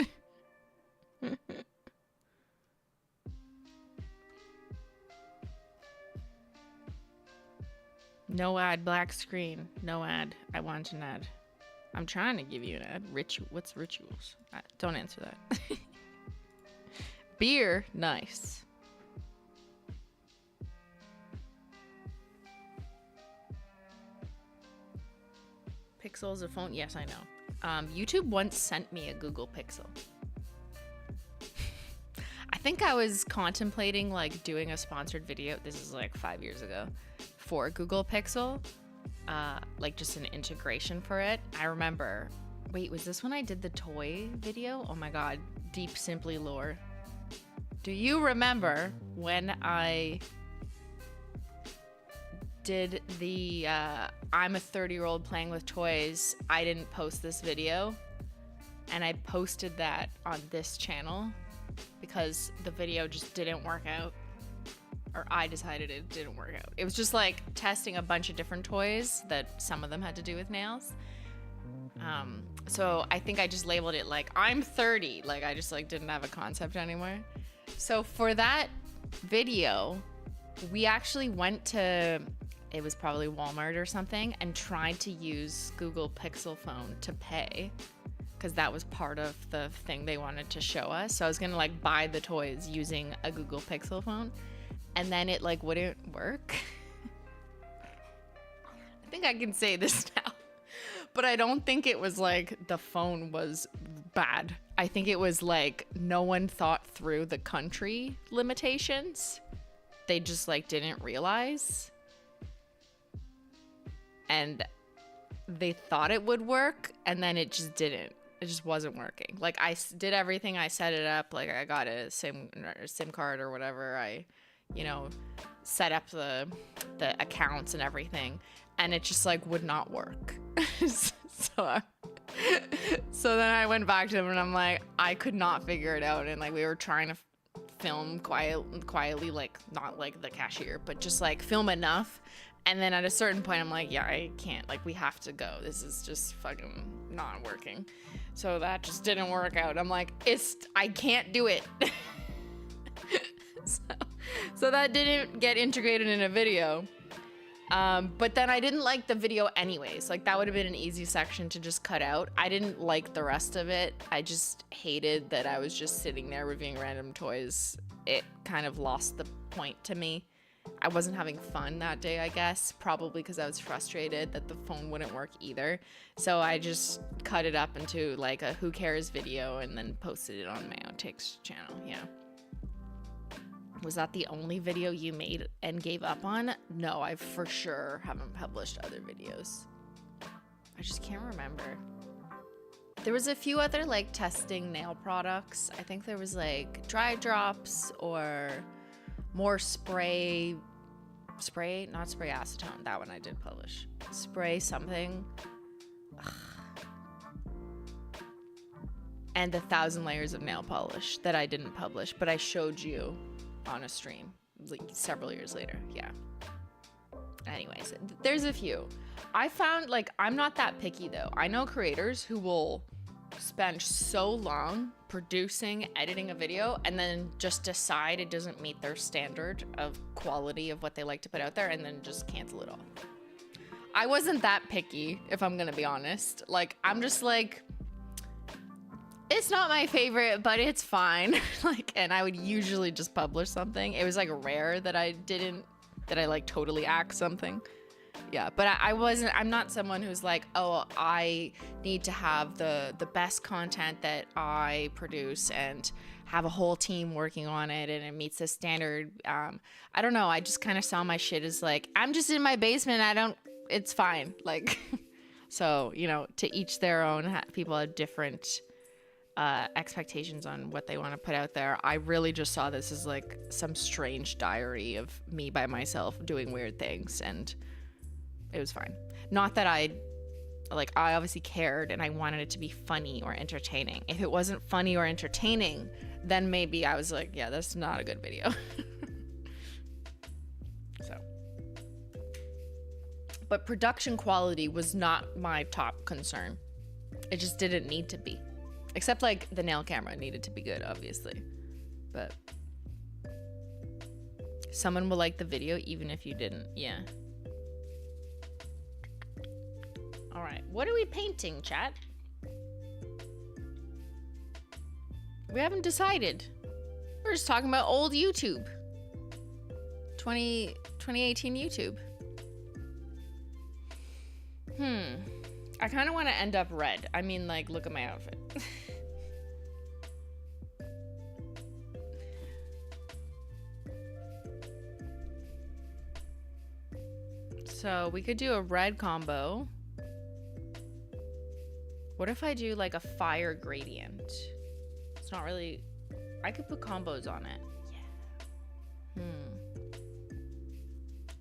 S1: No ad, black screen. No ad. I want an ad. I'm trying to give you an ad. What's rituals? Don't answer that. Beer, nice. Pixel is a phone? Yes, I know. YouTube once sent me a Google Pixel. I think I was contemplating like doing a sponsored video. This is like 5 years ago for Google Pixel. Like just an integration for it. I remember, wait, was this when I did the toy video? Oh my God, deep simply lore. Do you remember when I did the I'm a 30-year-old playing with toys? I didn't post this video, and I posted that on this channel because the video just didn't work out, or I decided it didn't work out. It was just like testing a bunch of different toys that some of them had to do with nails. So I think I just labeled it like I'm 30, like I just like didn't have a concept anymore. So for that video, we actually went to, it was probably Walmart or something, and tried to use Google Pixel phone to pay, because that was part of the thing they wanted to show us. So I was gonna like buy the toys using a Google Pixel phone, and then it like wouldn't work. I think I can say this now, but I don't think it was like the phone was bad. I think it was like no one thought through the country limitations. They just like didn't realize, and they thought it would work, and then it just didn't. It just wasn't working. Like I did everything. I set it up. Like I got a SIM card or whatever. I, you know, set up the accounts and everything, and it just like would not work. So then I went back to him and I'm like, I could not figure it out. And like we were trying to film quietly, like not like the cashier, but just like film enough. And then at a certain point I'm like, yeah, I can't, like we have to go. This is just fucking not working. So that just didn't work out. I'm like, I can't do it. So that didn't get integrated in a video. But then I didn't like the video anyways. Like that would have been an easy section to just cut out. I didn't like the rest of it. I just hated that I was just sitting there reviewing random toys. It kind of lost the point to me. I wasn't having fun that day, I guess, probably because I was frustrated that the phone wouldn't work either. So I just cut it up into like a who cares video and then posted it on my Outtakes channel. Yeah. Was that the only video you made and gave up on? No, I for sure haven't published other videos. I just can't remember. There was a few other like testing nail products. I think there was like dry drops or more not spray acetone. That one I did publish. Spray something. Ugh. And 1,000 layers of nail polish that I didn't publish, but I showed you on a stream like several years later. Yeah. Anyways, there's a few. I found like I'm not that picky though. I know creators who will spend so long producing, editing a video, and then just decide it doesn't meet their standard of quality of what they like to put out there and then just cancel it off. I wasn't that picky, if I'm gonna be honest. Like I'm just like, it's not my favorite, but it's fine. Like, and I would usually just publish something. It was like rare that I like totally axed something. Yeah, but I'm not someone who's like, oh, I need to have the best content that I produce and have a whole team working on it and it meets the standard. I don't know. I just kind of saw my shit as like, I'm just in my basement. It's fine. Like, So, you know, to each their own. People have different expectations on what they want to put out there. I really just saw this as like some strange diary of me by myself doing weird things, and it was fine. Not that I obviously cared and I wanted it to be funny or entertaining. If it wasn't funny or entertaining, then maybe I was like, yeah, that's not a good video. So, but production quality was not my top concern. It just didn't need to be. Except like the nail camera needed to be good, obviously. But someone will like the video even if you didn't. Yeah. All right. What are we painting, chat? We haven't decided. We're just talking about old YouTube. 2018 YouTube. I kind of want to end up red. I mean, like, look at my outfit. So we could do a red combo. What if I do like a fire gradient? It's not really... I could put combos on it. Yeah.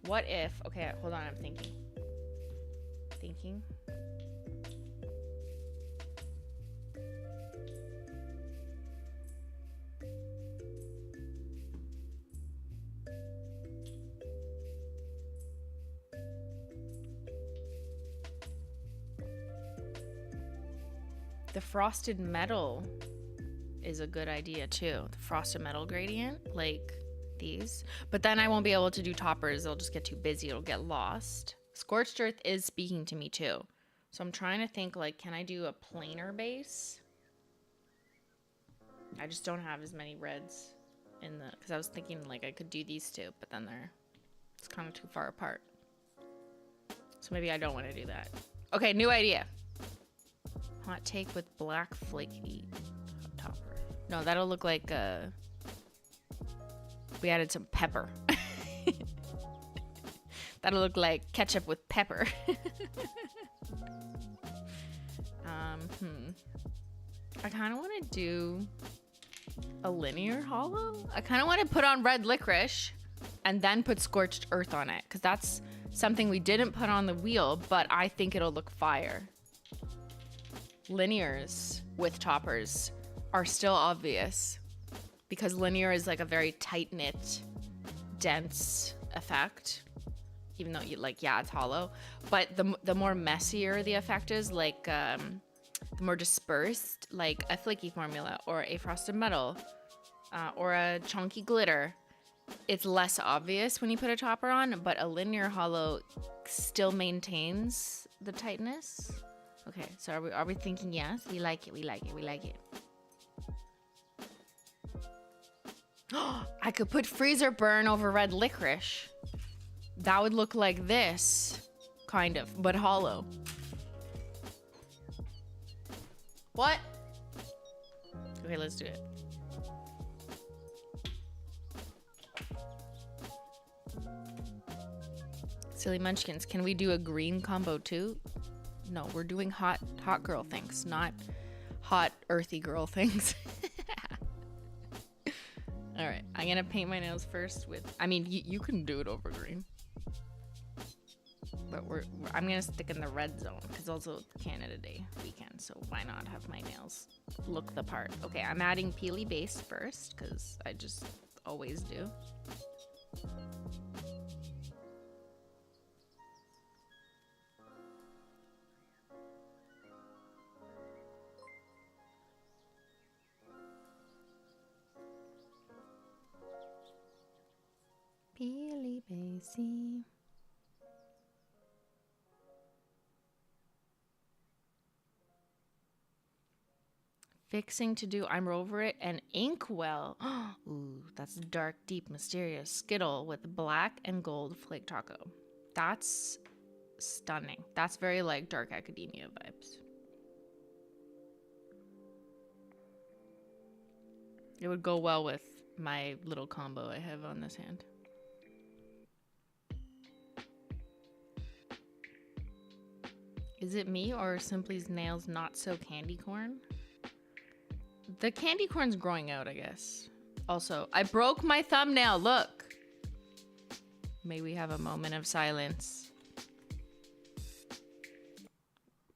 S1: What if... Okay, hold on, I'm thinking. The frosted metal is a good idea too. The frosted metal gradient, like these. But then I won't be able to do toppers. It'll just get too busy. It'll get lost. Scorched Earth is speaking to me too. So I'm trying to think, like, can I do a plainer base? I just don't have as many reds in the... Because I was thinking, like, I could do these two, but then it's kind of too far apart. So maybe I don't want to do that. Okay, new idea. Hot take with black flaky topper. No, that'll look like we added some pepper. That'll look like ketchup with pepper. I kind of want to do a linear hollow. I kind of want to put on Red Licorice and then put Scorched Earth on it, because that's something we didn't put on the wheel, but I think it'll look fire. Linears with toppers are still obvious because linear is like a very tight-knit, dense effect, even though you like, yeah, it's hollow, but the more messier the effect is, like the more dispersed, like a flaky formula or a frosted metal or a chunky glitter, it's less obvious when you put a topper on, but a linear hollow still maintains the tightness. Okay, so are we thinking yes? We like it, we like it, we like it. I could put Freezer Burn over Red Licorice. That would look like this, kind of, but hollow. What? Okay, let's do it. Silly Munchkins, can we do a green combo too? No, we're doing hot girl things, not hot earthy girl things. All right, I'm gonna paint my nails first with, I mean, you can do it over green. But I'm gonna stick in the red zone because also it's Canada Day weekend, so why not have my nails look the part? Okay, I'm adding peely base first because I just always do. Peely basey. Fixing to do, I'm over it, and Inkwell. Ooh, that's dark, deep, mysterious. Skittle with black and gold flake taco. That's stunning. That's very like Dark Academia vibes. It would go well with my little combo I have on this hand. Is it me or Simply's nails not so candy corn? The candy corn's growing out, I guess. Also, I broke my thumbnail, look. May we have a moment of silence.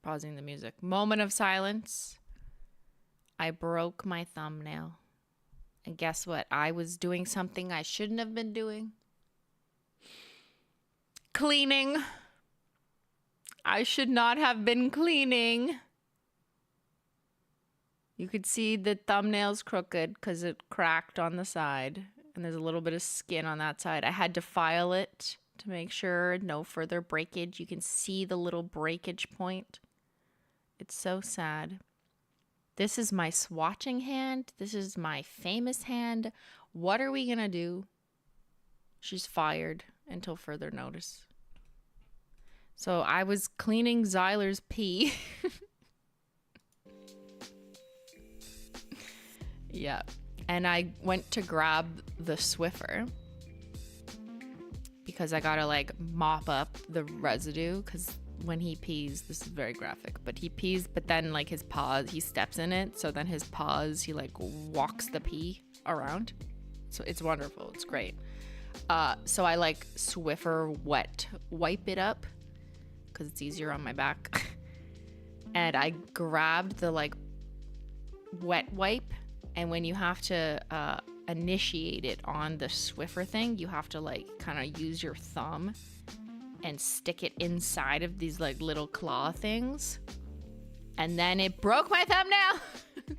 S1: Pausing the music. Moment of silence. I broke my thumbnail. And guess what? I was doing something I shouldn't have been doing. Cleaning. I should not have been cleaning. You could see the thumbnail's crooked because it cracked on the side. And there's a little bit of skin on that side. I had to file it to make sure no further breakage. You can see the little breakage point. It's so sad. This is my swatching hand. This is my famous hand. What are we gonna do? She's fired until further notice. So I was cleaning Zyler's pee. Yeah. And I went to grab the Swiffer because I gotta like mop up the residue because when he pees, this is very graphic, but he pees, but then like his paws, he steps in it. So then his paws, he like walks the pee around. So it's wonderful. It's great. So I like Swiffer wet wipe it up because it's easier on my back. And I grabbed the like wet wipe. And when you have to initiate it on the Swiffer thing, you have to like kind of use your thumb and stick it inside of these like little claw things. And then it broke my thumbnail.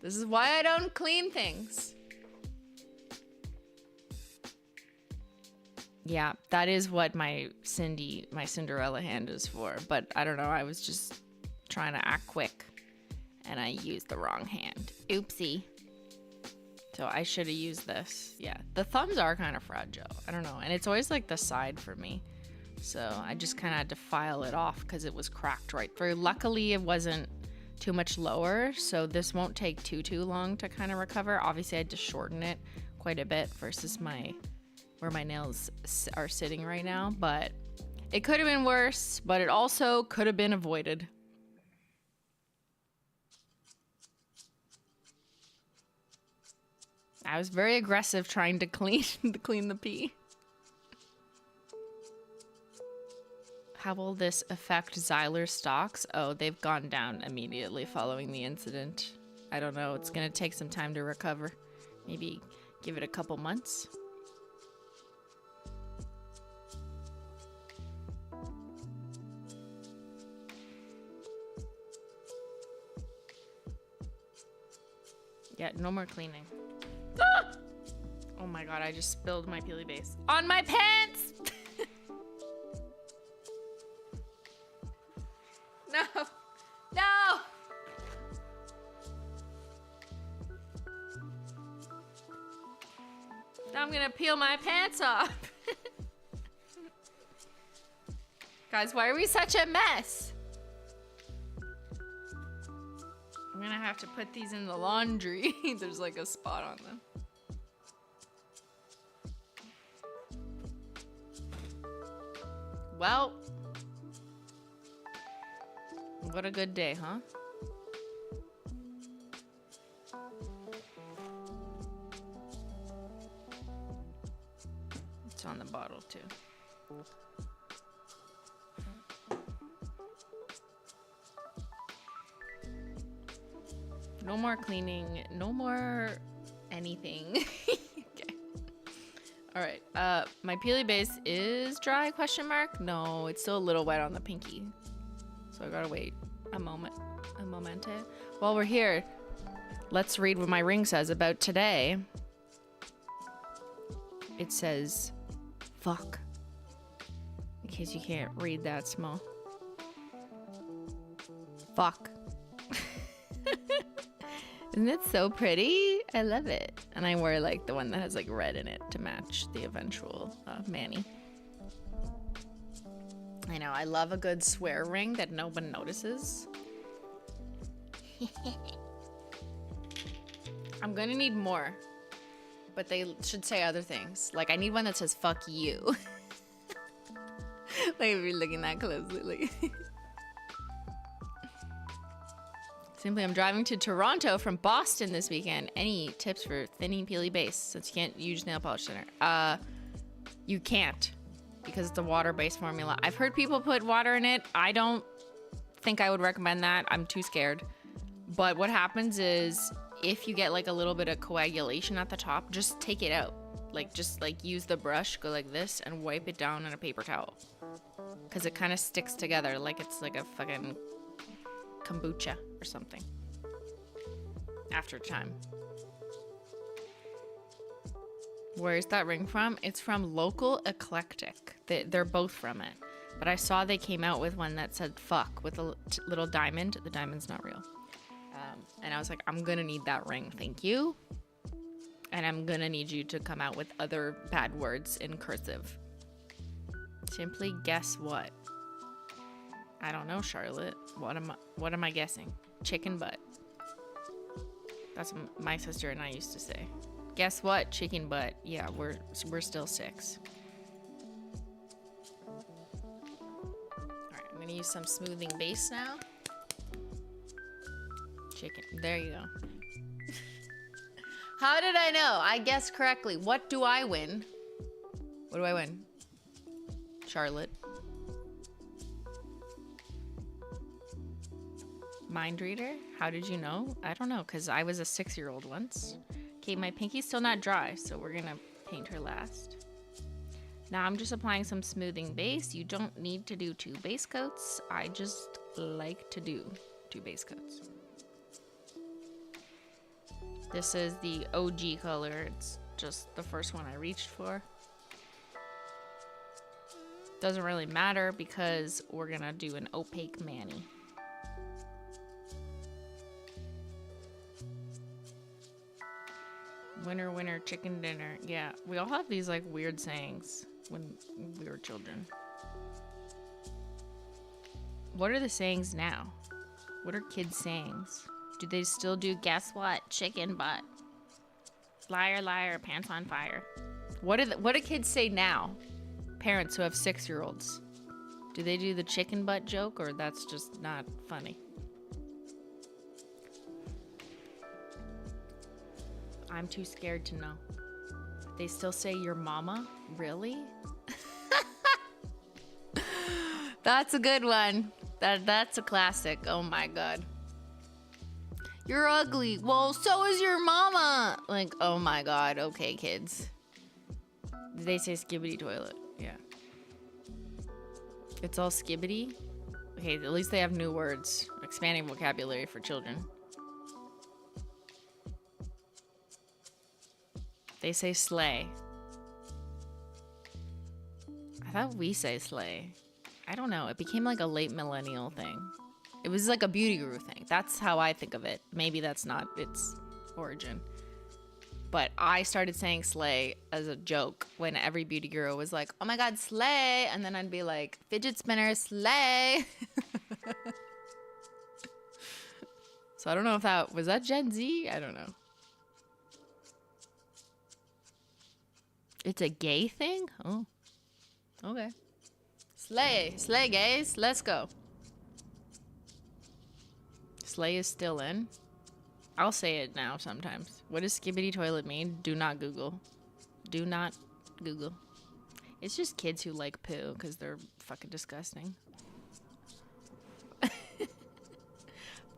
S1: This is why I don't clean things. Yeah, that is what my Cinderella hand is for. But I don't know, I was just trying to act quick. And I used the wrong hand. Oopsie. So I should have used this. Yeah, the thumbs are kind of fragile. I don't know. And it's always like the side for me. So I just kind of had to file it off because it was cracked right through. Luckily, it wasn't too much lower. So this won't take too long to kind of recover. Obviously, I had to shorten it quite a bit versus where my nails are sitting right now. But it could have been worse, but it also could have been avoided. I was very aggressive trying to clean the pee. How will this affect Zyler's stocks? Oh, they've gone down immediately following the incident. I don't know. It's going to take some time to recover. Maybe give it a couple months. Yeah, no more cleaning. Ah! Oh my god, I just spilled my peely base on my pants! No! No! Now I'm gonna peel my pants off. Guys, why are we such a mess? I'm gonna have to put these in the laundry. There's like a spot on them. Well, what a good day, huh? It's on the bottle too. No more cleaning, no more anything. Okay. All right, my peely base is dry, question mark? No, it's still a little wet on the pinky. So I gotta wait a momente. While we're here, let's read what my ring says about today. It says, fuck. In case you can't read that small. Fuck. Isn't it so pretty? I love it. And I wear like the one that has like red in it to match the eventual Manny. I know, I love a good swear ring that no one notices. I'm gonna need more, but they should say other things. Like I need one that says fuck you. Like if you're looking that closely, like. Simply, I'm driving to Toronto from Boston this weekend. Any tips for thinning peely base since you can't use nail polish thinner? You can't because it's a water-based formula. I've heard people put water in it. I don't think I would recommend that. I'm too scared. But what happens is if you get like a little bit of coagulation at the top, just take it out. Like just like use the brush, go like this and wipe it down in a paper towel. Cause it kind of sticks together like it's like a fucking kombucha or something after time. Where's that ring from? It's from Local Eclectic. They're both from it. But I saw they came out with one that said fuck with a little diamond. The diamond's not real. And I was like, I'm gonna need that ring, thank you. And I'm gonna need you to come out with other bad words in cursive. Simply guess what? I don't know, Charlotte. What am I guessing? Chicken butt. That's what my sister and I used to say. Guess what? Chicken butt. Yeah, we're still 6. Alright, I'm gonna use some smoothing base now. Chicken. There you go. How did I know? I guessed correctly. What do I win? What do I win? Charlotte. Mind reader? How did you know? I don't know, because I was a 6-year-old once. Okay, my pinky's still not dry, so we're gonna paint her last. Now I'm just applying some smoothing base. You don't need to do 2 base coats. I just like to do 2 base coats. This is the OG color. It's just the first one I reached for. Doesn't really matter because we're gonna do an opaque mani. Winner, winner, chicken dinner. Yeah, we all have these like weird sayings when we were children. What are the sayings now? What are kids' sayings? Do they still do guess what? Chicken butt. Liar, liar, pants on fire. What do kids say now? Parents who have 6-year-olds. Do they do the chicken butt joke or that's just not funny? I'm too scared to know. They still say your mama? Really? That's a good one. That's a classic. Oh my god. You're ugly. Well, so is your mama. Like, oh my god. Okay, kids. They say skibbity toilet. Yeah. It's all skibbity. Okay, at least they have new words. Expanding vocabulary for children. They say slay. I thought we say slay. I don't know. It became like a late millennial thing. It was like a beauty guru thing. That's how I think of it. Maybe that's not its origin. But I started saying slay as a joke when every beauty guru was like, oh my god, slay. And then I'd be like, fidget spinner, slay. So I don't know if was that Gen Z? I don't know. It's a gay thing? Oh. Okay. Slay. Slay, gays. Let's go. Slay is still in. I'll say it now sometimes. What does skibbity toilet mean? Do not Google. Do not Google. It's just kids who like poo because they're fucking disgusting.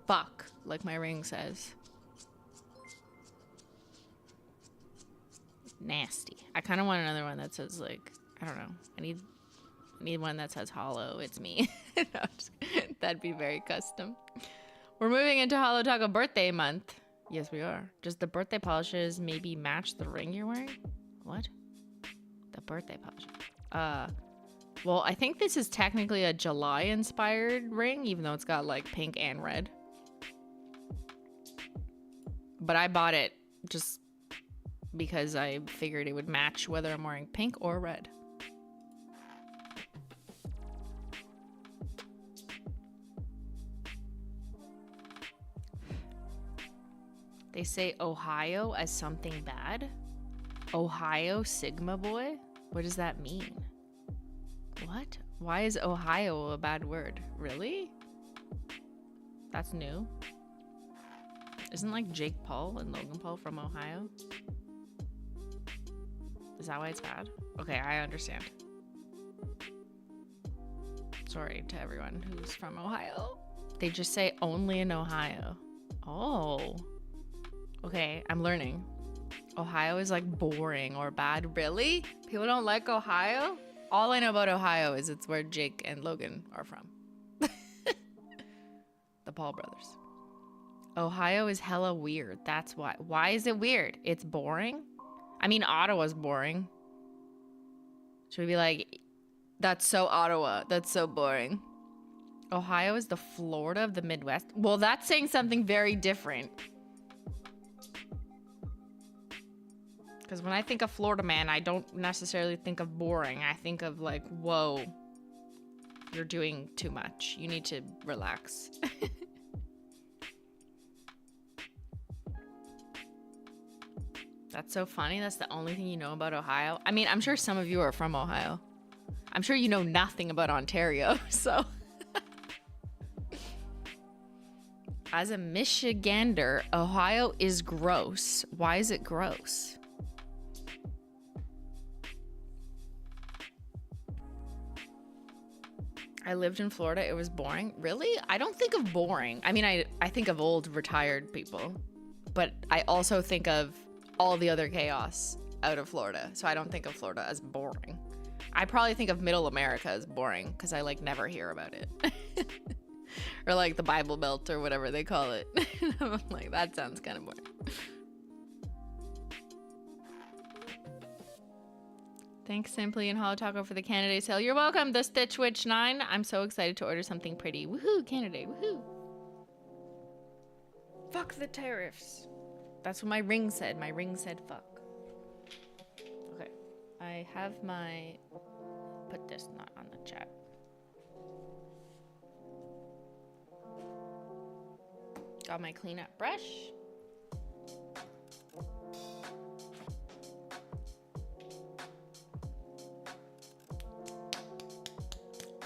S1: Fuck, like my ring says. Nasty. I kind of want another one that says like, I don't know. I need one that says hollow. It's me. No, that'd be very custom. We're moving into Holo Taco birthday month. Yes, we are. Does the birthday polishes maybe match the ring you're wearing? What? The birthday polish. Well, I think this is technically a July-inspired ring, even though it's got like pink and red. But I bought it just because I figured it would match whether I'm wearing pink or red. They say Ohio as something bad. Ohio Sigma boy? What does that mean? What? Why is Ohio a bad word? Really? That's new. Isn't like Jake Paul and Logan Paul from Ohio? Is that why it's bad? Okay, I understand. Sorry to everyone who's from Ohio. They just say only in Ohio. Oh. Okay, I'm learning. Ohio is like boring or bad. Really? People don't like Ohio? All I know about Ohio is it's where Jake and Logan are from. The Paul brothers. Ohio is hella weird. That's why. Why is it weird? It's boring? I mean, Ottawa's boring. Should we be like, that's so Ottawa. That's so boring. Ohio is the Florida of the Midwest. Well, that's saying something very different. Because when I think of Florida man, I don't necessarily think of boring. I think of like, whoa, you're doing too much. You need to relax. That's so funny. That's the only thing you know about Ohio. I mean, I'm sure some of you are from Ohio. I'm sure you know nothing about Ontario, so. As a Michigander, Ohio is gross. Why is it gross? I lived in Florida. It was boring. Really? I don't think of boring. I mean, I think of old retired people, but I also think of all the other chaos out of Florida. So I don't think of Florida as boring. I probably think of middle America as boring because I like never hear about it. Or like the Bible Belt or whatever they call it. I'm like, that sounds kind of boring. Thanks Simply and Holo Taco for the Canada sale. You're welcome, the Stitch Witch 9. I'm so excited to order something pretty. Woohoo, Canada, woohoo. Fuck the tariffs. That's what my ring said. My ring said fuck. Okay. I have my... Put this not on the chat. Got my cleanup brush.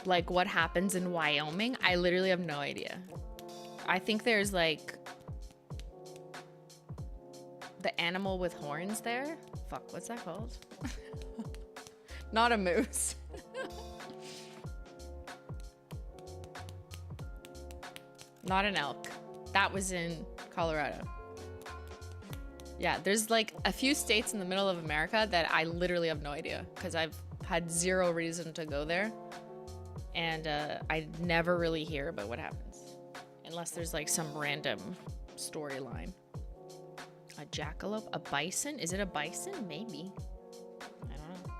S1: Like what happens in Wyoming? I literally have no idea. I think there's like the animal with horns there. Fuck, what's that called? Not a moose. Not an elk. That was in Colorado. Yeah, there's like a few states in the middle of America that I literally have no idea because I've had zero reason to go there. And I never really hear about what happens unless there's like some random storyline. A jackalope? A bison? Is it a bison? Maybe. I don't know.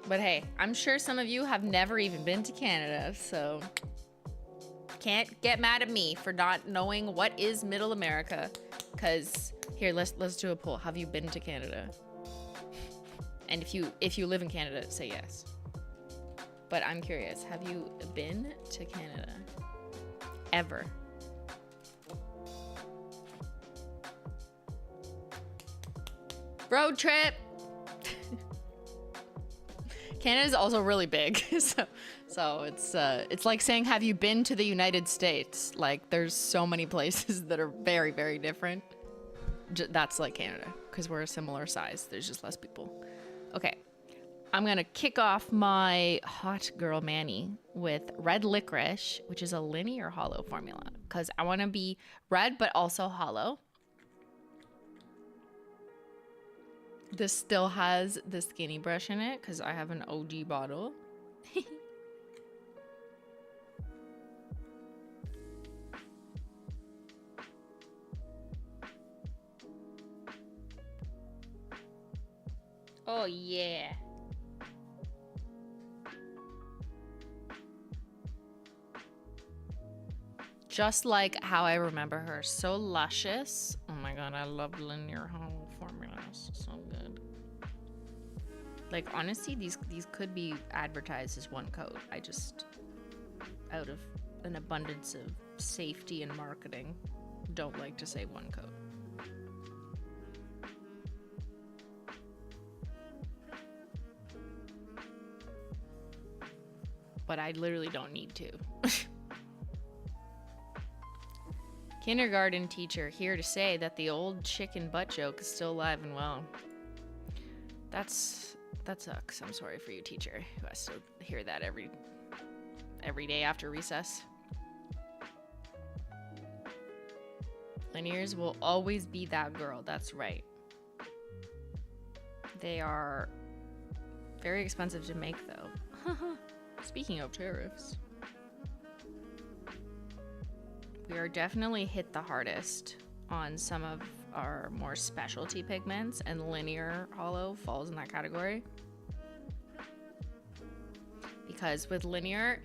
S1: But hey, I'm sure some of you have never even been to Canada, so can't get mad at me for not knowing what is Middle America. Cause here, let's do a poll. Have you been to Canada? And if you live in Canada, say yes. But I'm curious, have you been to Canada? Ever? Road trip! Canada's also really big, so it's like saying, have you been to the United States? Like, there's so many places that are very, very different. That's like Canada, because we're a similar size. There's just less people. Okay. I'm gonna kick off my hot girl Manny with Red Licorice, which is a linear hollow formula, because I want to be red but also hollow. This still has the skinny brush in it because I have an OG bottle. Oh yeah. Just like how I remember her. So luscious. Oh my god, I love linear hollow formulas. So good. Like, honestly, these could be advertised as one coat. I just, out of an abundance of safety and marketing, don't like to say one coat. but I literally don't need to. Kindergarten teacher here to say that the old chicken butt joke is still alive and well. That sucks. I'm sorry for you, teacher, who has to hear that every day after recess. Linears will always be that girl. That's right. They are very expensive to make, though. Speaking of tariffs, we are definitely hit the hardest on some of our more specialty pigments, and linear holo falls in that category. Because with linear,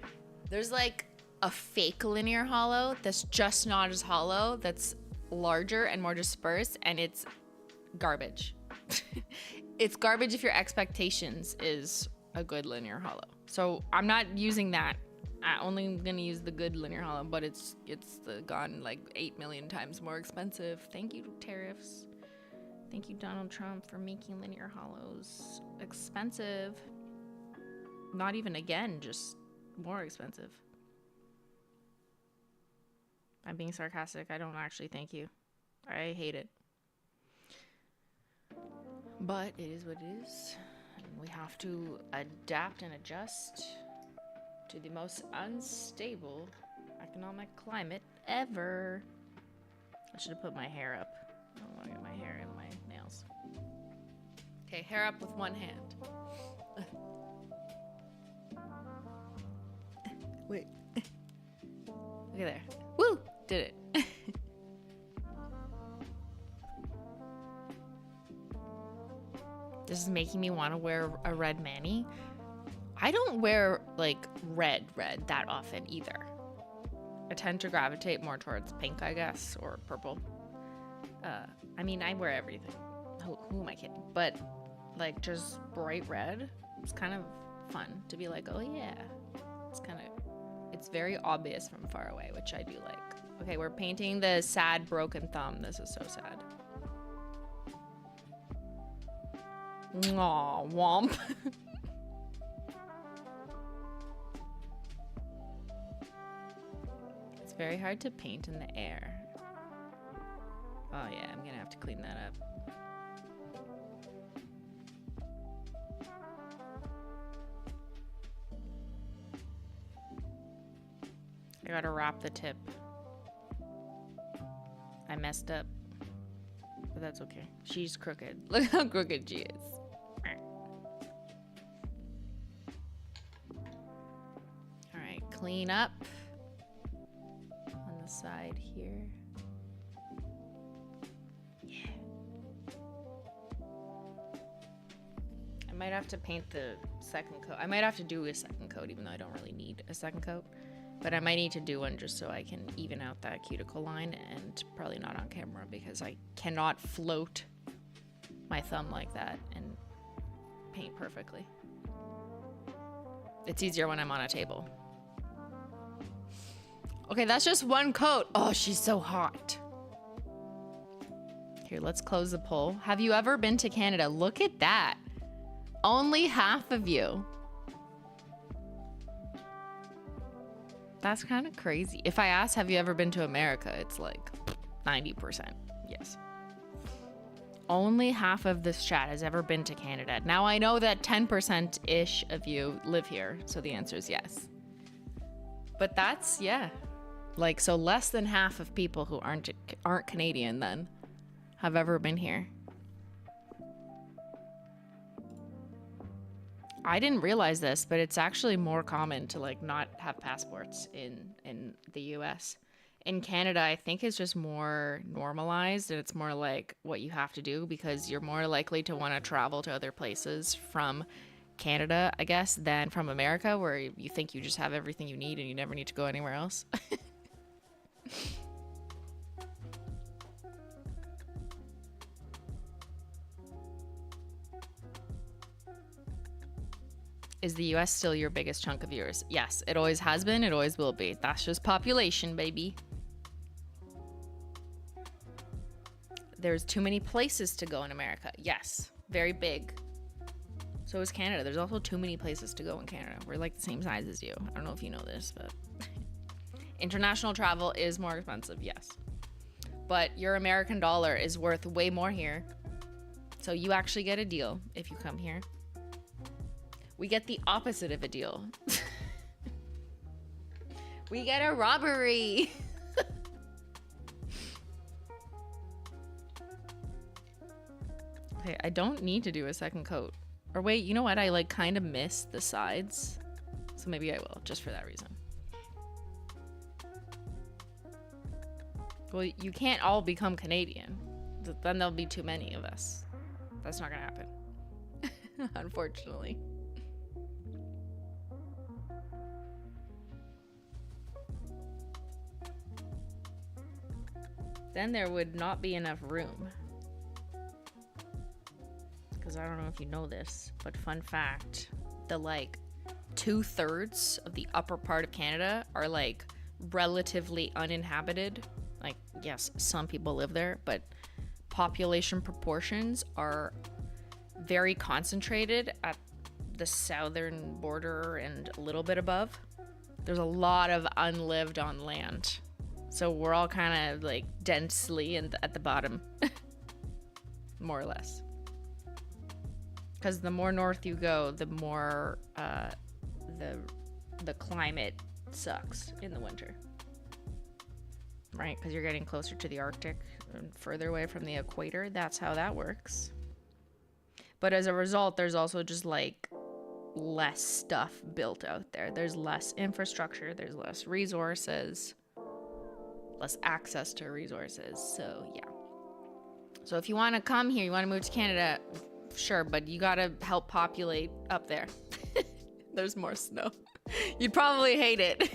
S1: there's like a fake linear holo that's just not as holo, that's larger and more dispersed, and it's garbage. It's garbage if your expectations is a good linear holo. So I'm not using that. I'm only gonna use the good linear holo, but it's gone like 8 million times more expensive. Thank you, tariffs. Thank you, Donald Trump, for making linear holos expensive. Not even again, just more expensive. I'm being sarcastic. I don't actually thank you. I hate it. But it is what it is. We have to adapt and adjust to the most unstable economic climate ever. I should have put my hair up. I don't want to get my hair in my nails. Okay, hair up with one hand. Wait. Look at there. Woo! Did it. This is making me want to wear a red mani. I don't wear like red that often either. I tend to gravitate more towards pink, I guess, or purple. I mean, I wear everything. Who am I kidding? But like just bright red, it's kind of fun to be like, oh yeah. It's very obvious from far away, which I do like. Okay, we're painting the sad broken thumb. This is so sad. Aw, womp. It's very hard to paint in the air. Oh yeah, I'm gonna have to clean that up. I gotta wrap the tip. I messed up. But that's okay. She's crooked. Look how crooked she is. Alright, clean up on the side here. Yeah. I might have to paint the second coat. I might have to do a second coat, even though I don't really need a second coat. But I might need to do one just so I can even out that cuticle line, and probably not on camera because I cannot float my thumb like that and paint perfectly. It's easier when I'm on a table. Okay, that's just one coat. Oh, she's so hot. Here, let's close the poll. Have you ever been to Canada? Look at that. Only half of you. That's kind of crazy. If I ask, have you ever been to America? It's like 90%. Yes. Only half of this chat has ever been to Canada. Now I know that 10%-ish of you live here, so the answer is yes. But that's, yeah. Like, so less than half of people who aren't Canadian then have ever been here. I didn't realize this, but it's actually more common to like not have passports in the US. In Canada, I think it's just more normalized, and it's more like what you have to do because you're more likely to want to travel to other places from Canada, I guess, than from America, where you think you just have everything you need and you never need to go anywhere else. Is the US still your biggest chunk of viewers? Yes, it always has been, it always will be. That's just population, baby. There's too many places to go in America. Yes, very big. So is Canada. There's also too many places to go in Canada. We're like the same size as you. I don't know if you know this, but international travel is more expensive, yes. But your American dollar is worth way more here. So you actually get a deal if you come here. We get the opposite of a deal. We get a robbery. Okay, I don't need to do a second coat. Or wait, you know what? I like kind of miss the sides. So maybe I will, just for that reason. Well, you can't all become Canadian. Then there'll be too many of us. That's not gonna happen. Unfortunately. Then there would not be enough room. Because I don't know if you know this, but fun fact, the like 2/3 of the upper part of Canada are like relatively uninhabited. Like, yes, some people live there, but population proportions are very concentrated at the southern border and a little bit above. There's a lot of unlived on land. So we're all kind of like densely at the bottom, more or less. Because the more north you go, the more the climate sucks in the winter. Right? Because you're getting closer to the Arctic and further away from the equator. That's how that works. But as a result, there's also just like less stuff built out there. There's less infrastructure. There's less resources. Less access to resources. So yeah. So if you want to come here, you want to move to Canada, sure, but you gotta help populate up there. There's more snow. You'd probably hate it.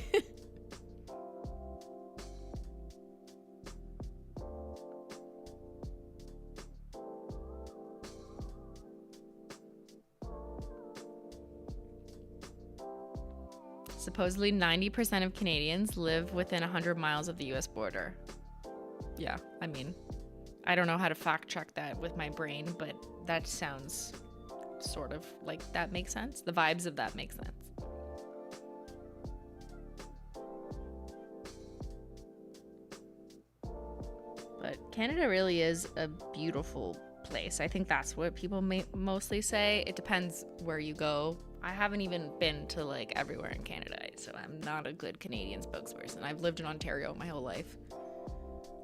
S1: Supposedly 90% of Canadians live within 100 miles of the US border. Yeah, I mean, I don't know how to fact check that with my brain, but that sounds sort of like that makes sense. The vibes of that make sense. But Canada really is a beautiful place. I think that's what people mostly say. It depends where you go. I haven't even been to like everywhere in Canada, so I'm not a good Canadian spokesperson. I've lived in Ontario my whole life,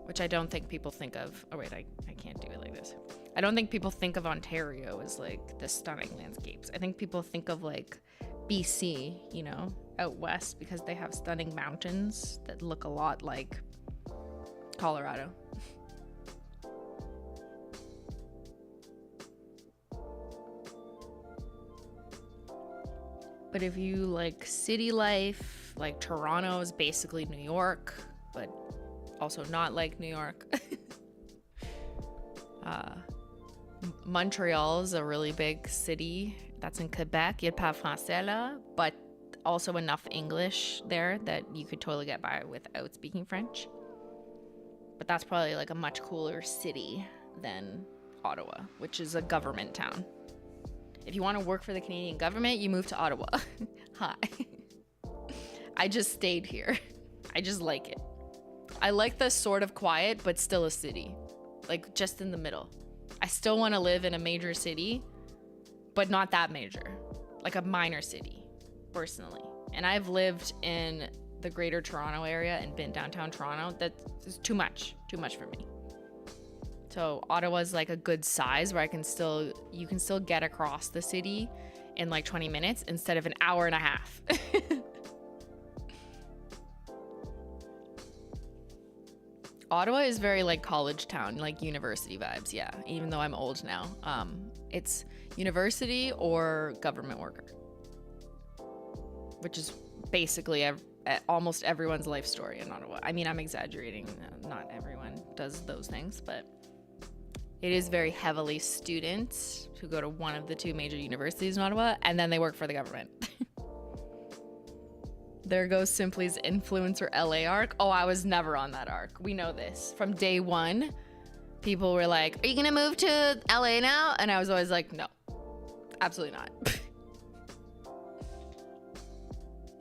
S1: which I don't think people think of. Oh wait, I can't do it like this. I don't think people think of Ontario as like the stunning landscapes. I think people think of like BC, you know, out west, because they have stunning mountains that look a lot like Colorado. But if you like city life, like Toronto is basically New York, but also not like New York. Montreal is a really big city. That's in Quebec. Il parle français là, but also enough English there that you could totally get by without speaking French. But that's probably like a much cooler city than Ottawa, which is a government town. If you want to work for the Canadian government, you move to Ottawa. Hi. I just stayed here. I just like it. I like the sort of quiet, but still a city. Like just in the middle. I still want to live in a major city, but not that major. Like a minor city, personally. And I've lived in the greater Toronto area and been downtown Toronto. That is too much for me. So Ottawa's like a good size where you can still get across the city in like 20 minutes instead of an hour and a half. Ottawa is very like college town, like university vibes. Yeah, even though I'm old now. It's university or government worker, which is basically almost everyone's life story in Ottawa. I mean, I'm exaggerating. Not everyone does those things, but it is very heavily students who go to one of the two major universities in Ottawa, and then they work for the government. There goes Simply's influencer LA arc. Oh, I was never on that arc. We know this. From day one, people were like, are you gonna move to LA now? And I was always like, no. Absolutely not.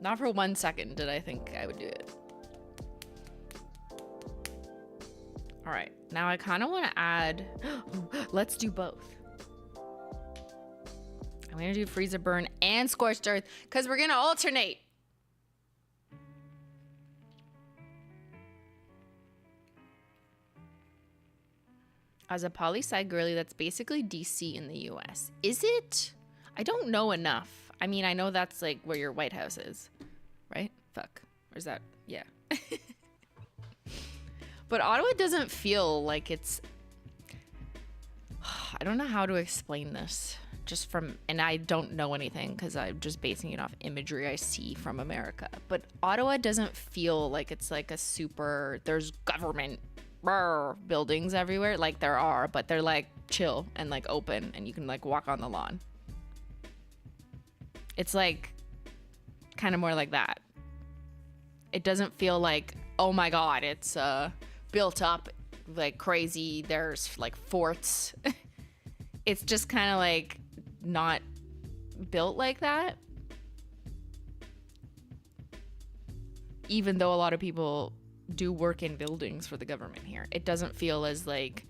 S1: Not for 1 second did I think I would do it. All right, now I kind of want to add, let's do both. I'm going to do Freezer Burn and Scorched Earth because we're going to alternate. As a poli-sci girly, that's basically DC in the US. Is it? I don't know enough. I mean, I know that's like where your White House is, right? Fuck. Or is that? Yeah. But Ottawa doesn't feel like it's... I don't know how to explain this. Just from... And I don't know anything because I'm just basing it off imagery I see from America. But Ottawa doesn't feel like it's like a super... There's government buildings everywhere. Like there are, but they're like chill and like open and you can like walk on the lawn. It's like kind of more like that. It doesn't feel like, oh my God, it's built up like crazy. There's like forts. It's just kind of like not built like that. Even though a lot of people do work in buildings for the government here, it doesn't feel as like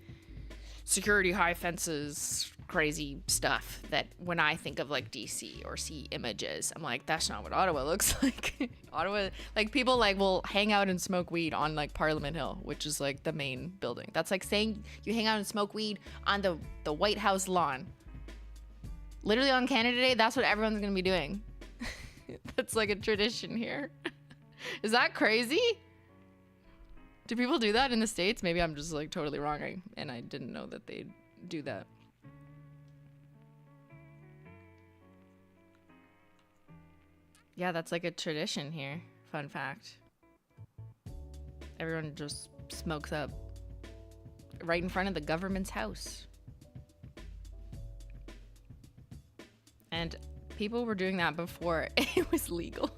S1: security, high fences, crazy stuff that when I think of like DC or see images, I'm like, that's not what Ottawa looks like. Ottawa, like people like will hang out and smoke weed on like Parliament Hill, which is like the main building. That's like saying you hang out and smoke weed on the White House lawn. Literally on Canada Day, that's what everyone's gonna be doing. That's like a tradition here. Is that crazy? Do people do that in the States? Maybe I'm just like totally wrong and I didn't know that they do that. Yeah, that's like a tradition here. Fun fact. Everyone just smokes up right in front of the government's house. And people were doing that before it was legal.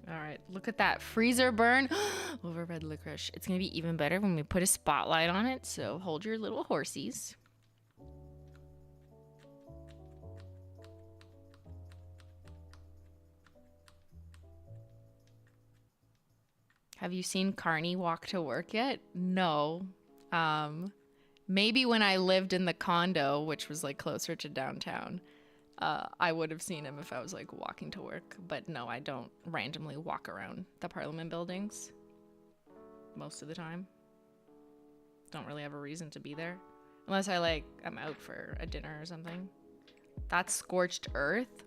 S1: All right, look at that freezer burn over Red Licorice. It's gonna be even better when we put a spotlight on it, so hold your little horsies. Have you seen Carney walk to work yet? No. Maybe when I lived in the condo, which was like closer to downtown, I would have seen him if I was like walking to work. But no, I don't randomly walk around the Parliament buildings most of the time. Don't really have a reason to be there. Unless I'm out for a dinner or something. That's Scorched Earth.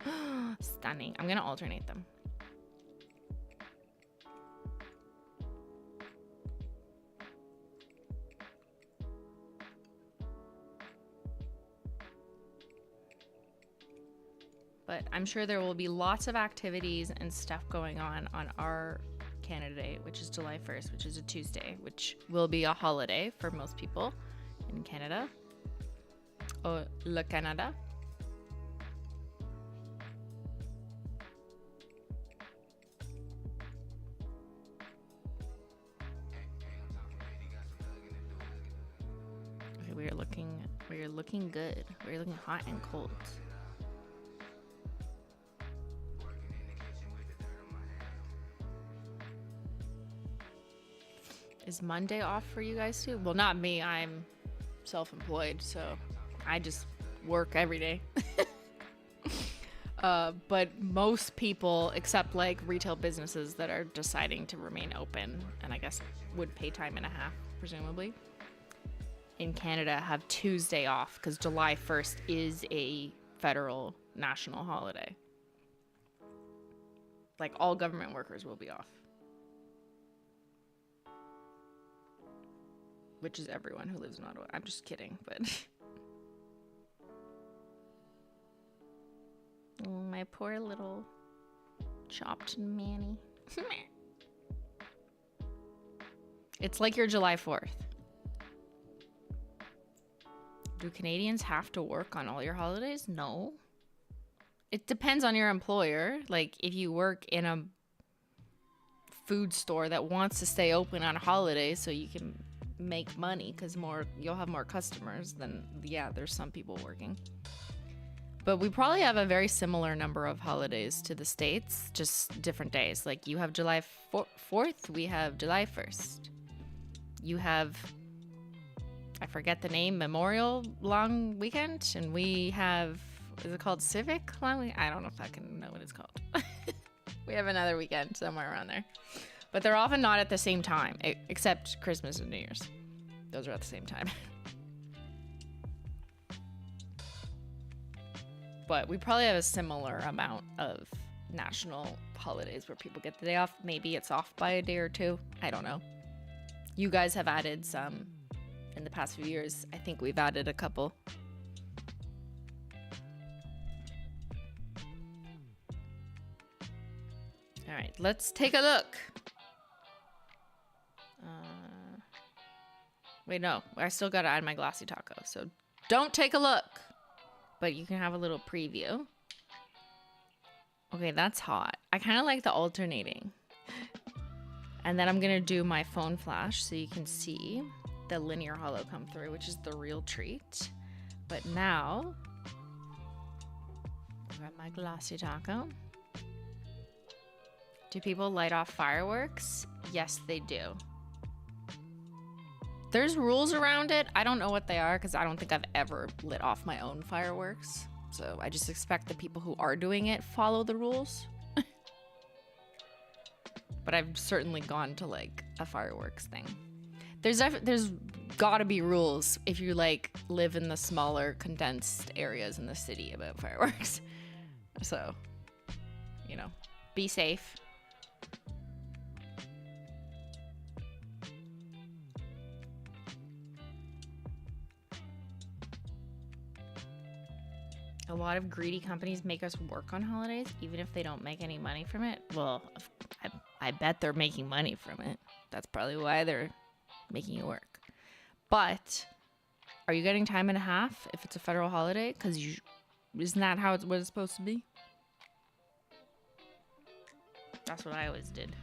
S1: Stunning. I'm gonna alternate them. But I'm sure there will be lots of activities and stuff going on our Canada Day, which is July 1st, which is a Tuesday, which will be a holiday for most people in Canada. Oh, le Canada. Okay, we are looking good. We're looking hot and cold. Is Monday off for you guys too? Well, not me. I'm self-employed, so I just work every day. But most people, except like retail businesses that are deciding to remain open, and I guess would pay time and a half, presumably, in Canada have Tuesday off because July 1st is a federal national holiday. Like all government workers will be off. Which is everyone who lives in Ottawa. I'm just kidding, but... Oh, my poor little chopped Manny. It's like your July 4th. Do Canadians have to work on all your holidays? No. It depends on your employer. Like, if you work in a food store that wants to stay open on holidays so you can make money because you'll have more customers, then yeah, there's some people working. But we probably have a very similar number of holidays to the States, just different days. Like you have July 4th, we have July 1st. You have, I forget the name, Memorial Long Weekend, and we have, is it called Civic Long Weekend? I don't know if I can know what it's called. We have another weekend somewhere around there. But they're often not at the same time, except Christmas and New Year's. Those are at the same time. But we probably have a similar amount of national holidays where people get the day off. Maybe it's off by a day or two. I don't know. You guys have added some in the past few years. I think we've added a couple. All right, let's take a look. Wait, no, I still got to add my Glossy Taco. So don't take a look. But you can have a little preview. Okay, that's hot. I kind of like the alternating. And then I'm going to do my phone flash so you can see the linear holo come through, which is the real treat. But now, I've got my Glossy Taco. Do people light off fireworks? Yes, they do. There's rules around it. I don't know what they are because I don't think I've ever lit off my own fireworks. So I just expect the people who are doing it follow the rules. But I've certainly gone to like a fireworks thing. There's gotta be rules if you like live in the smaller condensed areas in the city about fireworks. So, you know, be safe. A lot of greedy companies make us work on holidays, even if they don't make any money from it. Well, I bet they're making money from it. That's probably why they're making you work. But are you getting time and a half if it's a federal holiday? Because isn't that what it's supposed to be? That's what I always did.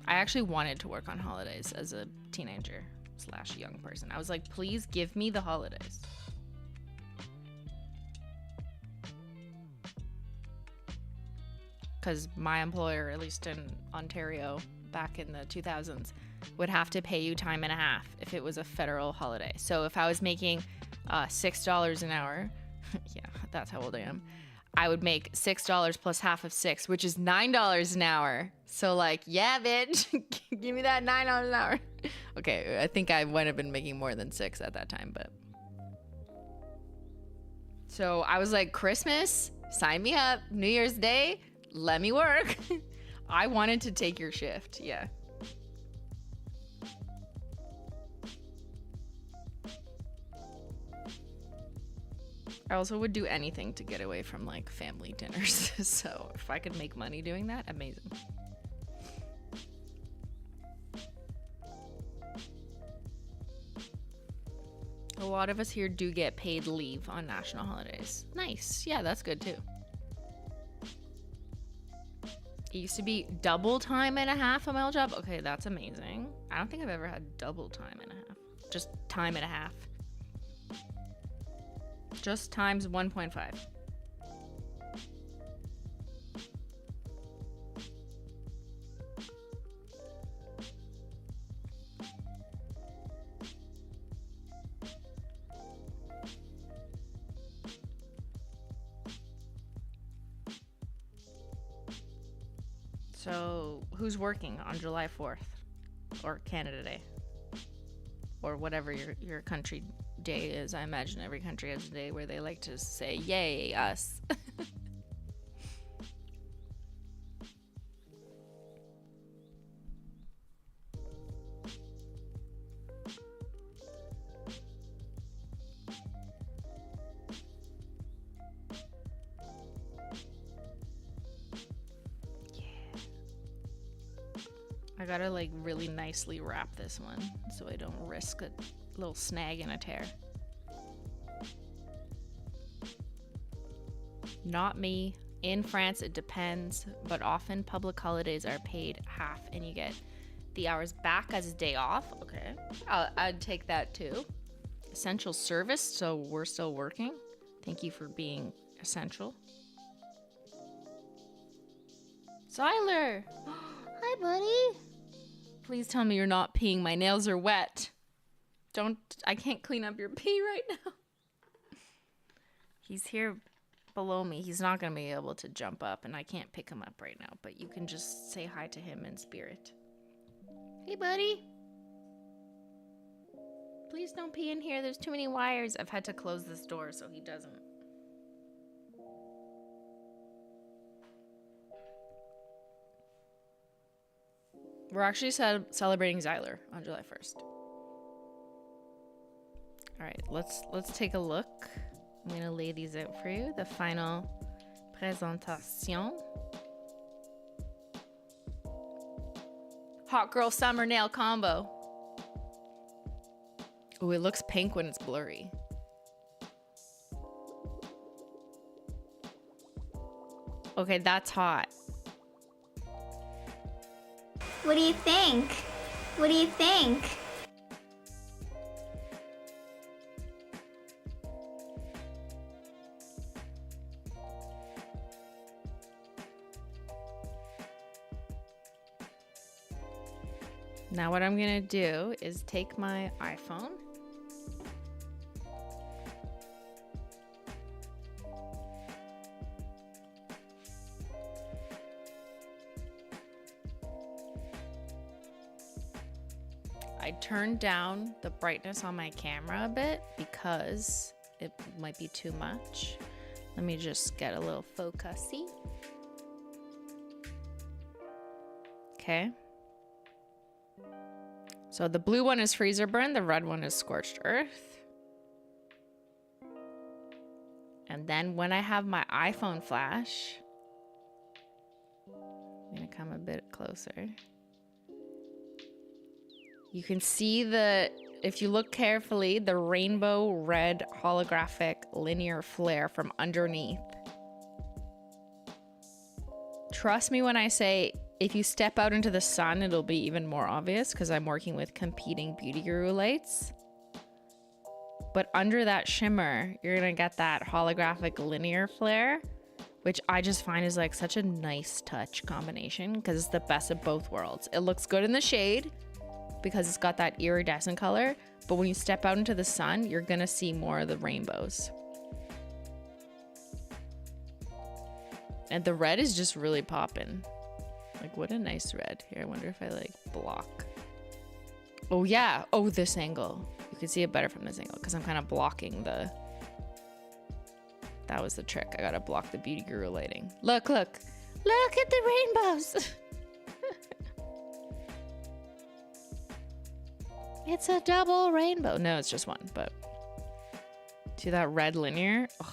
S1: I actually wanted to work on holidays as a teenager / young person. I was like, please give me the holidays. Because my employer, at least in Ontario back in the 2000s, would have to pay you time and a half if it was a federal holiday. So if I was making $6 an hour, yeah, that's how old I am, I would make $6 plus half of 6, which is $9 an hour. So like, yeah, bitch, give me that $9 an hour. Okay, I think I might have been making more than 6 at that time, but. So I was like, Christmas, sign me up. New Year's Day, let me work. I wanted to take your shift. Yeah. I also would do anything to get away from like family dinners. So if I could make money doing that, amazing. A lot of us here do get paid leave on national holidays. Nice. Yeah, that's good too. It used to be double time and a half on my old job. Okay, that's amazing. I don't think I've ever had double time and a half. Just time and a half. Just times 1.5. So, who's working on July 4th? Or Canada Day? Or whatever your country day is. I imagine every country has a day where they like to say, yay, us. I gotta like really nicely wrap this one so I don't risk a little snag and a tear. Not me. In France, it depends, but often public holidays are paid half and you get the hours back as a day off. Okay. I'd take that too. Essential service, so we're still working. Thank you for being essential. Zyler! Hi, buddy. Please tell me you're not peeing. My nails are wet. I can't clean up your pee right now. He's here below me. He's not going to be able to jump up, and I can't pick him up right now, but you can just say hi to him in spirit. Hey, buddy. Please don't pee in here. There's too many wires. I've had to close this door so he doesn't. We're actually celebrating Zyler on July 1st. All right, let's take a look. I'm gonna lay these out for you. The final presentation. Hot girl summer nail combo. Oh, it looks pink when it's blurry. Okay, that's hot.
S2: What do you think? What do you think?
S1: Now what I'm gonna do is take my iPhone. I turned down the brightness on my camera a bit because it might be too much. Let me just get a little focusy. Okay. So the blue one is Freezer Burn, the red one is Scorched Earth. And then when I have my iPhone flash, I'm gonna come a bit closer. You can see if you look carefully, the rainbow red holographic linear flare from underneath. Trust me when I say, if you step out into the sun, it'll be even more obvious because I'm working with competing Beauty Guru lights. But under that shimmer, you're gonna get that holographic linear flare, which I just find is like such a nice touch combination because it's the best of both worlds. It looks good in the shade because it's got that iridescent color, but when you step out into the sun, you're gonna see more of the rainbows. And the red is just really popping. Like, what a nice red. Here, I wonder if I like block. Oh yeah, oh, this angle. You can see it better from this angle because I'm kind of blocking the, that was the trick. I gotta block the Beauty Guru lighting. Look, look, look at the rainbows. It's a double rainbow. No, it's just one, but see that red linear? Ugh.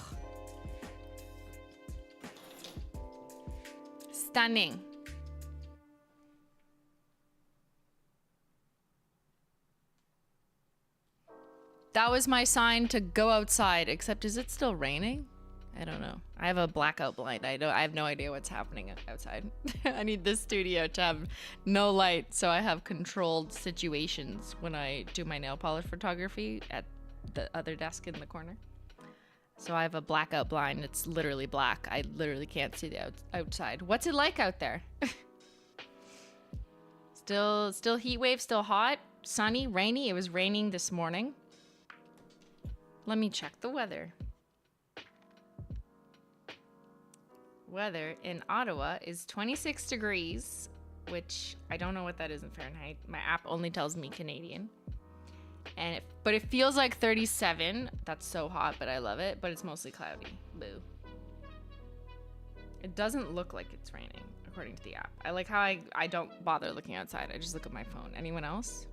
S1: Stunning. That was my sign to go outside, except is it still raining? I don't know. I have a blackout blind. I have no idea what's happening outside. I need this studio to have no light so I have controlled situations when I do my nail polish photography at the other desk in the corner. So I have a blackout blind. It's literally black. I literally can't see the outside. What's it like out there? Still heat wave, still hot, sunny, rainy. It was raining this morning. Let me check the weather. Weather in Ottawa is 26 degrees, which I don't know what that is in Fahrenheit. My app only tells me Canadian. But it feels like 37. That's so hot, but I love it. But it's mostly cloudy. Boo. It doesn't look like it's raining, according to the app. I like how I don't bother looking outside. I just look at my phone. Anyone else?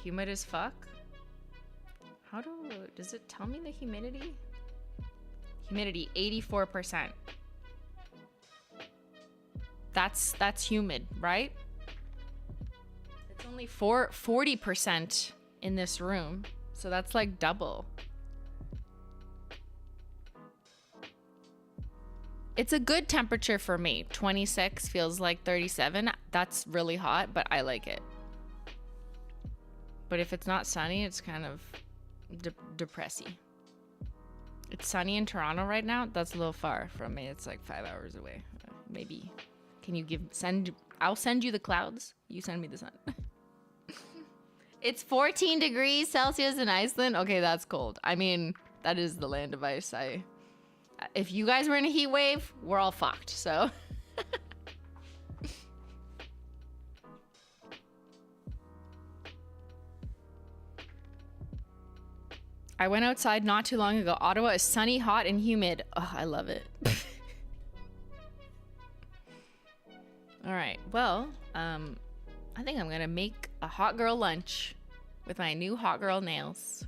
S1: Humid as fuck? Does it tell me the humidity? Humidity, 84%. That's humid, right? It's only 40% in this room, so that's like double. It's a good temperature for me. 26 feels like 37. That's really hot, but I like it. But if it's not sunny, it's kind of depressing. It's sunny in Toronto right now. That's a little far from me. It's like 5 hours away. Maybe. Can you I'll send you the clouds. You send me the sun. It's 14 degrees Celsius in Iceland. Okay, that's cold. I mean, that is the land of ice. If you guys were in a heat wave, we're all fucked, so. I went outside not too long ago. Ottawa is sunny, hot, and humid. Oh, I love it. All right, well, I think I'm gonna make a hot girl lunch with my new hot girl nails.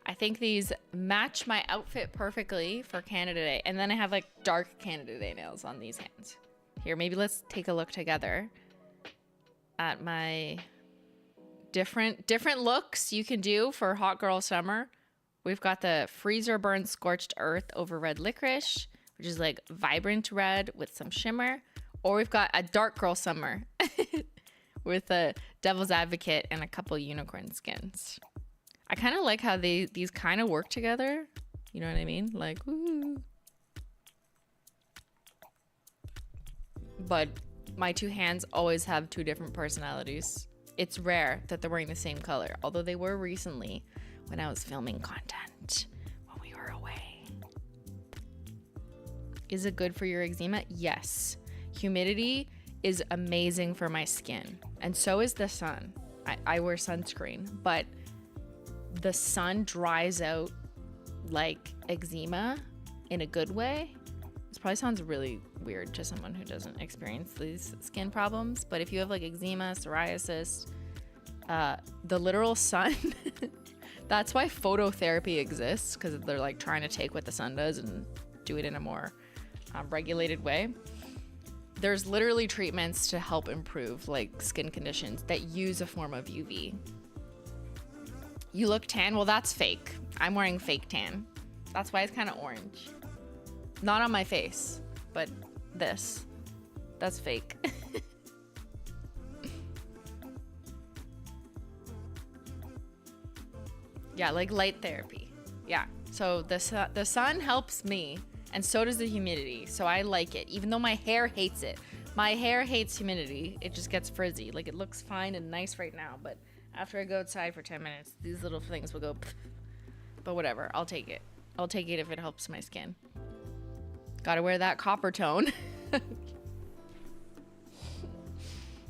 S1: I think these match my outfit perfectly for Canada Day. And then I have like dark Canada Day nails on these hands. Here, maybe let's take a look together at my different looks you can do for hot girl summer. We've got the Freezer Burn Scorched Earth over Red Licorice, which is like vibrant red with some shimmer. Or we've got a dark girl summer with a Devil's Advocate and a couple unicorn skins. I kind of like how these kind of work together. You know what I mean? Like, ooh. But my two hands always have two different personalities. It's rare that they're wearing the same color, although they were recently when I was filming content when we were away. Is it good for your eczema? Yes. Humidity is amazing for my skin, and so is the sun. I wear sunscreen, but the sun dries out like eczema in a good way. This probably sounds really weird to someone who doesn't experience these skin problems, but if you have like eczema, psoriasis, the literal sun, that's why phototherapy exists, because they're like trying to take what the sun does and do it in a more regulated way. There's literally treatments to help improve like skin conditions that use a form of UV. You look tan? Well, that's fake. I'm wearing fake tan. That's why it's kind of orange. Not on my face, but this. That's fake. Yeah, like light therapy. Yeah. So the sun helps me, and so does the humidity. So I like it, even though my hair hates it. My hair hates humidity. It just gets frizzy. Like, it looks fine and nice right now, but after I go outside for 10 minutes, these little things will go pfft. But whatever, I'll take it. I'll take it if it helps my skin. Gotta wear that copper tone.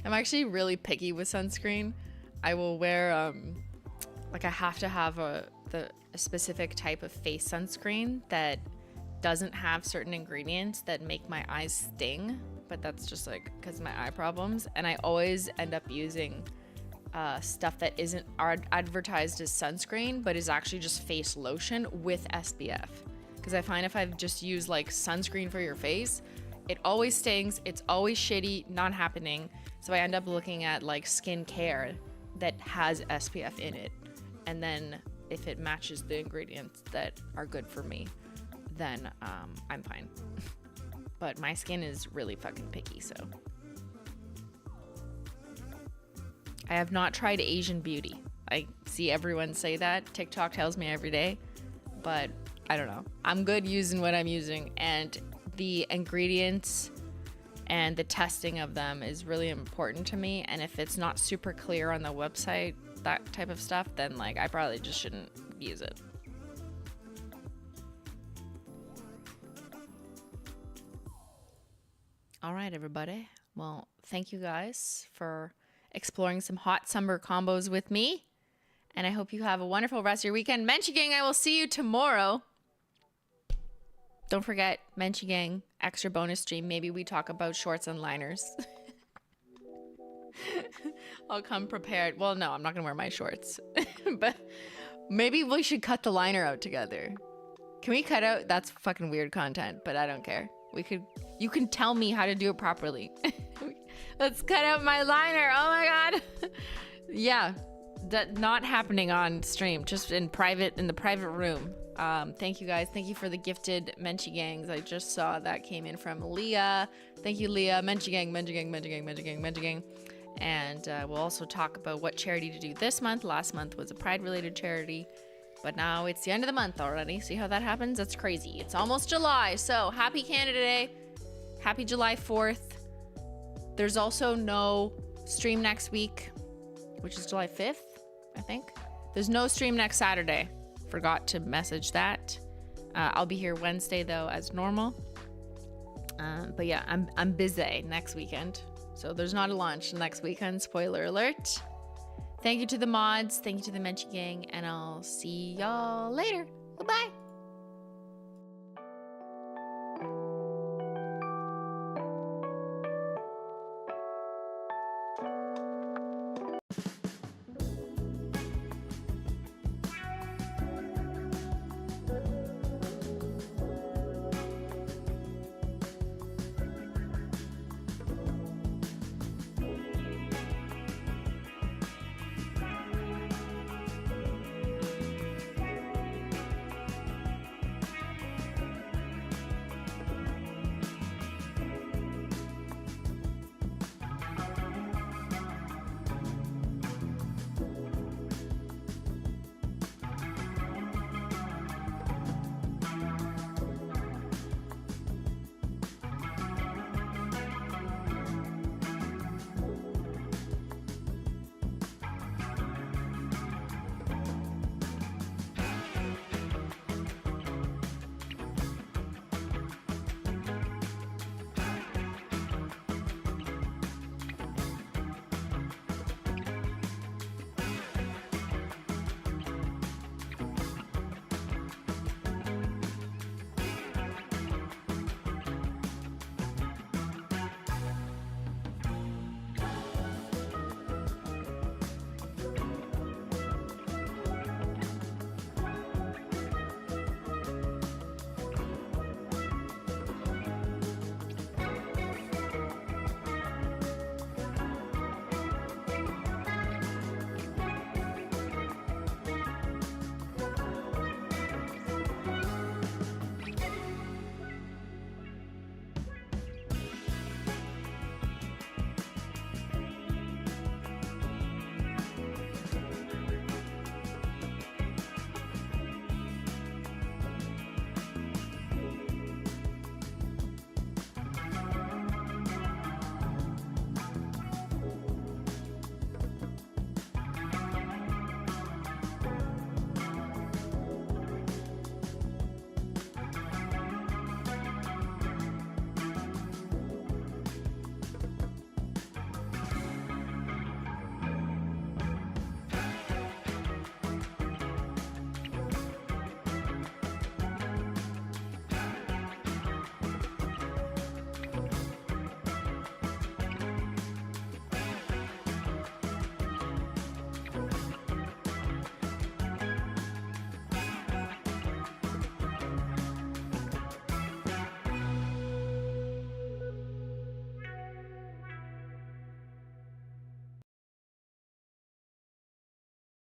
S1: I'm actually really picky with sunscreen. I will wear, like, I have to have a specific type of face sunscreen that doesn't have certain ingredients that make my eyes sting, but that's just like because of my eye problems. And I always end up using stuff that isn't advertised as sunscreen, but is actually just face lotion with SPF. Because I find if I just use like sunscreen for your face, it always stings, it's always shitty, not happening. So I end up looking at like skincare that has SPF in it. And then if it matches the ingredients that are good for me, then I'm fine. But my skin is really fucking picky, so. I have not tried Asian beauty. I see everyone say that. TikTok tells me every day, but I don't know. I'm good using what I'm using, and the ingredients and the testing of them is really important to me. And if it's not super clear on the website, that type of stuff, then like I probably just shouldn't use it. All right, everybody. Well, thank you guys for exploring some hot summer combos with me. And I hope you have a wonderful rest of your weekend. Menchie Gang, I will see you tomorrow. Don't forget, Menchie Gang, extra bonus stream. Maybe we talk about shorts and liners. I'll come prepared. Well, no, I'm not going to wear my shorts. But maybe we should cut the liner out together. Can we cut out? That's fucking weird content, but I don't care. You can tell me how to do it properly. Let's cut out my liner. Oh my God. Yeah, that not happening on stream, just in the private room. Thank you guys. Thank you for the gifted Menchie Gangs. I just saw that came in from Leah. Thank you, Leah. Menchie Gang, Menchie Gang, Menchie Gang, Menchie Gang, Menchie Gang. And we'll also talk about what charity to do this month. Last month was a Pride-related charity, but now it's the end of the month already. See how that happens? That's crazy. It's almost July, so happy Canada Day. Happy July 4th. There's also no stream next week, which is July 5th, I think. There's no stream next Saturday. Forgot to message that. I'll be here Wednesday, though, as normal. But yeah, I'm busy next weekend. So there's not a launch next weekend, spoiler alert. Thank you to the mods, thank you to the Menchie Gang, and I'll see y'all later. Bye-bye.